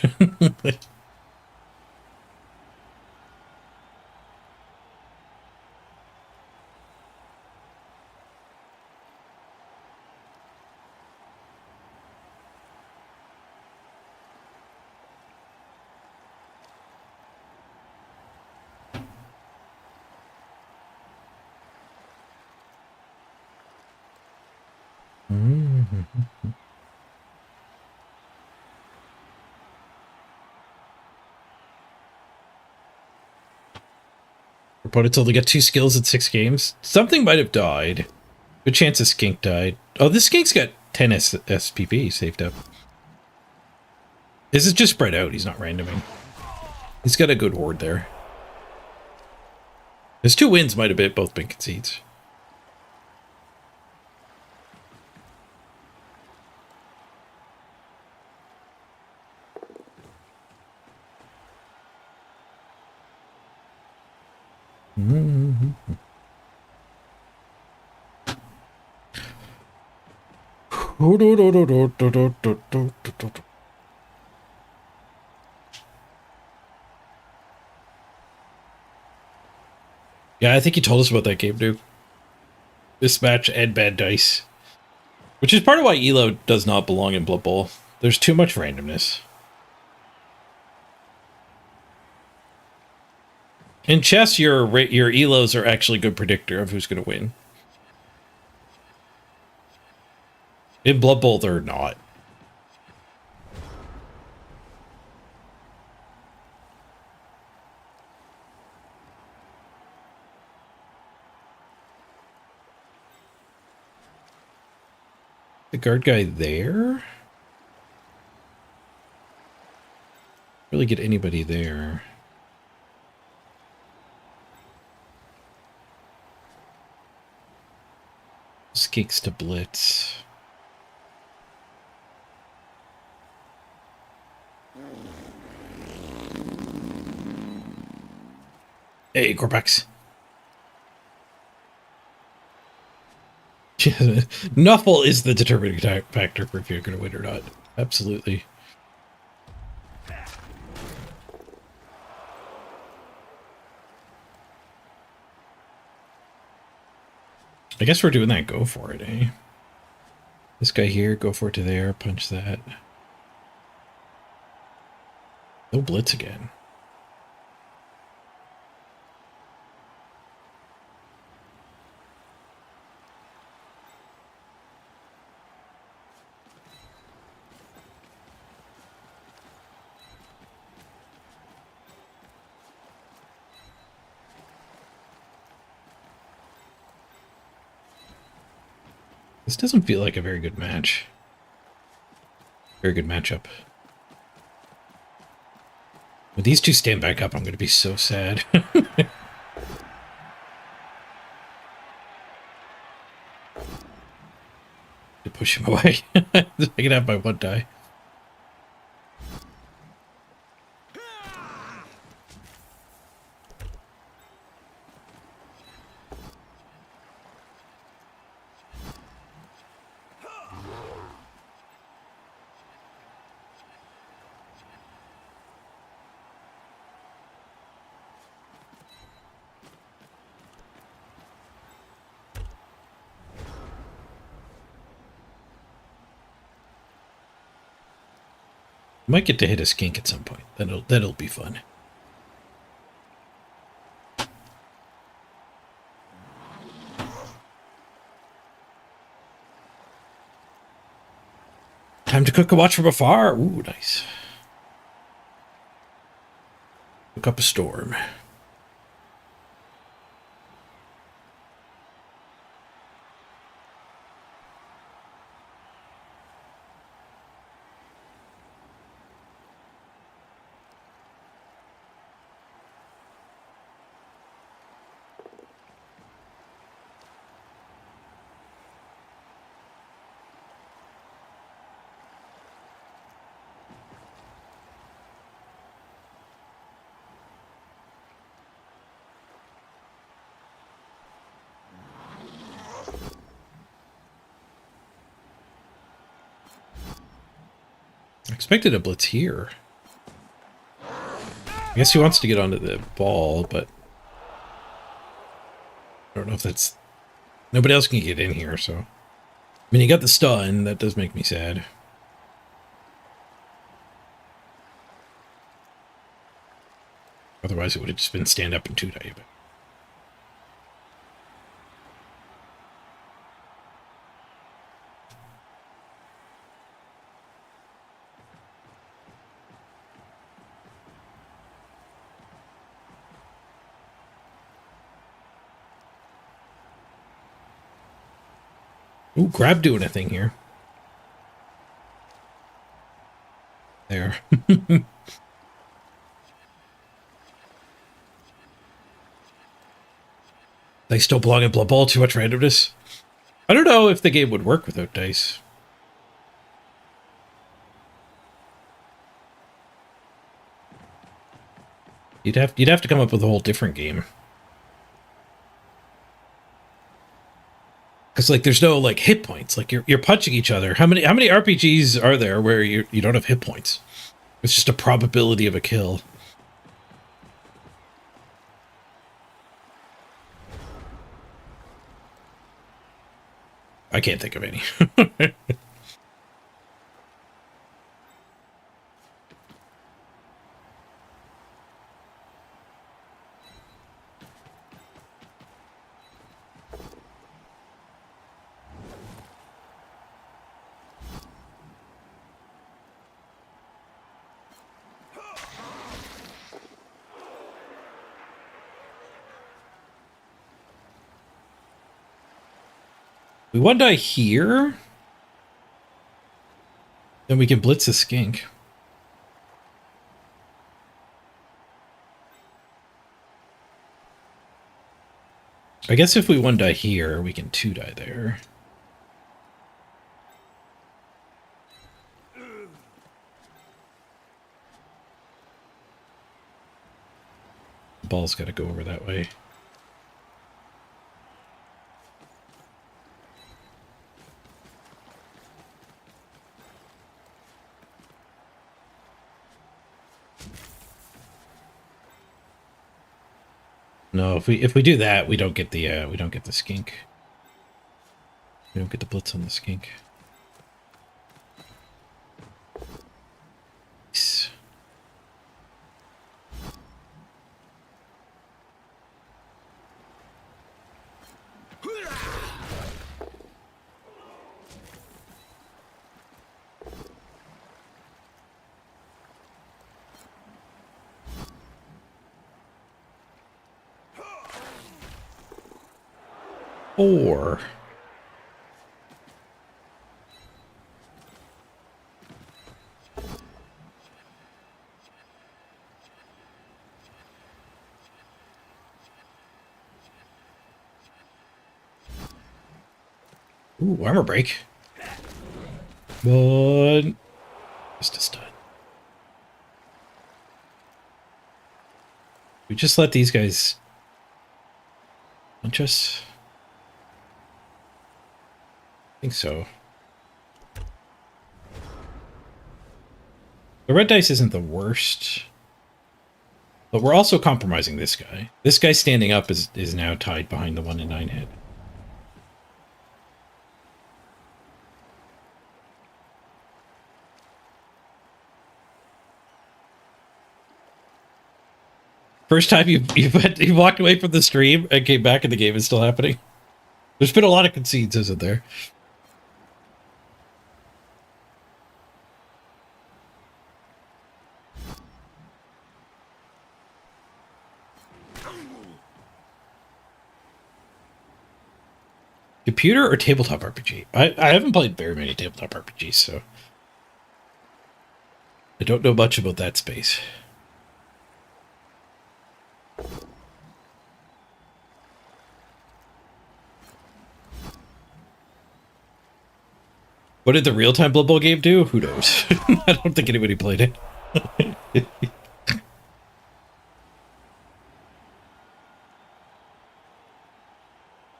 A: Opponents only got 2 skills in 6 games. Something might have died. Good chance a skink died. Oh, this skink's got 10 SPP saved up. This is just spread out. He's not randoming. He's got a good ward there. His 2 wins might have both been concedes. Yeah, I think he told us about that game, dude. This match and bad dice. Which is part of why Elo does not belong in Blood Bowl. There's too much randomness. In chess, your Elos are actually a good predictor of who's going to win. In Blood Bowl, they're not. The guard guy there? Really get anybody there. Skinks to blitz. Hey, Corpax. Nuffle is the determining factor for if you're going to win or not. Absolutely. I guess we're doing that. Go for it, eh? This guy here, go for it to there, punch that. No blitz again. This doesn't feel like a very good match. Very good matchup. When these two stand back up, I'm going to be so sad. To push him away. I can have my one die. Might get to hit a skink at some point. That'll be fun. Time to cook and watch from afar. Ooh, nice. Cook up a storm. I expected a blitz here. I guess he wants to get onto the ball, but I don't know if that's... Nobody else can get in here, so... I mean, he got the stun. That does make me sad. Otherwise, it would have just been stand up and two-die. But... Ooh, grab doing a thing here. There. Dice don't belong in Blood Bowl, too much randomness. I don't know if the game would work without dice. You'd have to come up with a whole different game. Because like there's no like hit points. Like you're punching each other. How many RPGs are there where you don't have hit points? It's just a probability of a kill. I can't think of any. We one die here. Then we can blitz a skink. I guess if we one die here, we can two die there. The ball's got to go over that way. No, if we do that, we don't get the skink. We don't get the blitz on the skink. Nice. Four. Ooh, armor break. But just a stun. We just let these guys punch us. I think so. The red dice isn't the worst. But we're also compromising this guy. This guy standing up is now tied behind the 1 in 9 hit. First time you walked away from the stream and came back and the game is still happening. There's been a lot of concedes, isn't there? Computer or tabletop RPG? I haven't played very many tabletop RPGs, so I don't know much about that space. What did the real-time Blood Bowl game do? Who knows? I don't think anybody played it.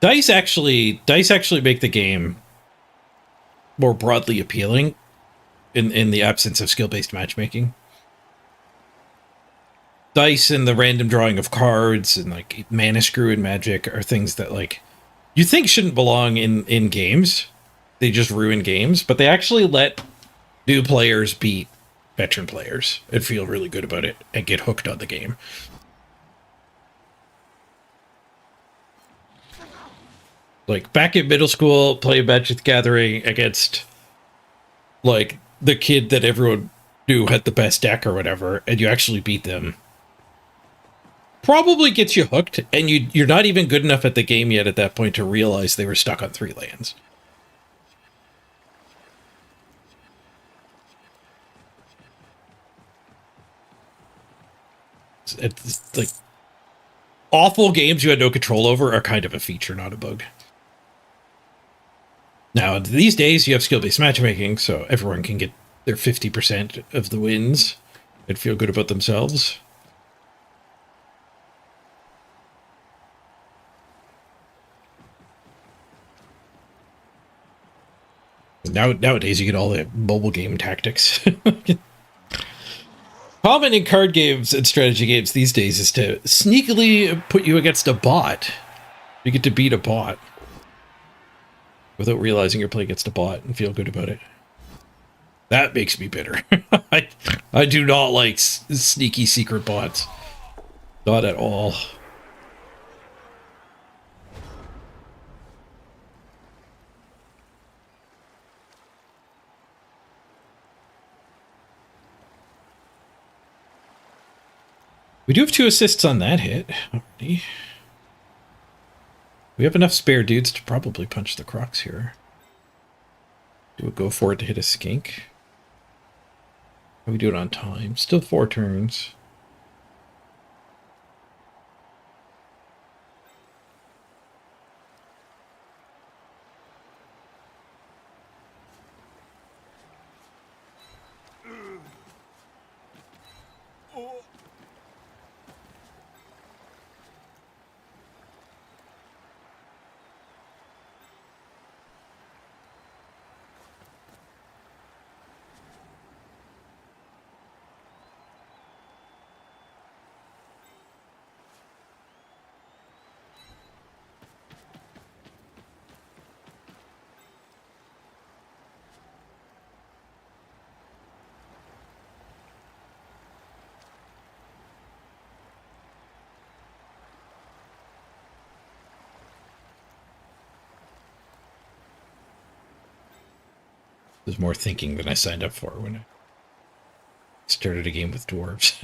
A: Dice actually make the game more broadly appealing in the absence of skill-based matchmaking. Dice and the random drawing of cards and like mana screw and magic are things that like you think shouldn't belong in games. They just ruin games, but they actually let new players beat veteran players and feel really good about it and get hooked on the game. Like back in middle school, playing Magic the Gathering against like the kid that everyone knew had the best deck or whatever, and you actually beat them. Probably gets you hooked, and you're not even good enough at the game yet at that point to realize they were stuck on 3 lands. It's like awful games you had no control over are kind of a feature, not a bug. Now, these days, you have skill-based matchmaking, so everyone can get their 50% of the wins and feel good about themselves. Nowadays, you get all the mobile game tactics. Common in card games and strategy games these days is to sneakily put you against a bot. You get to beat a bot without realizing you're playing against a bot and feel good about it. That makes me bitter. I do not like sneaky secret bots. Not at all. We do have 2 assists on that hit already. We have enough spare dudes to probably punch the Crocs here. Do we go for it to hit a skink? How we do it on time? Still 4 turns. There's more thinking than I signed up for when I started a game with dwarves.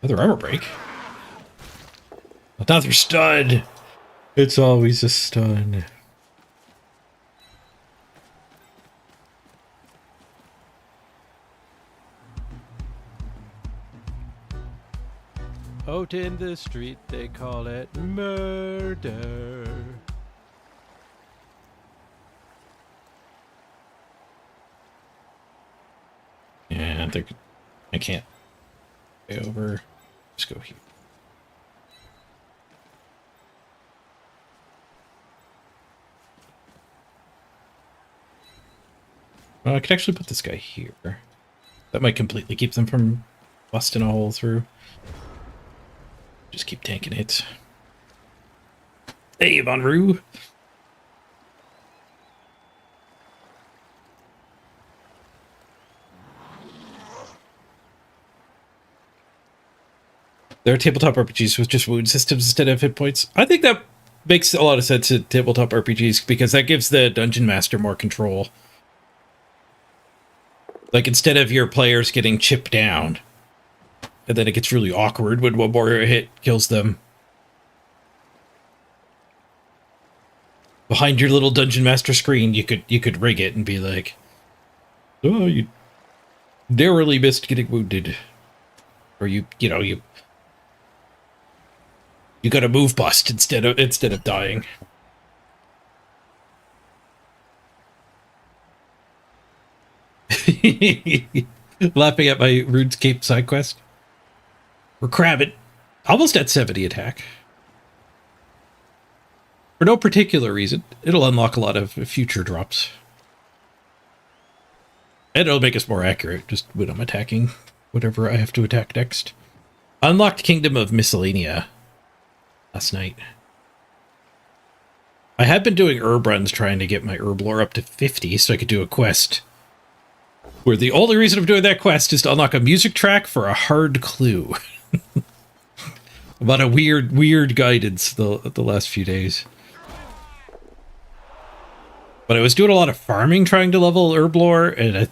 A: Another armor break. Another stun. It's always a stun. Out in the street, they call it murder. Yeah, I can't go over. Just go here. I could actually put this guy here. That might completely keep them from busting a hole through. Just keep tanking hits. Hey, Von Roo. There are tabletop RPGs with just wound systems instead of hit points. I think that makes a lot of sense in tabletop RPGs because that gives the dungeon master more control. Like, instead of your players getting chipped down, and then it gets really awkward when one more hit kills them. Behind your little dungeon master screen, you could rig it and be like, "Oh, you narrowly missed getting wounded," or you got a move bust instead of dying. Laughing at my RuneScape side quest. We're crabbing. Almost at 70 attack. For no particular reason. It'll unlock a lot of future drops. And it'll make us more accurate, just when I'm attacking whatever I have to attack next. Unlocked Kingdom of Miscellanea last night. I had been doing herb runs trying to get my herb lore up to 50 so I could do a quest. Where the only reason I'm doing that quest is to unlock a music track for a hard clue. About a weird guidance the last few days. But I was doing a lot of farming trying to level herb lore, and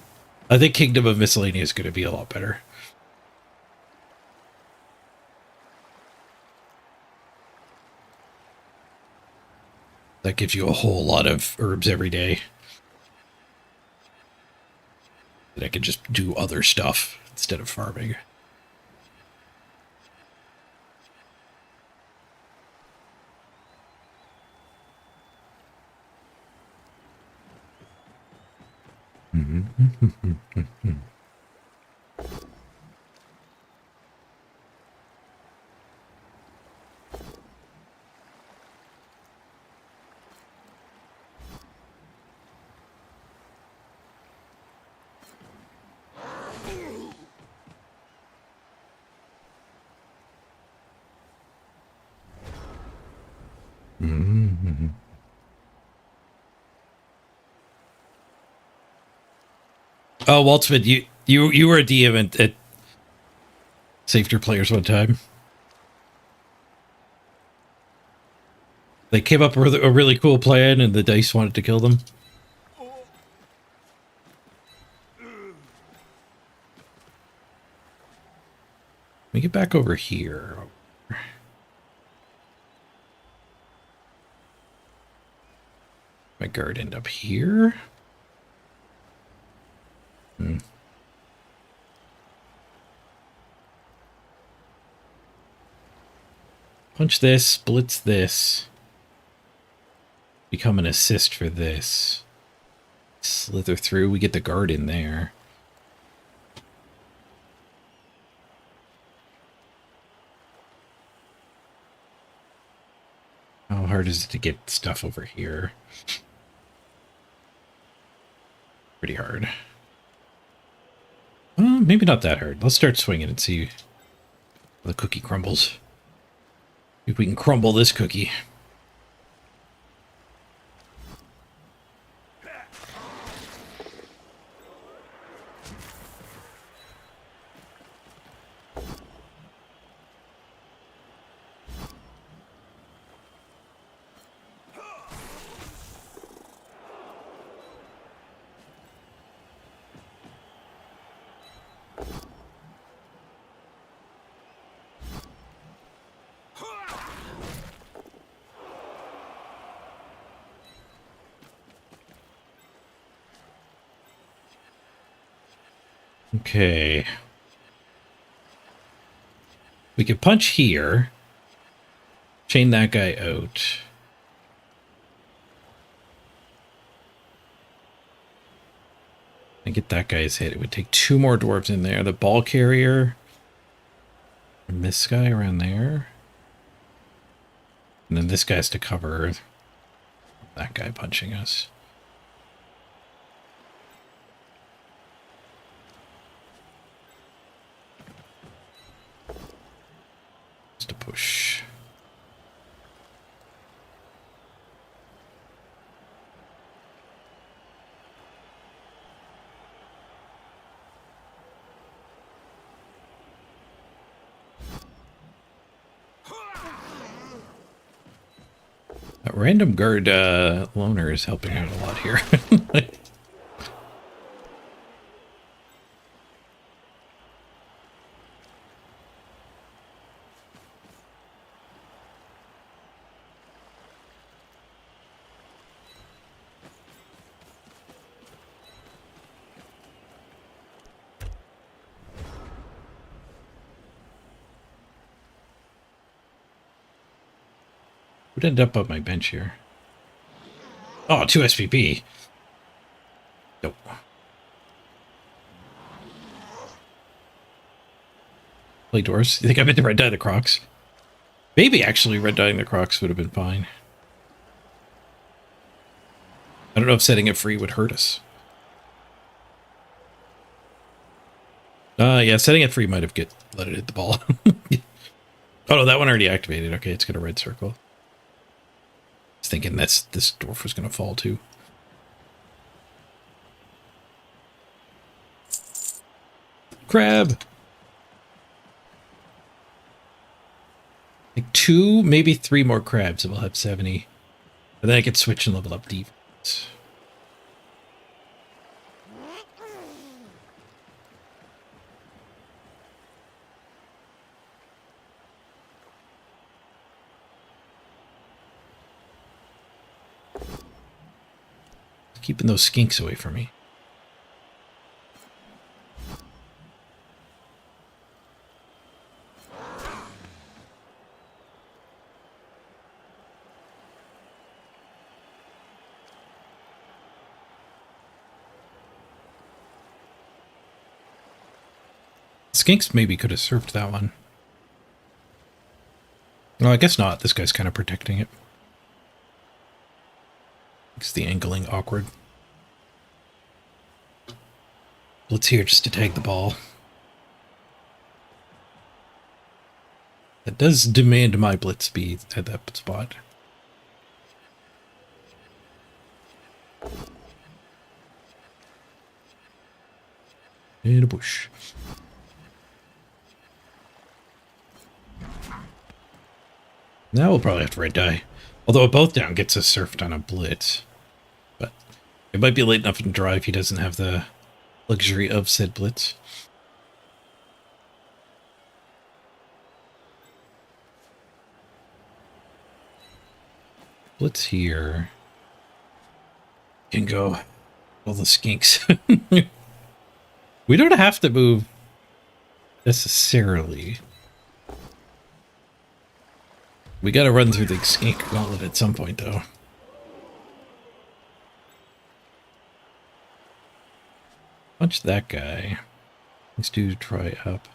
A: I think Kingdom of Miscellany is going to be a lot better. That gives you a whole lot of herbs every day. That I can just do other stuff instead of farming. Oh, Waltzman, you were a DM at saved your players one time. They came up with a really cool plan, and the dice wanted to kill them. Let me get back over here. My guard end up here. Punch this, splits this. Become an assist for this. Slither through, we get the guard in there. How hard is it to get stuff over here? Pretty hard. Well, maybe not that hard. Let's start swinging and see how the cookie crumbles. If we can crumble this cookie. Okay. We could punch here. Chain that guy out. And get that guy's hit. It would take 2 more dwarves in there. The ball carrier. And this guy around there. And then this guy has to cover that guy punching us. To push. Random guard loner is helping out a lot here. Would end up on my bench here. Oh, 2 SVP. Nope. Play dwarves. You think I meant to red dye the Crocs? Maybe actually red dyeing the Crocs would have been fine. I don't know if setting it free would hurt us. Yeah, setting it free might have let it hit the ball. Oh no, that one already activated. Okay, it's got a red circle. I was thinking this dwarf was going to fall too. Crab! Like 2, maybe 3 more crabs and we'll have 70. And then I could switch and level up defense. Keeping those skinks away from me. Skinks maybe could have served that one. No, I guess not. This guy's kind of protecting it. Makes the angling awkward. Blitz here just to tag the ball. That does demand my blitz speed at that spot. In a bush. Now we'll probably have to red dye. Although a both down gets us surfed on a blitz. But it might be late enough in drive he doesn't have the luxury of said blitz. Blitz here. Can go all the skinks. We don't have to move necessarily. We gotta run through the skink gauntlet at some point, though. Punch that guy. Let's do try up.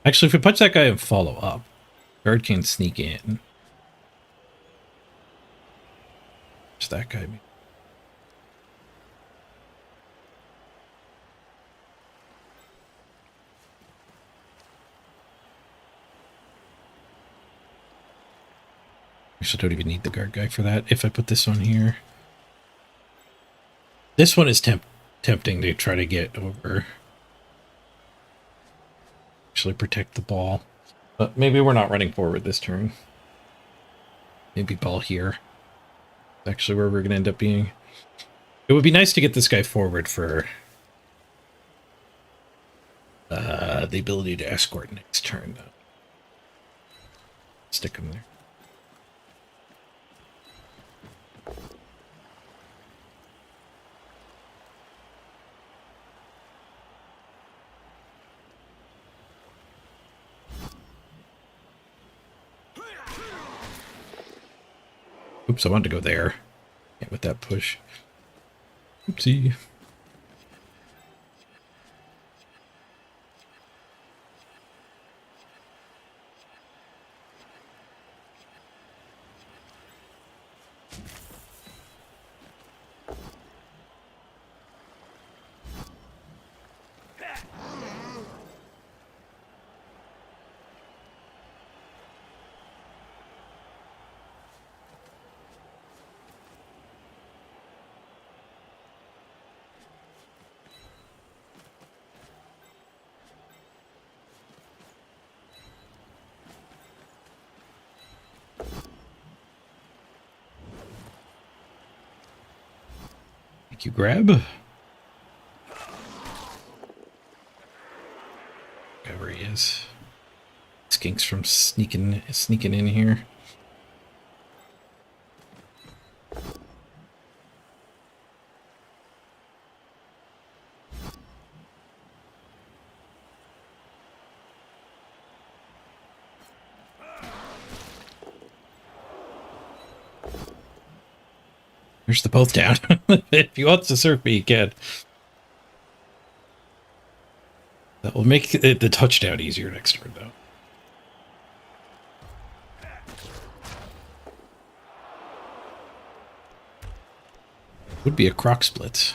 A: Actually, if we punch that guy and follow up, guard can sneak in. Punch that guy. Actually, don't even need the guard guy for that. If I put this one here. This one is tempting to try to get over. Actually protect the ball. But maybe we're not running forward this turn. Maybe ball here. Actually where we're going to end up being. It would be nice to get this guy forward for the ability to escort next turn, though. Stick him there. Oops, I wanted to go there. Yeah, with that push. Oopsie. Thank you, grab. Wherever he is. Skinks from sneaking in here. There's the both down. If he wants to serve me, he can. That will make the touchdown easier next turn, though. Would be a croc split.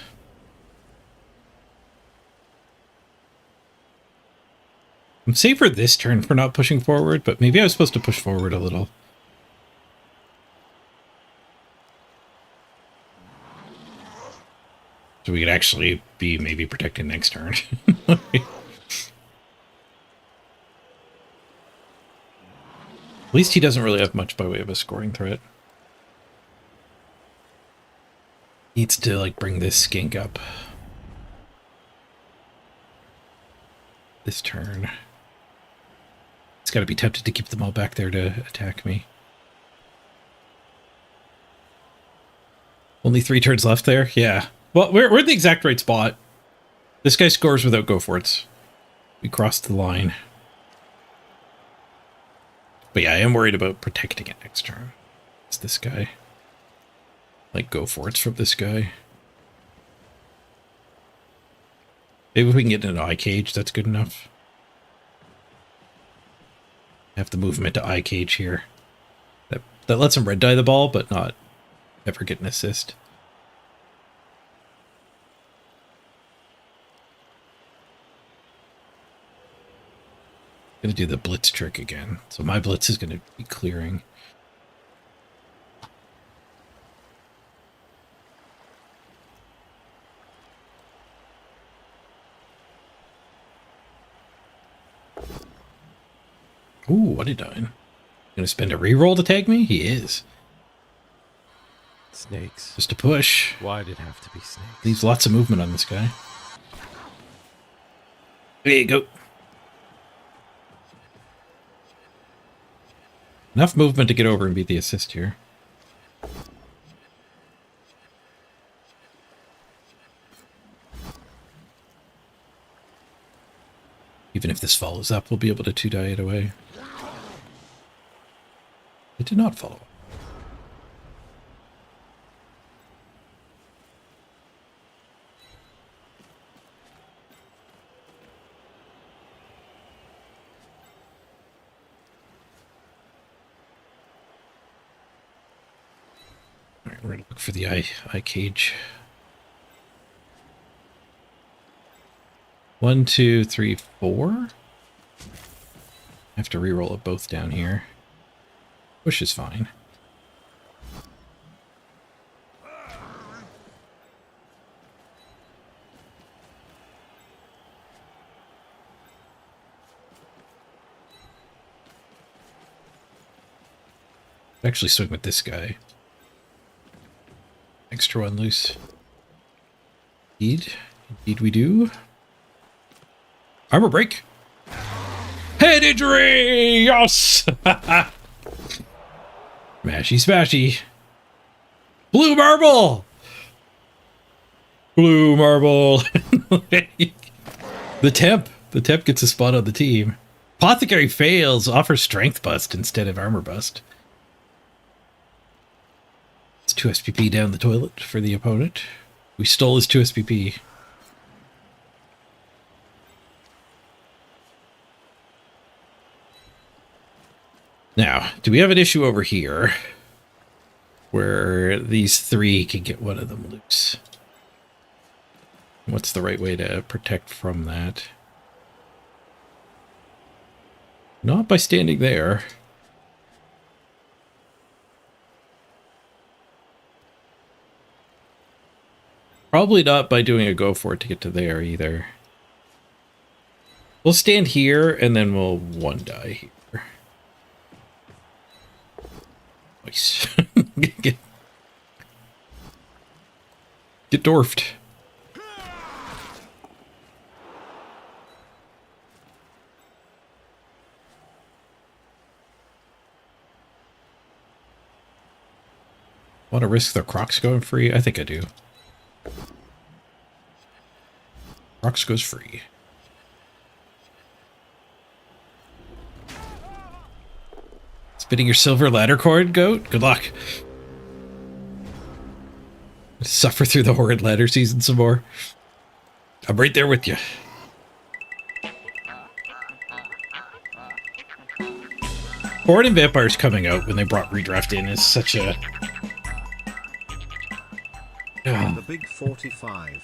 A: I'm safer this turn for not pushing forward, but maybe I was supposed to push forward a little. So we could actually be maybe protected next turn. At least he doesn't really have much by way of a scoring threat. Needs to, like, bring this skink up. This turn. It's got to be tempted to keep them all back there to attack me. Only 3 turns left there? Yeah. Well, we're in the exact right spot. This guy scores without go-for-its. We crossed the line. But yeah, I am worried about protecting it next turn. It's this guy. Like, go-for-its from this guy. Maybe if we can get an eye cage, that's good enough. Have the movement to eye cage here. That lets him red die the ball, but not ever get an assist. Gonna do the blitz trick again. So my blitz is gonna be clearing. Ooh, what a done. Gonna spend a reroll to tag me? He is.
E: Snakes.
A: Just a push.
E: Why'd it have to be snakes?
A: Leaves lots of movement on this guy. There you go. Enough movement to get over and beat the assist here. Even if this follows up, we'll be able to 2-die it away. It did not follow up. Alright, we're gonna look for the eye cage. 1, 2, 3, 4. I have to reroll it both down here. Push is fine. Actually swing with this guy. Extra one loose. Indeed we do. Armor break. Head injury! Yes! Mashy smashy. Blue marble! Blue marble. The temp gets a spot on the team. Apothecary fails, offers strength bust instead of armor bust. It's 2 SPP down the toilet for the opponent. We stole his 2 SPP. Now, do we have an issue over here where these 3 can get one of them loose? What's the right way to protect from that? Not by standing there. Probably not by doing a go for it to get to there either. We'll stand here and then we'll 1-die here. Nice. Get dwarfed. Want to risk their Crocs going free? I think I do. Crocs goes free. Spinning your silver ladder cord, goat? Good luck. Suffer through the horrid ladder season some more. I'm right there with you. Horde and Vampires coming out when they brought redraft in is such a...
C: The big 45.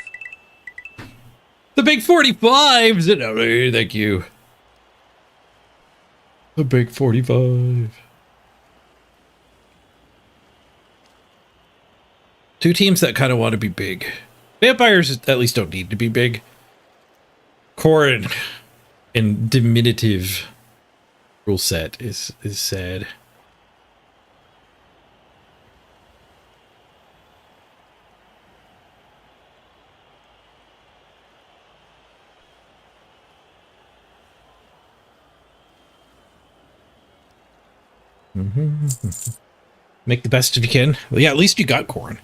A: The big 45s! No, thank you. The big 45. Two teams that kind of want to be big. Vampires at least don't need to be big. Corrin in diminutive rule set is sad. Make the best if you can. Well, yeah, at least you got Corrin.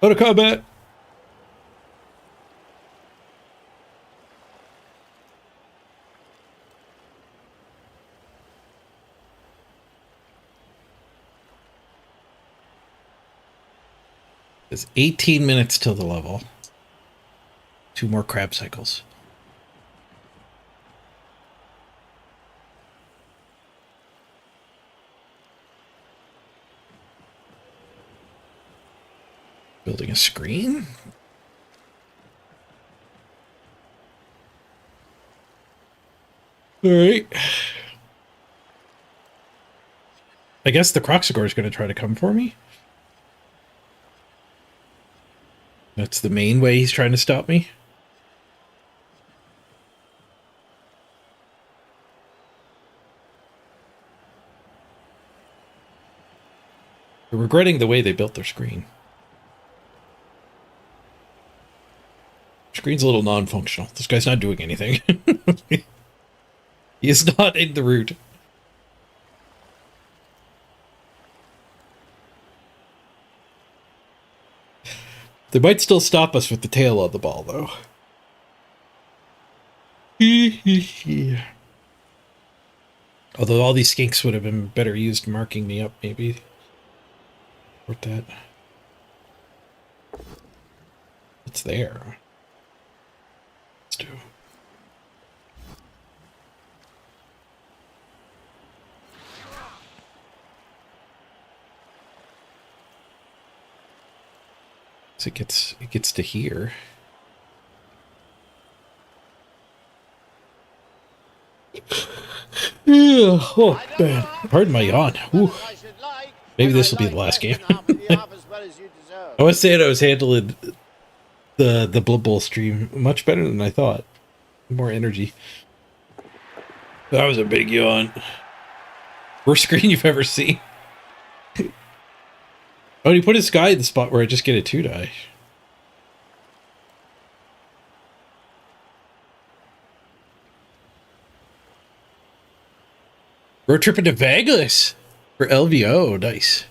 A: Out of combat. It's 18 minutes till the level. 2 more crab cycles. Building a screen? All right. I guess the Croxagore is going to try to come for me. That's the main way he's trying to stop me. They're regretting the way they built their screen. Screen's a little non-functional. This guy's not doing anything. He is not in the route. They might still stop us with the tail on the ball, though. Although all these skinks would have been better used marking me up, maybe. Report that. It's there. Let's do. So it gets to here. Yeah, oh man, pardon my yawn. Ooh. Maybe this will be the last game. I was saying I was handling the Blood Bowl stream much better than I thought. More energy. That was a big yawn. Worst screen you've ever seen. Oh, he put his guy in the spot where I just get a 2-die. Road trip into Vegas for LVO. Nice.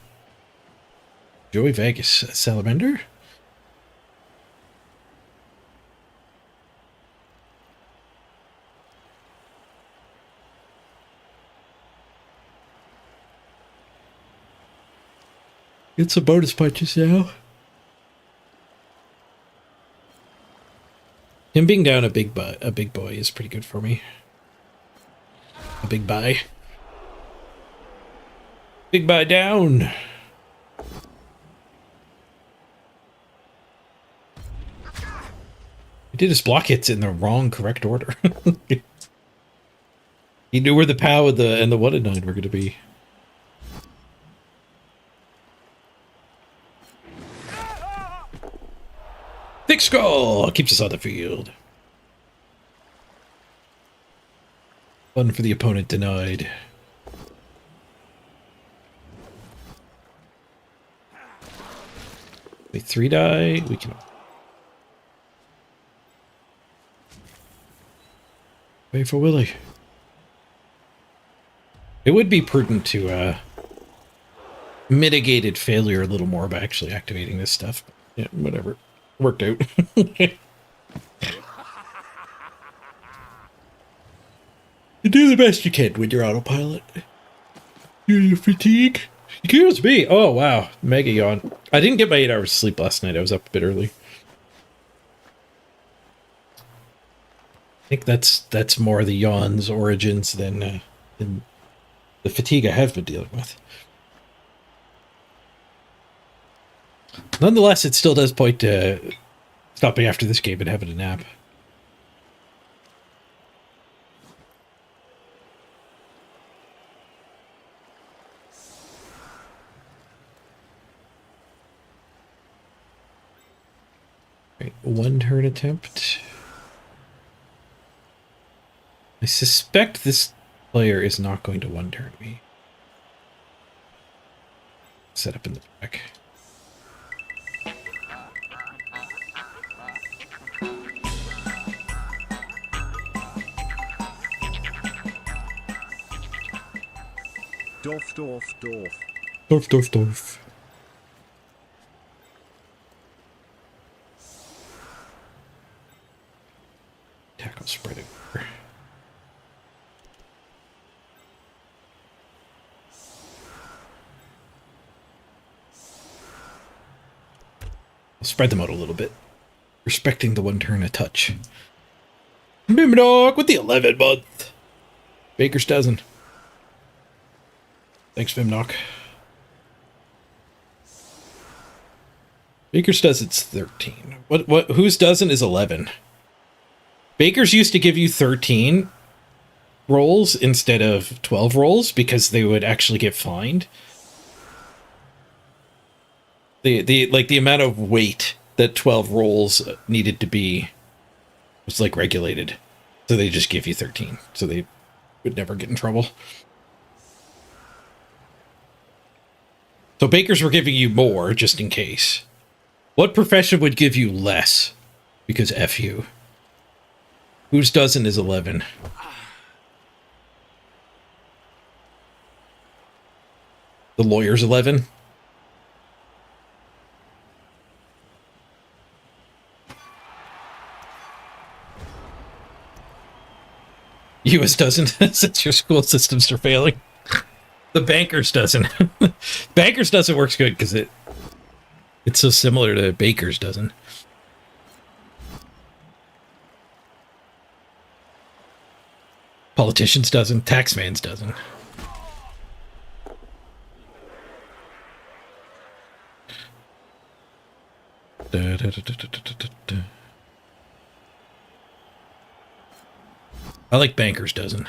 A: Joey Vegas. Salamander? Get some bonus punches now. Him being down a big boy is pretty good for me. A big buy. Big buy down. He did his block hits in the wrong correct order. He knew where the POW and the 1 and 9 were going to be. Thick skull keeps us on the field. Fun for the opponent denied. They 3 die. We can wait for Willie. It would be prudent to mitigated failure a little more by actually activating this stuff. Yeah, whatever. Worked out. You do the best you can when you're autopilot. You fatigue? Excuse me. Oh, wow. Mega yawn. I didn't get my 8 hours of sleep last night. I was up a bit early. I think that's more the yawn's origins than the fatigue I have been dealing with. Nonetheless, it still does point to stopping after this game and having a nap. Right, 1 turn attempt. I suspect this player is not going to 1 turn me. Set up in the back.
C: Dwarf, dwarf, dwarf.
A: Dwarf, dwarf, dwarf. Tackle spread over. I'll spread them out a little bit, respecting the 1 turn a touch. Mimdog with the 11 month. Baker's dozen. Thanks, Vimnock. Baker's dozen's 13. What? Whose dozen is 11? Baker's used to give you 13 rolls instead of 12 rolls because they would actually get fined. The amount of weight that 12 rolls needed to be was like regulated. So they just give you 13. So they would never get in trouble. So bakers were giving you more just in case. What profession would give you less? Because F you. Whose dozen is 11? The lawyer's 11? US doesn't, since your school systems are failing. The bankers doesn't. Bankers doesn't works good because it's so similar to bakers doesn't. Politicians doesn't. Taxman's doesn't. I like bankers doesn't.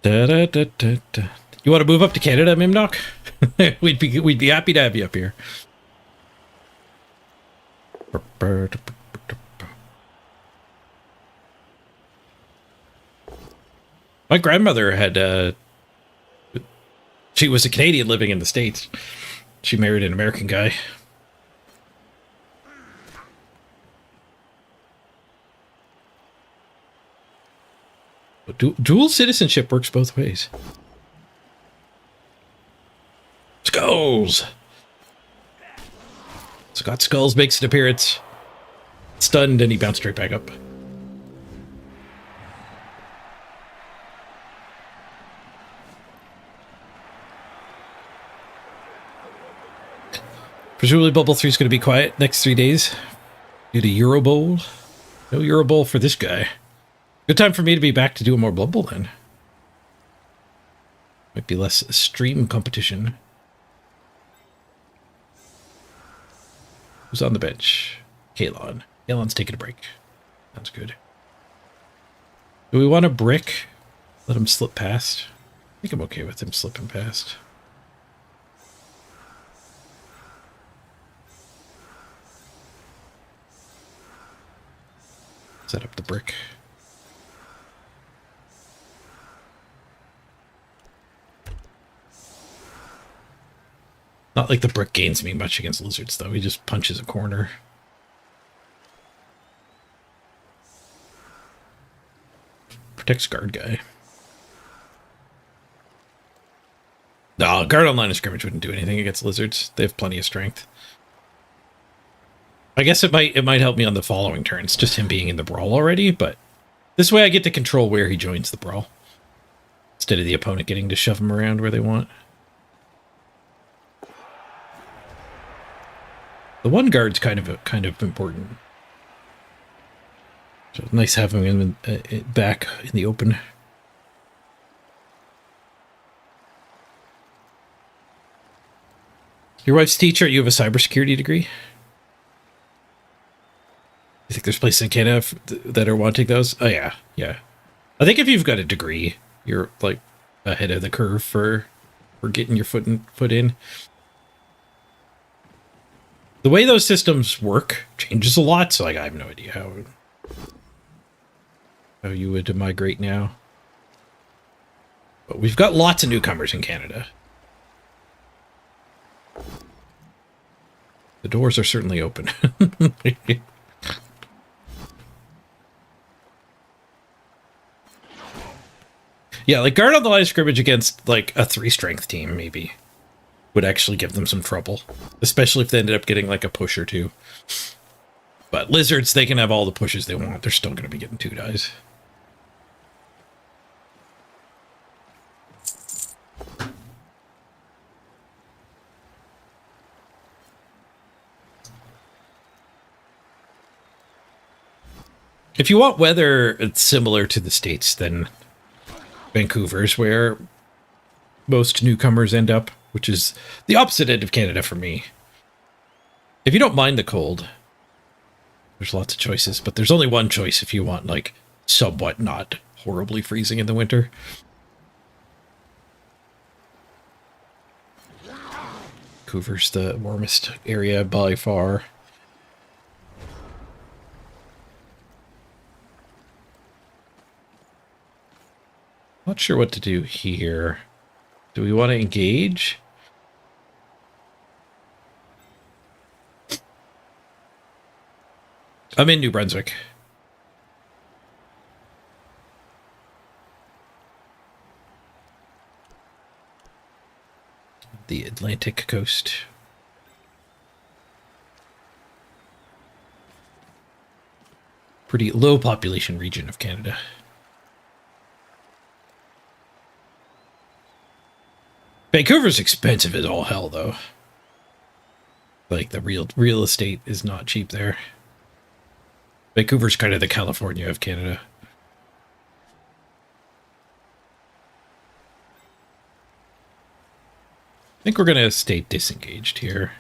A: You want to move up to Canada, Mimnock? we'd be happy to have you up here. My grandmother had she was a Canadian living in the States. She married an American guy. But dual citizenship works both ways. Skulls! Scott Skulls makes an appearance. Stunned, and he bounced right back up. Presumably Bubble 3 is going to be quiet next 3 days due to Euro Bowl. No Euro Bowl for this guy. Good time for me to be back to do more Bubble then. Might be less stream competition. Who's on the bench? Kalon. Kalon's taking a break. Sounds good. Do we want a brick? Let him slip past? I think I'm okay with him slipping past. Set up the brick. Not like the brick gains me much against lizards, though. He just punches a corner. Protects guard guy. No, guard on line of scrimmage wouldn't do anything against lizards. They have plenty of strength. I guess it might help me on the following turns, just him being in the brawl already, but this way I get to control where he joins the brawl. Instead of the opponent getting to shove him around where they want. The one guard's kind of important. So nice having him back in the open. Your wife's teacher, you have a cybersecurity degree? You think there's places in Canada that are wanting those? Oh, yeah. Yeah. I think if you've got a degree, you're, like, ahead of the curve for getting your foot in. The way those systems work changes a lot, so, like, I have no idea how you would migrate now. But we've got lots of newcomers in Canada. The doors are certainly open. Yeah, like guard on the line of scrimmage against like a 3 strength team maybe would actually give them some trouble, especially if they ended up getting like a push or 2. But lizards, they can have all the pushes they want. They're still going to be getting 2 dies. If you want weather similar to the States, then Vancouver's where most newcomers end up, which is the opposite end of Canada for me. If you don't mind the cold, there's lots of choices, but there's only one choice if you want, like, somewhat not horribly freezing in the winter. Vancouver's the warmest area by far. Not sure what to do here. Do we want to engage? I'm in New Brunswick. The Atlantic coast. Pretty low population region of Canada. Vancouver's expensive as all hell, though. Like, the real estate is not cheap there. Vancouver's kind of the California of Canada. I think we're going to stay disengaged here.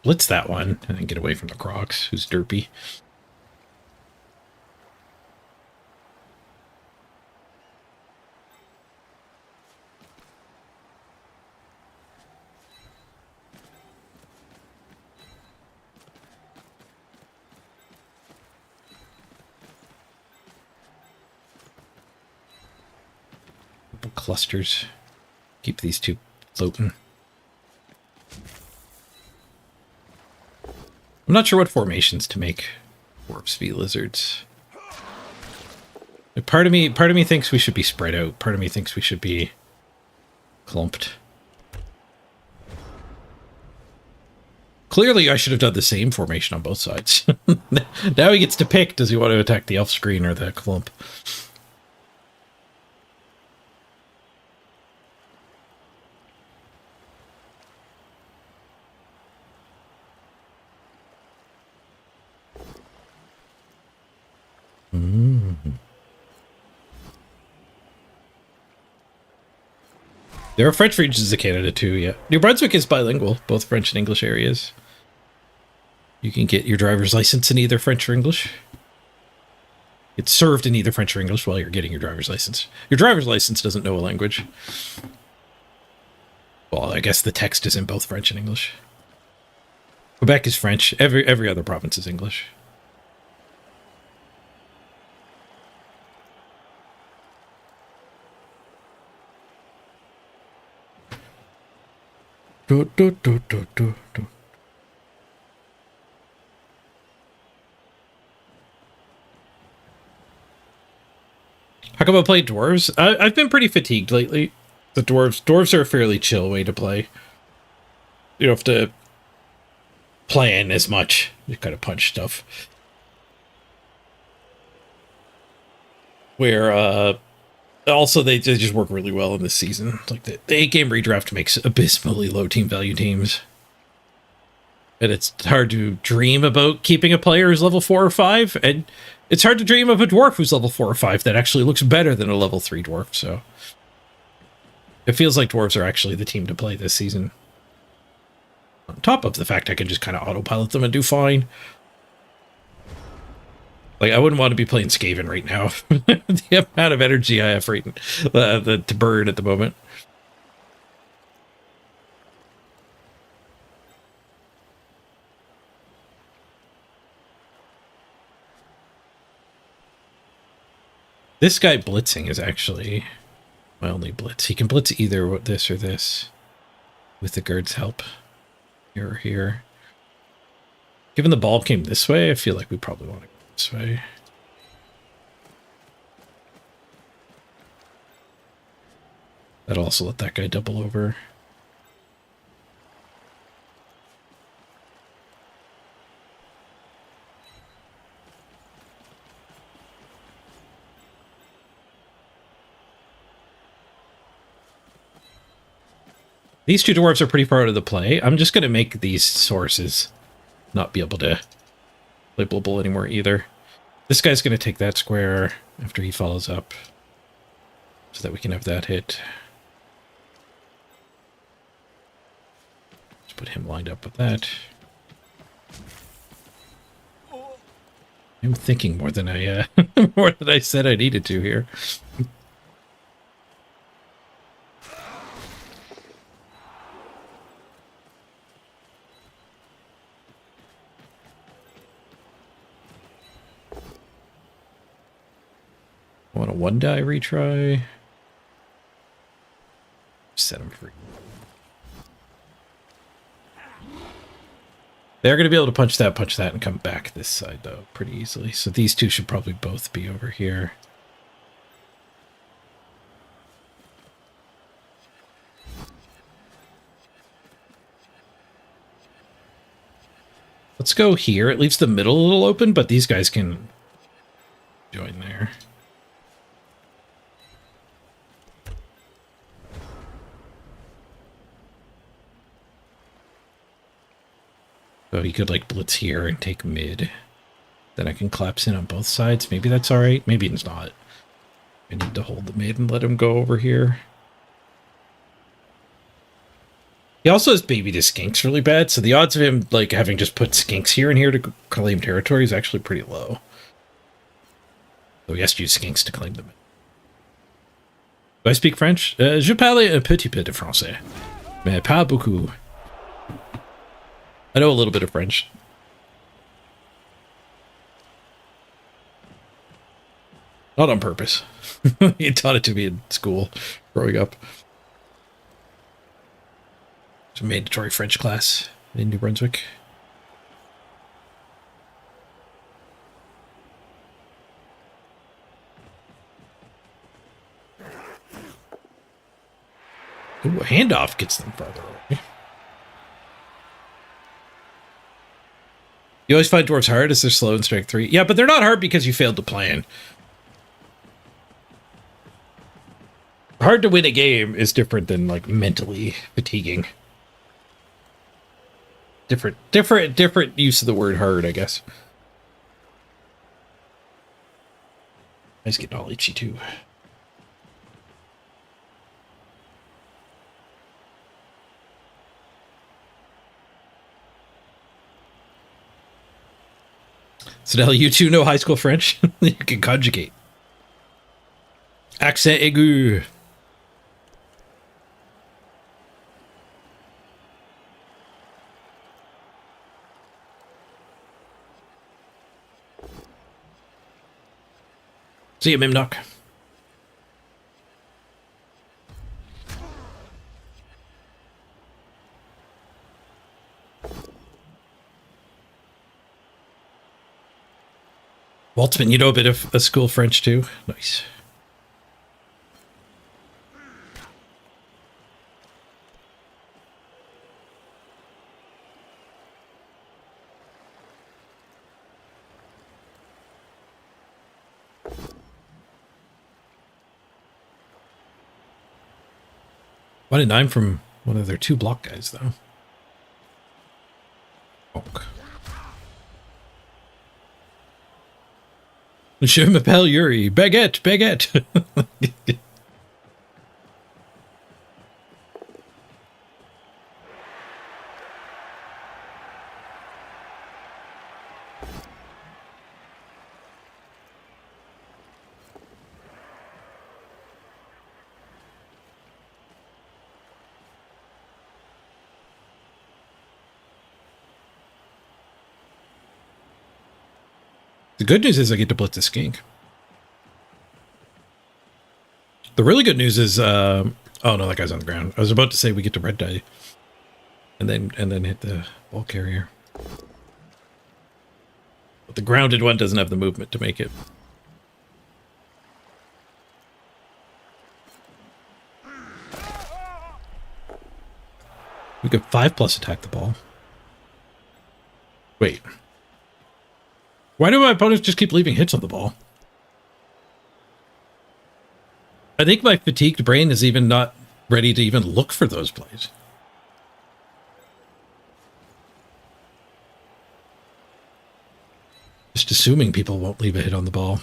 A: Blitz that one and then get away from the Crocs, who's derpy. Couple clusters. Keep these 2 floating. I'm not sure what formations to make dwarves v lizards. Like, part of me thinks we should be spread out. Part of me thinks we should be clumped. Clearly, I should have done the same formation on both sides. Now he gets to pick. Does he want to attack the elf screen or the clump? There are French regions of Canada too, yeah. New Brunswick is bilingual, both French and English areas. You can get your driver's license in either French or English. It's served in either French or English while you're getting your driver's license. Your driver's license doesn't know a language. Well, I guess the text is in both French and English. Quebec is French. Every other province is English. do, do, do, do, do, do. How come I play dwarves? I've been pretty fatigued lately. The dwarves are a fairly chill way to play. You don't have to plan as much. You kind of punch stuff. Where also they just work really well in this season. Like the 8-game redraft makes abysmally low team value teams. And it's hard to dream about keeping a player who's level 4 or 5, and it's hard to dream of a dwarf who's level 4 or 5 that actually looks better than a level 3 dwarf, so it feels like dwarves are actually the team to play this season. On top of the fact I can just kind of autopilot them and do fine. Like, I wouldn't want to be playing Skaven right now. The amount of energy I have right to burn at the moment. This guy blitzing is actually my only blitz. He can blitz either this or this with the guard's help. Here or here. Given the ball came this way, I feel like we probably want to go this way. That'll also let that guy double over. These two dwarves are pretty far out of the play. I'm just going to make these sources not be able to play Blibble anymore either. This guy's going to take that square after he follows up so that we can have that hit. Let's put him lined up with that. I'm thinking more than I more than I said I needed to here. I want a 1-die retry. Set him free. They're going to be able to punch that, and come back this side, though, pretty easily. So these two should probably both be over here. Let's go here. It leaves the middle a little open, but these guys can join there. So he could, like, blitz here and take mid. Then I can collapse in on both sides. Maybe that's all right. Maybe it's not. I need to hold the mid and let him go over here. He also has baby to skinks really bad, so the odds of him, like, having just put skinks here and here to claim territory is actually pretty low. So he has to use skinks to claim them. Do I speak French? Je parle un petit peu de français, mais pas beaucoup. I know a little bit of French. Not on purpose. He taught it to me in school growing up. It's a mandatory French class in New Brunswick. Ooh, a handoff gets them farther away. You always find dwarves hard as they're slow in strength 3. Yeah, but they're not hard because you failed to plan. Hard to win a game is different than, like, mentally fatiguing. Different use of the word hard, I guess. I just get all itchy too. So now you two know high school French? You can conjugate. Accent aigu. See you, Mimnock. Waltzman, you know a bit of a school French too? Nice. One and nine from one of their 2 block guys, though. Okay. Je m'appelle Yuri. Baguette, baguette. The good news is I get to blitz a skink. The really good news is, oh no, that guy's on the ground. I was about to say we get to red die, and then hit the ball carrier. But the grounded one doesn't have the movement to make it. We could 5+ attack the ball. Wait. Why do my opponents just keep leaving hits on the ball? I think my fatigued brain is even not ready to even look for those plays. Just assuming people won't leave a hit on the ball.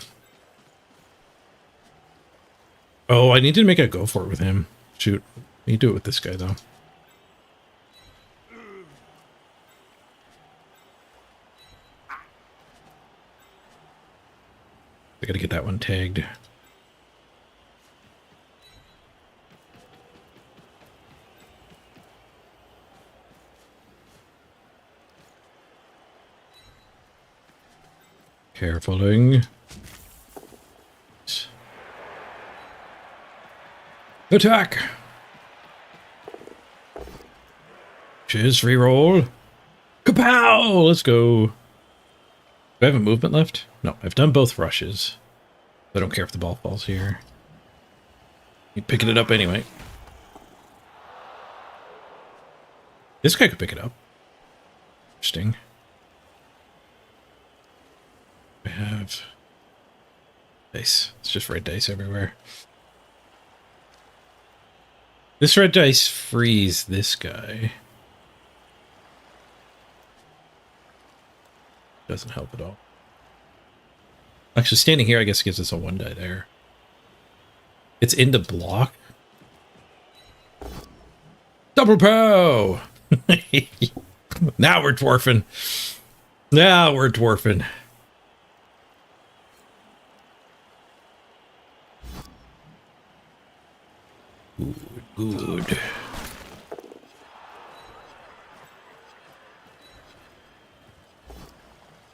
A: Oh, I need to make a go for it with him. Shoot. You do it with this guy, though. I gotta get that one tagged. Carefuling. Attack! Cheers, reroll. Kapow! Let's go. Do I have a movement left? No, I've done both rushes. I don't care if the ball falls here. You're picking it up anyway. This guy could pick it up. Interesting. I have dice. It's just red dice everywhere. This red dice frees this guy. Doesn't help at all. Actually, standing here, I guess, gives us a 1 die there. It's into block. Double pow! Now we're dwarfing. Now we're dwarfing. Good.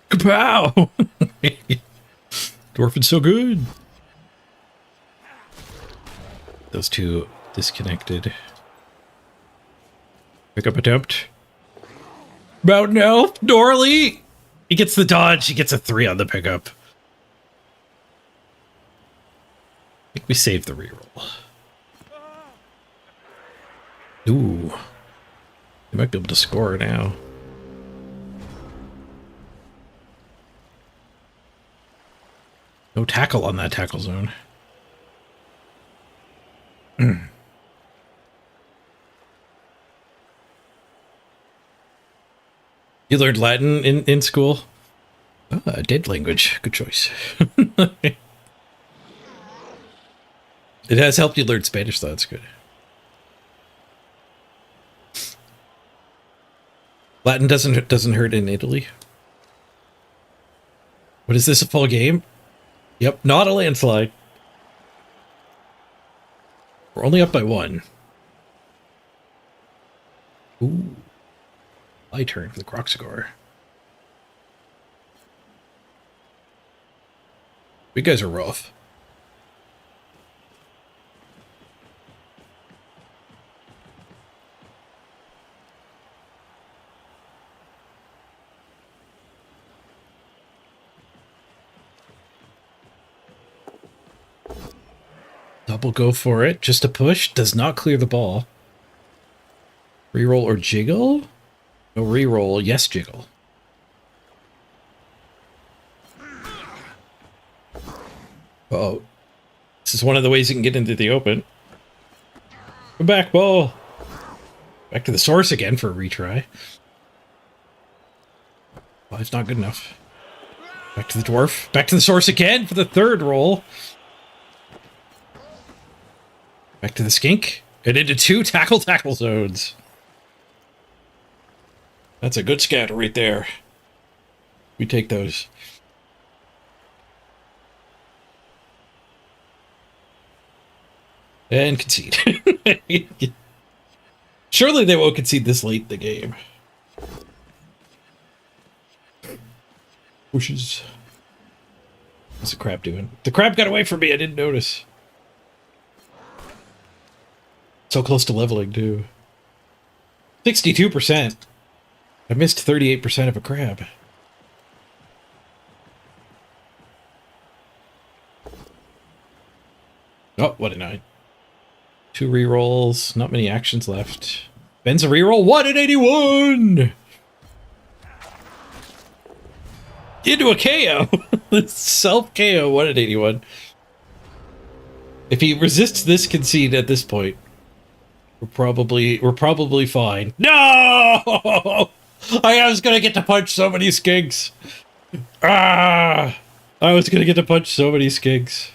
A: Kapow! Dwarfing's so good. Those two disconnected. Pickup attempt. Mountain Elf, Dorley! He gets the dodge. He gets a 3 on the pickup. I think we saved the reroll. Ooh. They might be able to score now. No tackle on that tackle zone. You learned Latin in school? Oh, a dead language. Good choice. It has helped you learn Spanish, though. That's good. Latin doesn't hurt in Italy. What is this, a full game? Yep, not a landslide. We're only up by 1. Ooh. My turn for the Croxagore. You guys are rough. Double go for it. Just a push. Does not clear the ball. Reroll or jiggle? No reroll. Yes, jiggle. Uh-oh. This is one of the ways you can get into the open. Come back, ball. Back to the source again for a retry. Well, it's not good enough. Back to the dwarf. Back to the source again for the third roll. Back to the skink. And into 2 tackle zones. That's a good scatter right there. We take those. And concede. Surely they won't concede this late in the game. Pushes. What's the crab doing? The crab got away from me. I didn't notice. So close to leveling, too. 62%. I missed 38% of a crab. Oh, what a night. 2 rerolls. Not many actions left. Ben's a reroll. 1 in 81! Into a KO. Self KO. 1 in 81. If he resists this concede at this point, we're probably fine. No! I was gonna get to punch so many skinks. I was gonna get to punch so many skinks.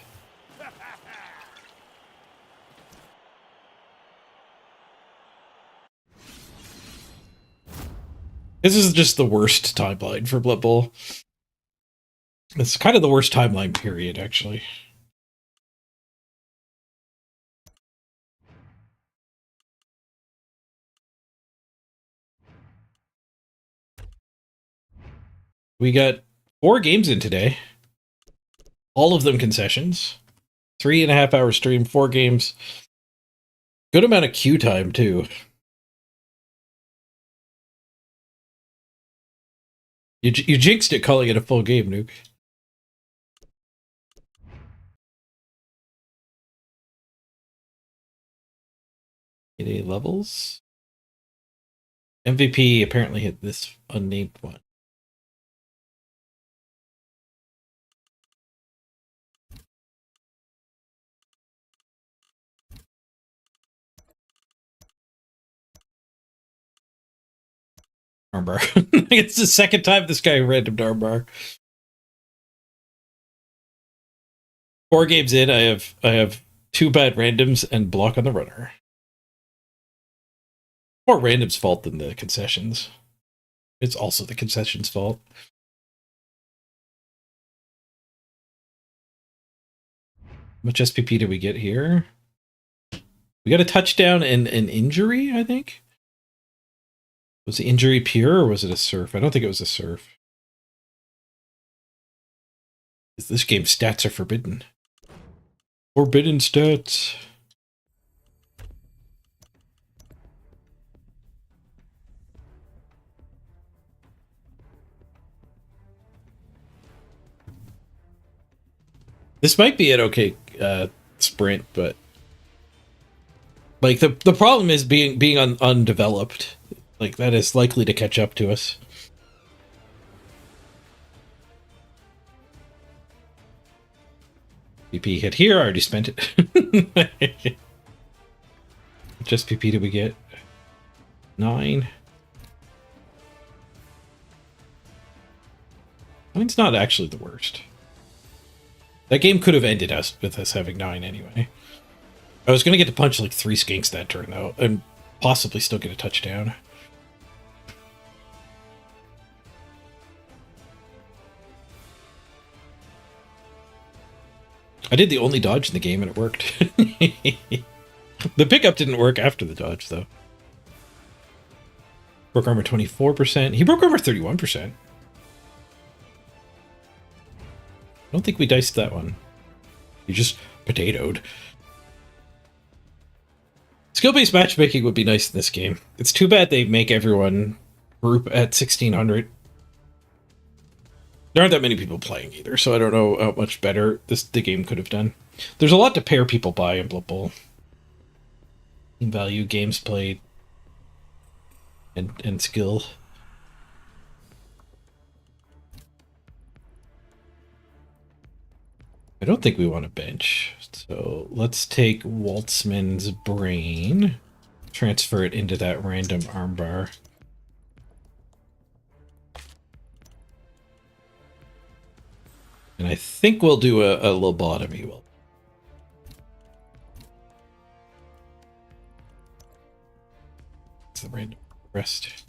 A: This is just the worst timeline for Blood Bowl. It's kind of the worst timeline period, actually. We got 4 games in today. All of them concessions. 3.5 hour stream, 4 games. Good amount of queue time, too. You jinxed it calling it a full game, Nuke. 8 levels. MVP apparently hit this unnamed one. Armbar. It's the second time this guy randomed armbar. 4 games in, I have 2 bad randoms and block on the runner. More random's fault than the concessions. It's also the concessions' fault. How much SPP did we get here? We got a touchdown and an injury, I think. Was the injury pure or was it a surf? I don't think it was a surf. This game's stats are forbidden. Forbidden stats. This might be an okay sprint, but like the problem is being undeveloped. Like that is likely to catch up to us. PP hit here. I already spent it. Just PP did we get? 9. 9's not actually the worst. That game could have ended us with us having 9 anyway. I was going to get to punch like 3 skinks that turn though, and possibly still get a touchdown. I did the only dodge in the game and it worked. The pickup didn't work after the dodge though. Broke armor 24%. He broke armor 31%. I don't think we diced that one. You just potatoed. Skill-based matchmaking would be nice in this game. It's too bad they make everyone group at 1600. There aren't that many people playing either, so I don't know how much better the game could have done. There's a lot to pair people by in Blood Bowl. Team value, games played, and skill. I don't think we want to bench. So let's take Waltzman's brain, transfer it into that random armbar. And I think we'll do a lobotomy. It's the random rest.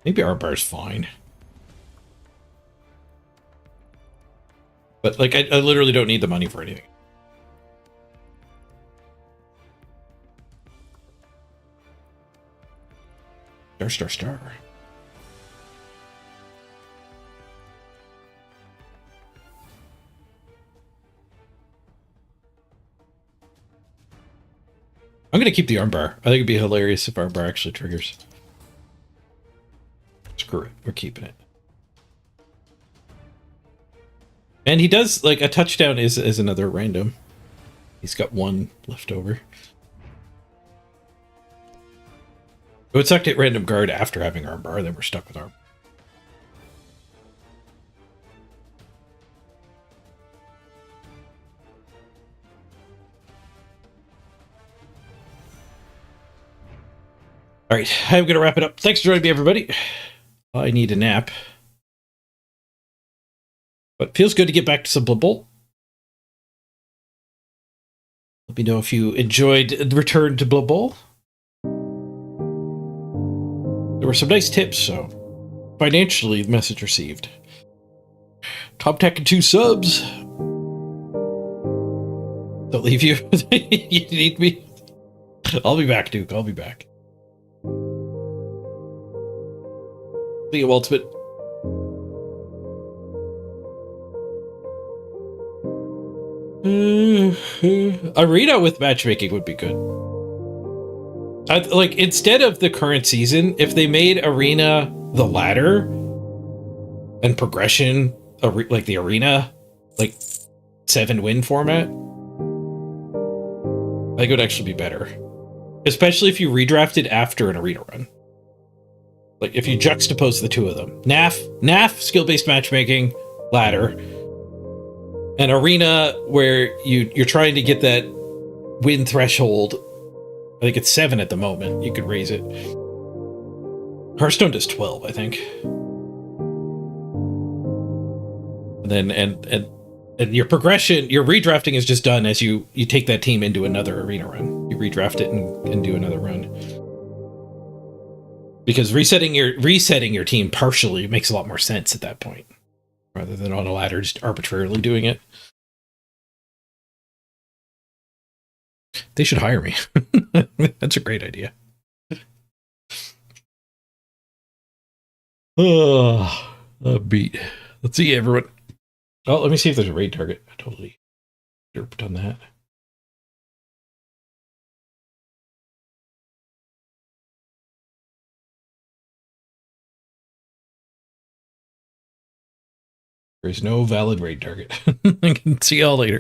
A: Maybe armbar's fine. But, like, I literally don't need the money for anything. Star. I'm gonna keep the armbar. I think it'd be hilarious if armbar actually triggers. Screw it. We're keeping it. And he does, like, a touchdown is another random. He's got one left over. It would suck to hit random guard after having armbar, then we're stuck with armbar. All right, I'm going to wrap it up. Thanks for joining me, everybody. I need a nap. But feels good to get back to some Blood Bowl. Let me know if you enjoyed the return to Blood Bowl. There were some nice tips, so financially, message received. Top Tech and 2 subs. Don't leave you. You need me. I'll be back, Duke. I'll be back. See you, Ultimate. Arena with matchmaking would be good. Like, instead of the current season, if they made Arena the ladder and progression, like the Arena, like 7-win format, I think it would actually be better. Especially if you redrafted after an Arena run. Like, if you juxtapose the two of them. NAF, skill-based matchmaking, ladder. An Arena where you're trying to get that win threshold. I think it's 7 at the moment. You could raise it. Hearthstone does 12, I think. And then and your progression, your redrafting is just done as you take that team into another Arena run. You redraft it and do another run. Because resetting your team partially makes a lot more sense at that point, rather than on a ladder just arbitrarily doing it. They should hire me. That's a great idea. Oh, a beat. Let's see, everyone. Oh, let me see if there's a raid target. I totally derped on that. There is no valid raid target. I can see y'all later.